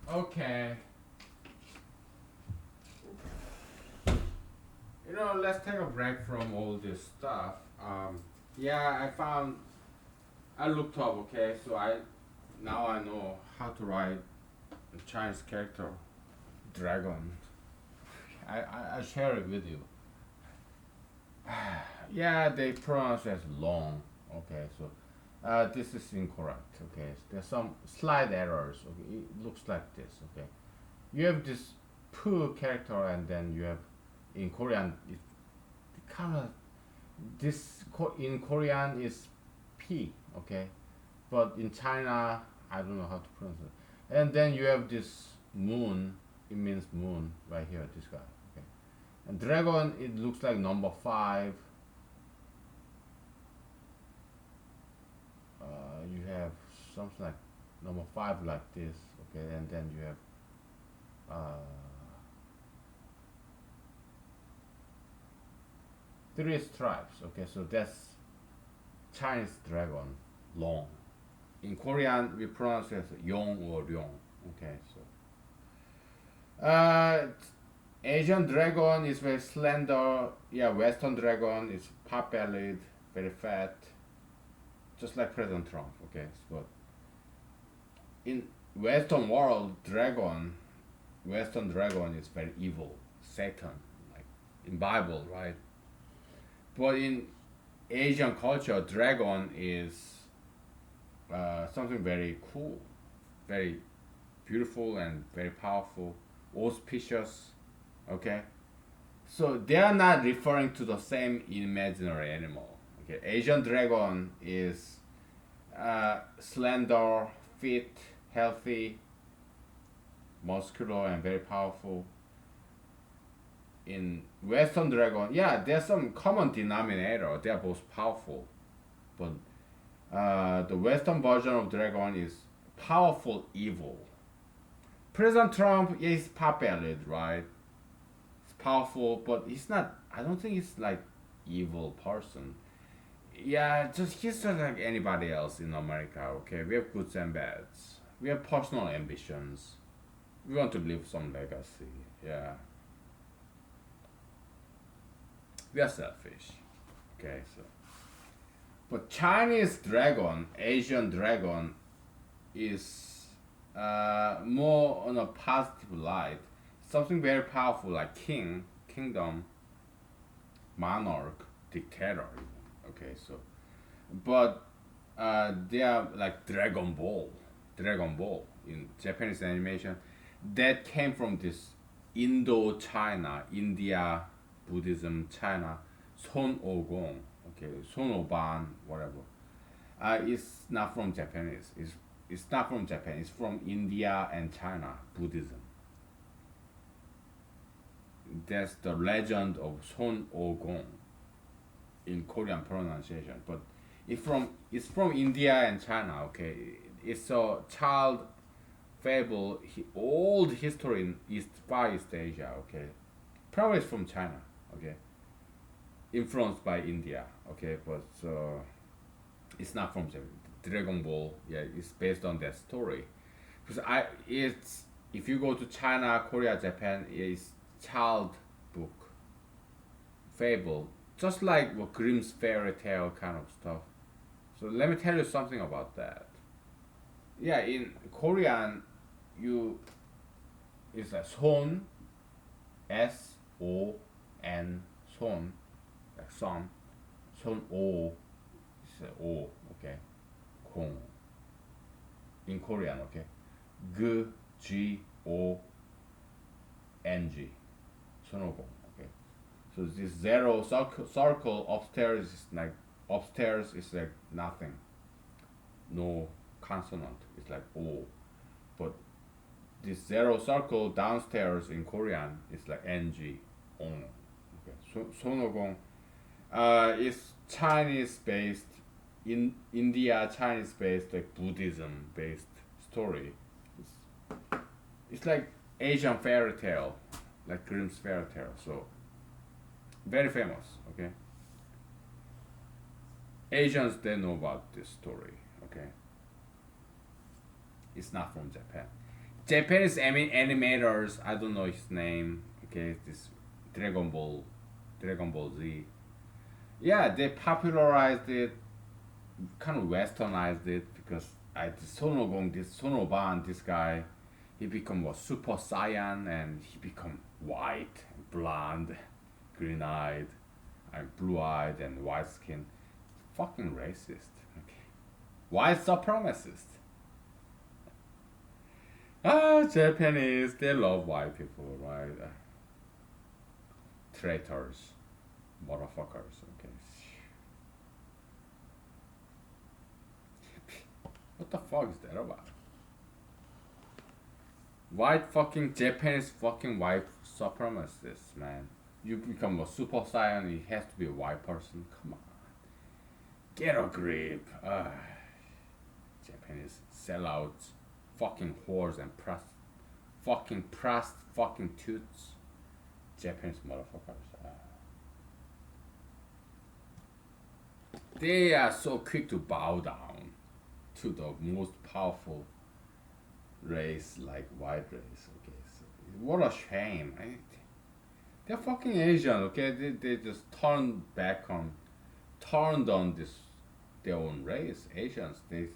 Okay. Let's take a break from all this stuff. Yeah, I looked up, okay, so now I know how to write a Chinese character, dragon. I share it with you. Yeah, they pronounce it as long. Okay, so this is incorrect. Okay, so there's some slight errors. Okay, it looks like this. Okay, you have this pu character, and then you have in Korean it kind of in Korean is p. Okay, but in China I don't know how to pronounce it. And then you have this moon. It means moon right here. This guy. Okay, and dragon it looks like number 5. You have something like number 5 like this, okay, and then you have uh, 3 stripes, okay, so that's Chinese dragon, long. In Korean, we pronounce it as yong or ryong, okay, so. Asian dragon is very slender, yeah, Western dragon is pot-bellied, very fat, just like President Trump, okay, but in Western dragon is very evil, Satan, like in Bible, right? But in Asian culture, dragon is something very cool, very beautiful and very powerful, auspicious. Okay, so they are not referring to the same imaginary animal. Okay, Asian dragon is slender, fit, healthy, muscular, and very powerful. In Western dragon, yeah, there's some common denominator. They are both powerful, but the Western version of dragon is powerful evil. President Trump is pot-bellied, right? He's powerful, but he's not. I don't think he's like evil person. Yeah, just he's just like anybody else in America. Okay, we have goods and bads. We have personal ambitions. We want to leave some legacy. Yeah, we are selfish. Okay, so but Chinese dragon, Asian dragon, is more on a positive light. Something very powerful like king, kingdom, monarch, dictator. Okay, so but they are like Dragon Ball in Japanese animation that came from this Indo-China, India, Buddhism, China, Son Ogong, okay, Son Oban, whatever. It's not from Japanese. It's not from Japan. It's from India and China, Buddhism. That's the legend of Son Ogong in Korean pronunciation, but it's from India and China. Okay, it's a child fable, old history in Far East Asia. Okay, probably it's from China. Okay, influenced by India. Okay, but it's not from Japan. Dragon Ball, yeah, it's based on that story. Because it's if you go to China, Korea, Japan, it's child book, fable, just like what Grimm's fairy tale kind of stuff. So let me tell you something about that. Yeah, in Korean, you it's a son, S-O-N, son, like son, son o, it's a o, okay, kong. In Korean, okay, G, G, O, N, G, sonogong, okay. So this zero circle upstairs is like nothing, no consonant. It's like O, but this zero circle downstairs in Korean is like ng, ong. Okay, so sonogong is Chinese based, in India Chinese based, like Buddhism based story. It's like Asian fairy tale, like Grimm's fairy tale. So very famous. Okay, Asians they know about this story. Okay, it's not from Japan. Japanese animators, I don't know his name. Okay, this Dragon Ball, Dragon Ball Z. Yeah, they popularized it, kind of westernized it because I this Sonogong, this Sonoban, this guy, he become a super saiyan and he become white, blonde, green eyed, and blue eyed and white skin. Fucking racist. Okay, white supremacist. Ah, Japanese, they love white people, right? Traitors, motherfuckers. Okay. What the fuck is that about? White fucking Japanese fucking white supremacists, man. You become a super saiyan, it has to be a white person. Come on, get a grip. Japanese sellouts, fucking whores and fucking toots. Japanese motherfuckers. They are so quick to bow down to the most powerful race like white race. Okay, so what a shame. They're fucking Asian. Okay, they just turned on this their own race. Asians. They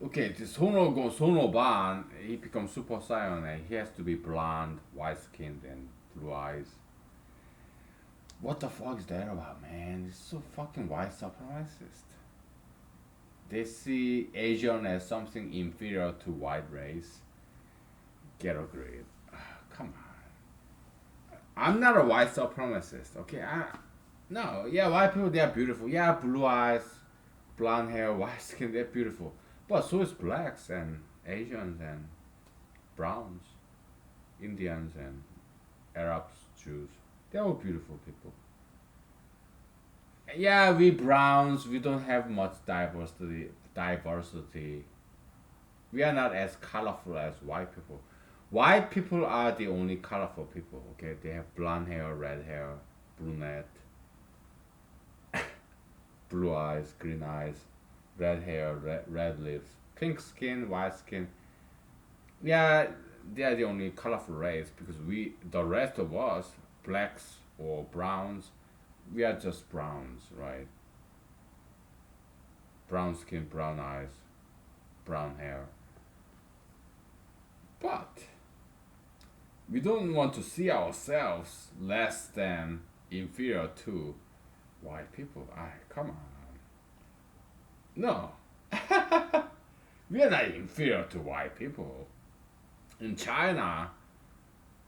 okay. This Sonoban, he becomes Super Saiyan and he has to be blonde, white skinned, and blue eyes. What the fuck is that about, man? It's so fucking white supremacist. They see Asian as something inferior to white race. Get a grip. Come on. I'm not a white supremacist, okay? No, yeah, white people, they are beautiful. Yeah, blue eyes, blonde hair, white skin, they're beautiful. But so is blacks and Asians and browns, Indians and Arabs, Jews. They're all beautiful people. Yeah, we browns, we don't have much diversity. We are not as colorful as white people. White people are the only colorful people, okay? They have blonde hair, red hair, brunette, blue eyes, green eyes, red hair, red lips, pink skin, white skin. Yeah, they are the only colorful race because the rest of us, blacks or browns, we are just browns, right? Brown skin, brown eyes, brown hair. But we don't want to see ourselves less than inferior to white people. Come on. No. We are not inferior to white people. In China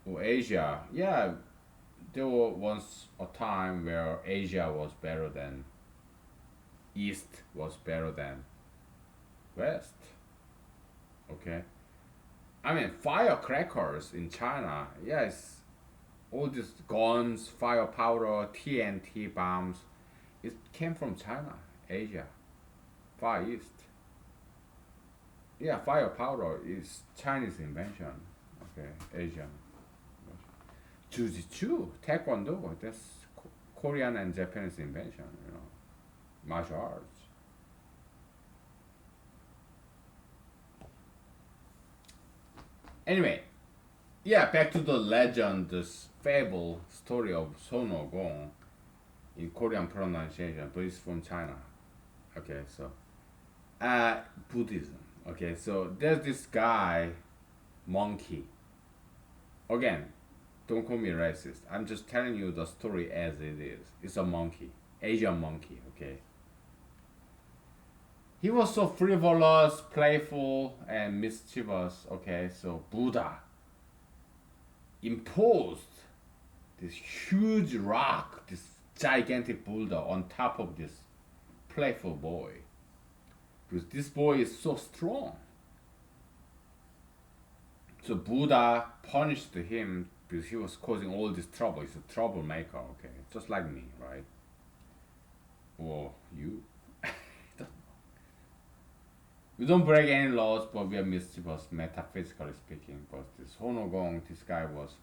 or Asia, yeah, there was once a time where Asia was better than East was better than West. Okay? I mean, firecrackers in China, yes, all these guns, fire powder, TNT bombs, it came from China, Asia, Far East. Yeah, fire powder is Chinese invention. Okay, Asian. Jiu-jitsu, taekwondo, that's Korean and Japanese invention, martial arts. Anyway, yeah, back to the legend, this fable story of Sonogong in Korean pronunciation, but it's from China. Okay, so Buddhism. Okay, so there's this guy, monkey. Again, don't call me racist. I'm just telling you the story as it is. It's a monkey, Asian monkey. Okay. He was so frivolous, playful, and mischievous. Okay, so Buddha imposed this huge rock, this gigantic boulder on top of this playful boy. Because this boy is so strong. So Buddha punished him because he was causing all this trouble. He's a troublemaker, okay? Just like me, right? Or you. We don't break any laws, but we are mischievous, metaphysically speaking. But this Honogong, this guy was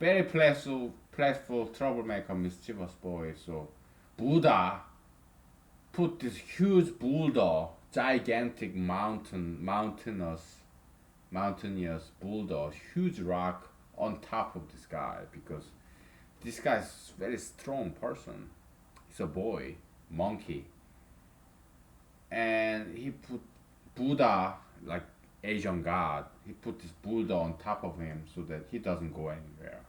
very playful, troublemaker, mischievous boy. So Buddha put this huge boulder, gigantic mountainous mountaineers build a huge rock on top of this guy because this guy's very strong person. He's a boy, monkey, and he put Buddha, like Asian god. He put this Buddha on top of him so that he doesn't go anywhere.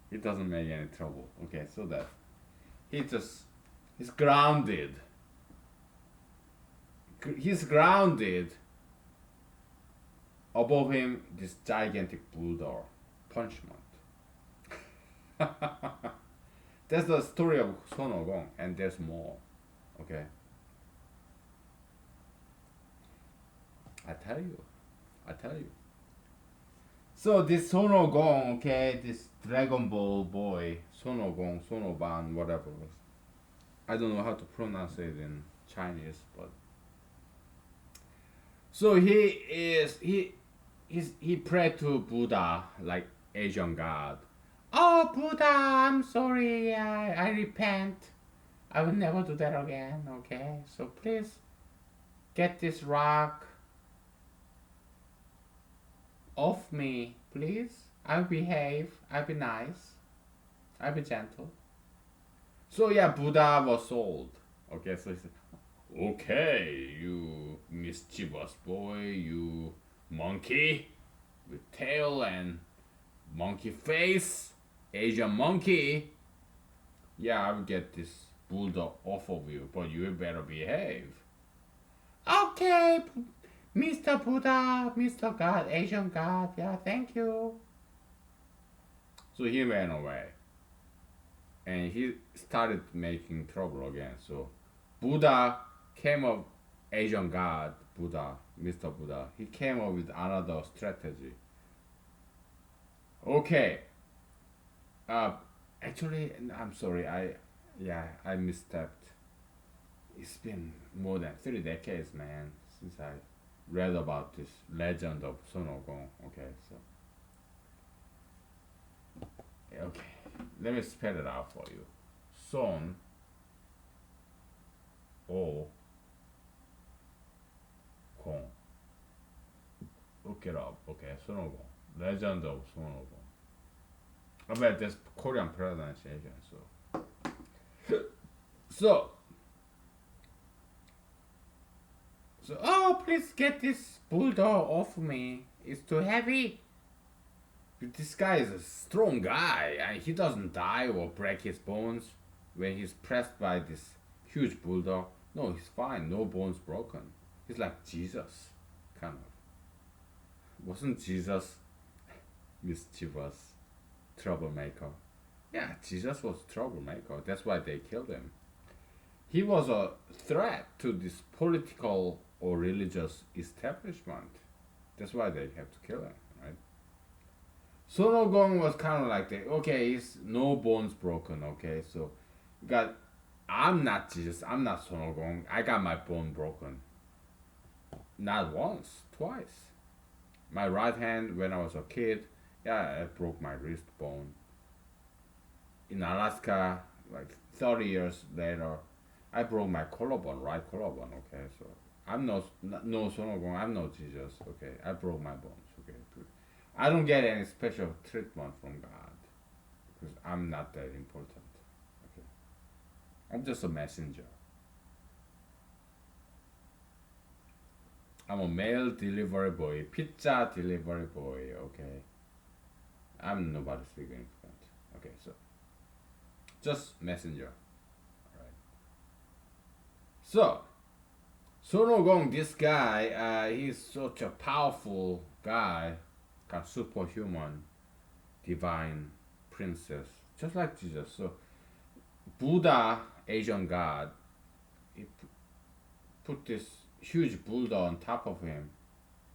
He doesn't make any trouble. Okay, so that he's grounded. He's grounded. Above him, this gigantic Buddha punishment. That's the story of Son Gong, and there's more. Okay. I tell you. So this Son Gong, okay, this Dragon Ball boy, Son Gong, Son Ban, whatever. I don't know how to pronounce it in Chinese, but so he prayed to Buddha like Asian god. Oh Buddha, I'm sorry. I repent. I will never do that again. Okay, so please get this rock off me, please. I'll behave. I'll be nice. I'll be gentle. So yeah, Buddha was sold. Okay, so he said, okay, you mischievous boy, you monkey with tail and monkey face, Asian monkey. Yeah, I will get this Buddha off of you, but you better behave. Okay, Mr. Buddha, Mr. God, Asian God, yeah, thank you. So he ran away. And he started making trouble again. So Buddha came up, Asian God, Buddha, Mr. Buddha, he came up with another strategy. Okay. Actually, I'm sorry, I misstepped. It's been more than 3 decades, man, since I read about this legend of Sun Gong. Okay, so okay, let me spell it out for you. Sun O Gong. Look it up. Okay, Sun Gong. Legend of Sun Gong. I bet that's Korean pronunciation. So, oh, please get this bulldog off me. It's too heavy. This guy is a strong guy, and he doesn't die or break his bones when he's pressed by this huge bulldog. No, he's fine. No bones broken. He's like Jesus, kind of. Wasn't Jesus mischievous, troublemaker? Yeah, Jesus was troublemaker. That's why they killed him. He was a threat to this political or religious establishment. That's why they have to kill him, right? Sun Gong was kind of like that. Okay, he's no bones broken. Okay, so you got. I'm not Jesus. I'm not Sun Gong. I got my bone broken. Not once, twice. My right hand when I was a kid, yeah, I broke my wrist bone. In Alaska, like 30 years later, I broke my collarbone, right collarbone. Okay, so I'm no Son Gong. I'm no Jesus. Okay, I broke my bones. Okay, I don't get any special treatment from God because I'm not that important. Okay, I'm just a messenger. I'm a mail delivery boy, pizza delivery boy. Okay, I'm nobody's significant. Okay, so just messenger. Alright. So Sun Gong, this guy, he's such a powerful guy, got superhuman, divine princess, just like Jesus. So Buddha, Asian god, he put this huge Buddha on top of him.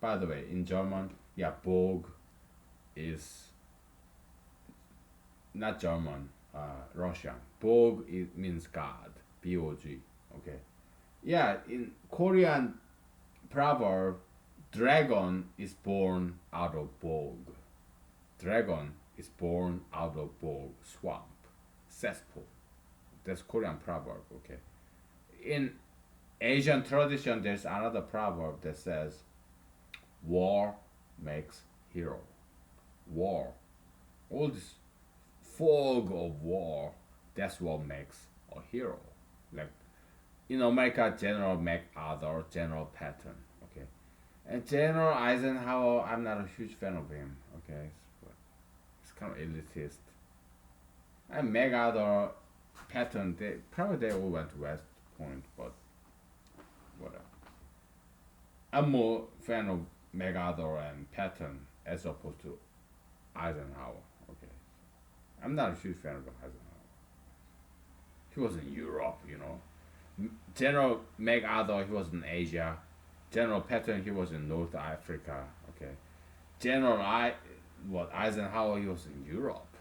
By the way, in German, yeah, Bog is not German, Russian. Bog means God, B-O-G. Okay. Yeah, in Korean proverb, dragon is born out of bog. Dragon is born out of bog, swamp, cesspool. That's Korean proverb. Okay. In Asian tradition, there's another proverb that says, War makes hero. War. All this fog of war, that's what makes a hero. Like in America, General MacArthur, General Patton, okay, and General Eisenhower. I'm not a huge fan of him. Okay, it's kind of elitist. And MacArthur, Patton, they all went to West Point, but whatever. I'm more fan of MacArthur and Patton as opposed to Eisenhower. Okay, I'm not a huge fan of Eisenhower. He was in Europe, you know. General MacArthur, he was in Asia. General Patton, he was in North Africa. Okay. Eisenhower, he was in Europe.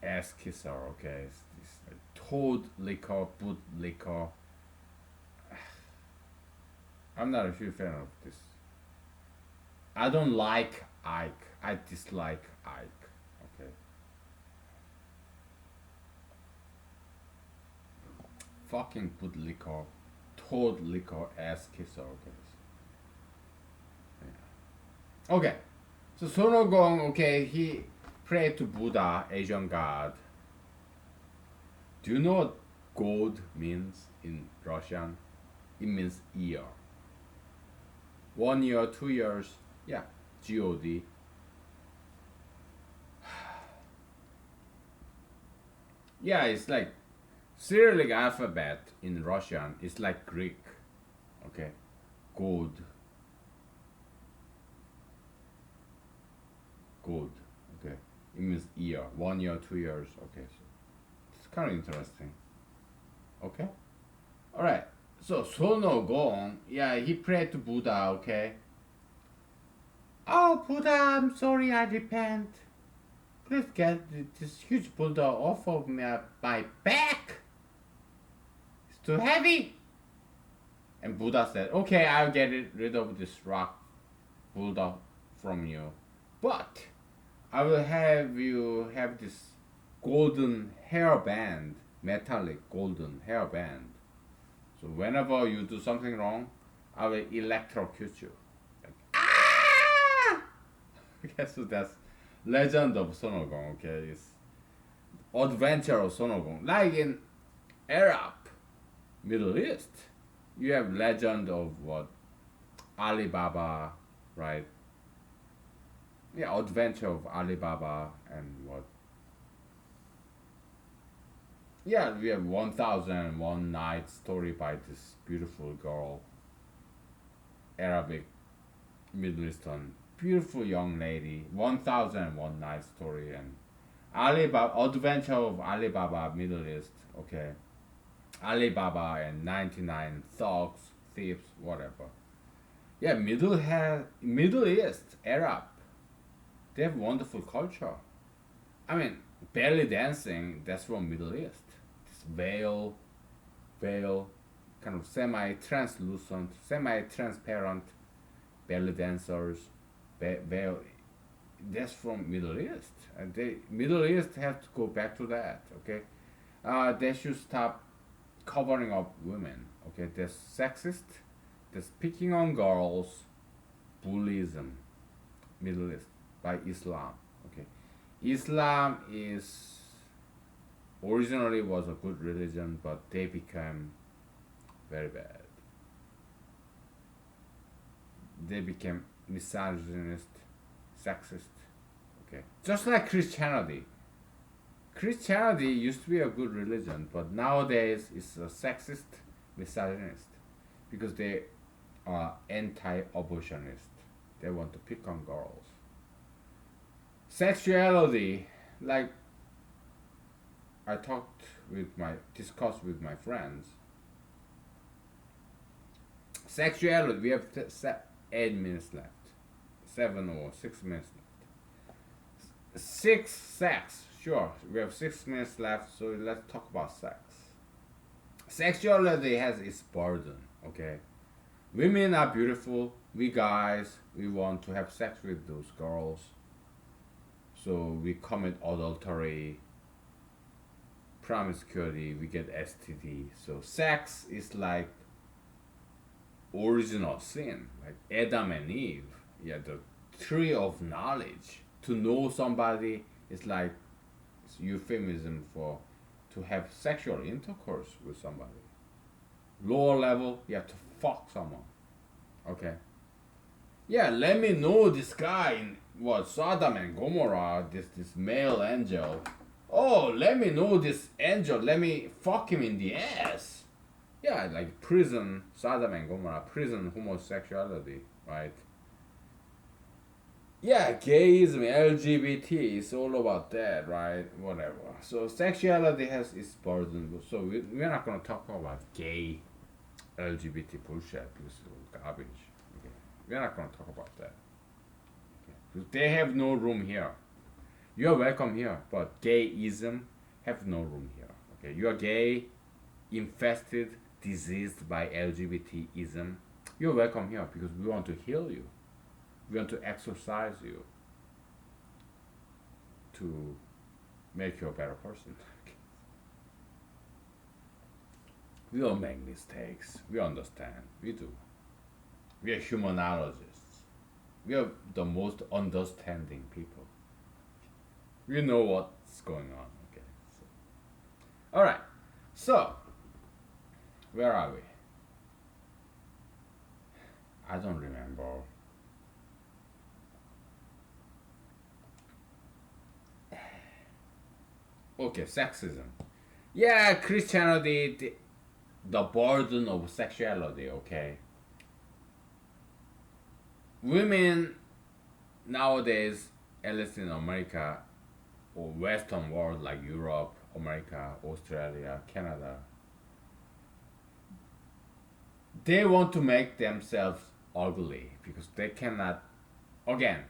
Ass kisser. Okay. It's toad liquor, boot liquor. I'm not a huge fan of this. I don't like Ike. I dislike Ike. Okay. Fucking boot liquor, toad liquor, ass kisser. Okay. Yeah. Okay. So Sonogong, okay, he prayed to Buddha, Asian god. Do you know what god means in Russian? It means year. 1 year, 2 years, yeah, God. Yeah, it's like Cyrillic alphabet in Russian. It's like Greek. Okay, god, god. Okay, it means year. 1 year, 2 years. Okay, so it's kind of interesting. Okay, all right. So Sono Gong, yeah, he prayed to Buddha. Okay. Oh Buddha, I'm sorry. I repent. Please get this huge boulder off of my back. It's too heavy. And Buddha said, okay, I'll get rid of this rock boulder from you. But I will have you have this golden hairband, metallic golden hairband. So whenever you do something wrong, I will electrocute you. Like, ah! Okay, so that's Legend of Sonogong. Okay, it's Adventure of Sonogong. Like in Arab, Middle East, you have Legend of what Alibaba, right? Yeah, Adventure of Alibaba and what? Yeah, we have 1001 Night story by this beautiful girl, Arabic, Middle Eastern, beautiful young lady. 1001 Night story and Alibaba, Adventure of Alibaba, Middle East. Okay, Alibaba and 99 thugs, thieves, whatever. Yeah, Middle East, Arab. They have wonderful culture. I mean, belly dancing. That's from Middle East. This veil, kind of semi-translucent, semi-transparent belly dancers, veil. That's from Middle East, and Middle East have to go back to that. Okay, they should stop covering up women. Okay, that's sexist. That's picking on girls, bullyism, Middle East by Islam. Okay, Islam is originally was a good religion, but they became very bad. They became misogynist, sexist. Okay, just like Christianity. Christianity used to be a good religion, but nowadays it's a sexist, misogynist, because they are anti-abortionist. They want to pick on girls. Sexuality, like I discussed with my friends. Sexuality, we have 8 minutes left. 7 or 6 minutes left. Sex, sure, we have 6 minutes left, so let's talk about sex. Sexuality has its burden, okay? Women are beautiful, we guys, we want to have sex with those girls. So we commit adultery, promiscuity, we get STD. So sex is like original sin, like Adam and Eve. Yeah, the tree of knowledge. To know somebody is like it's euphemism for to have sexual intercourse with somebody. Lower level, you have to fuck someone. Okay. Yeah, let me know this guy in what Sodom and Gomorrah, this male angel. Oh, let me know this angel. Let me fuck him in the ass. Yeah, like prison, Sodom and Gomorrah, prison homosexuality, right? Yeah, gayism, LGBT, it's all about that, right? Whatever. So sexuality has its burden. So we're not gonna talk about gay LGBT bullshit because it's garbage. Okay, we're not gonna talk about that. Okay, because they have no room here. You are welcome here, but gayism have no room here. Okay, you are gay, infested, diseased by LGBTism. You're welcome here because we want to heal you. We want to exercise you to make you a better person. We all make mistakes. We understand. We do. We are humanologists. We are the most understanding people. We know what's going on. Okay. So. All right. So, where are we? I don't remember. Okay, sexism. Yeah, Christianity, the burden of sexuality, okay? Women nowadays, at least in America, or Western world like Europe, America, Australia, Canada, they want to make themselves ugly because they cannot, again,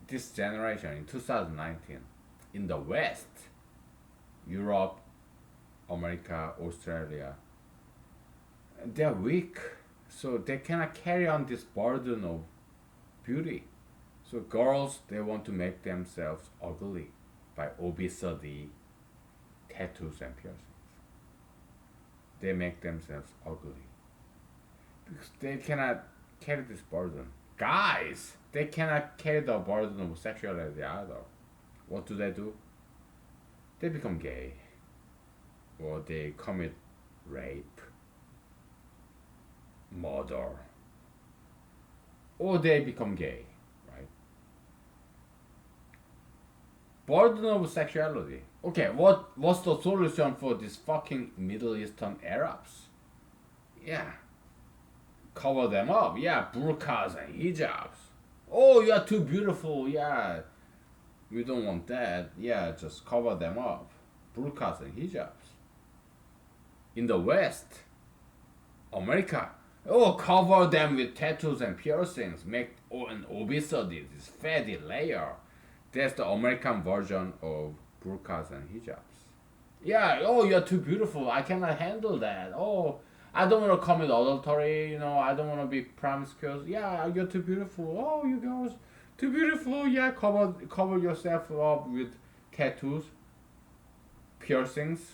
this generation in 2019, in the West, Europe, America, Australia, they're weak. So they cannot carry on this burden of beauty. So girls, they want to make themselves ugly by obesity, tattoos and piercings. They make themselves ugly. Because they cannot carry this burden. Guys, they cannot carry the burden of sexuality either. What do? They become gay, or they commit rape, murder, or they become gay, right? Burden of sexuality. Okay, what's the solution for these fucking Middle Eastern Arabs? Yeah, cover them up. Yeah, burqas and hijabs. Oh, you are too beautiful. Yeah, we don't want that. Yeah, just cover them up. Burqas and hijabs. In the West, America, oh, cover them with tattoos and piercings. Make an obesity, this fatty layer. That's the American version of burqas and hijabs. Yeah, oh, you're too beautiful. I cannot handle that. Oh, I don't want to commit adultery. I don't want to be promiscuous. Yeah, you're too beautiful. Oh, you girls, too beautiful. Yeah, cover yourself up with tattoos, piercings,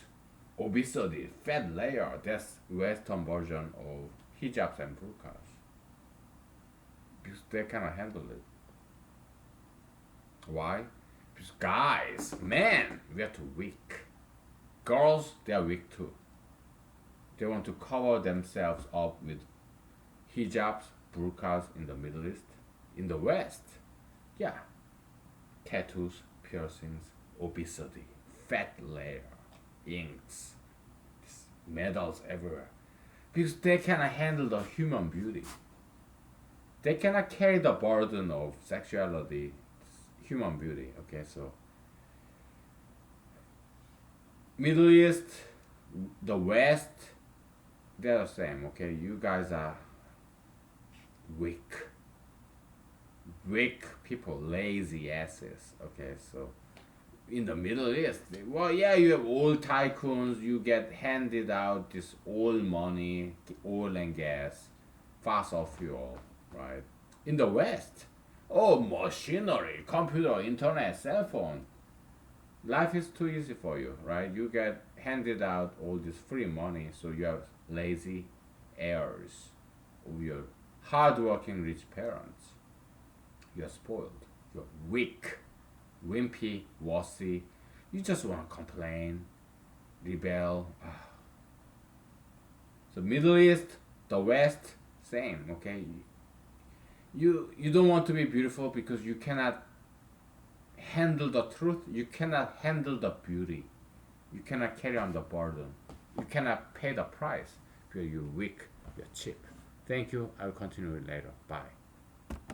obesity, fat layer. That's Western version of hijabs and burqas. Because they cannot handle it. Why? Because guys, men, we are too weak. Girls, they are weak too. They want to cover themselves up with hijabs, burqas in the Middle East. In the West, yeah, tattoos, piercings, obesity, fat layer, inks, medals everywhere. Because they cannot handle the human beauty. They cannot carry the burden of sexuality, human beauty. Okay, so Middle East, the West, they're the same. Okay, you guys are weak. Weak people, lazy asses. Okay, so in the Middle East, well, yeah, you have oil tycoons, you get handed out this oil money, oil and gas, fossil fuel, right? In the West, oh, machinery, computer, internet, cell phone. Life is too easy for you, right? You get handed out all this free money, so you have lazy heirs of your hardworking rich parents. You're spoiled. You're weak, wimpy, wussy. You just want to complain, rebel. So Middle East, the West, same. Okay, you don't want to be beautiful because you cannot handle the truth. You cannot handle the beauty. You cannot carry on the burden. You cannot pay the price because you're weak. You're cheap. Thank you. I'll continue later. Bye.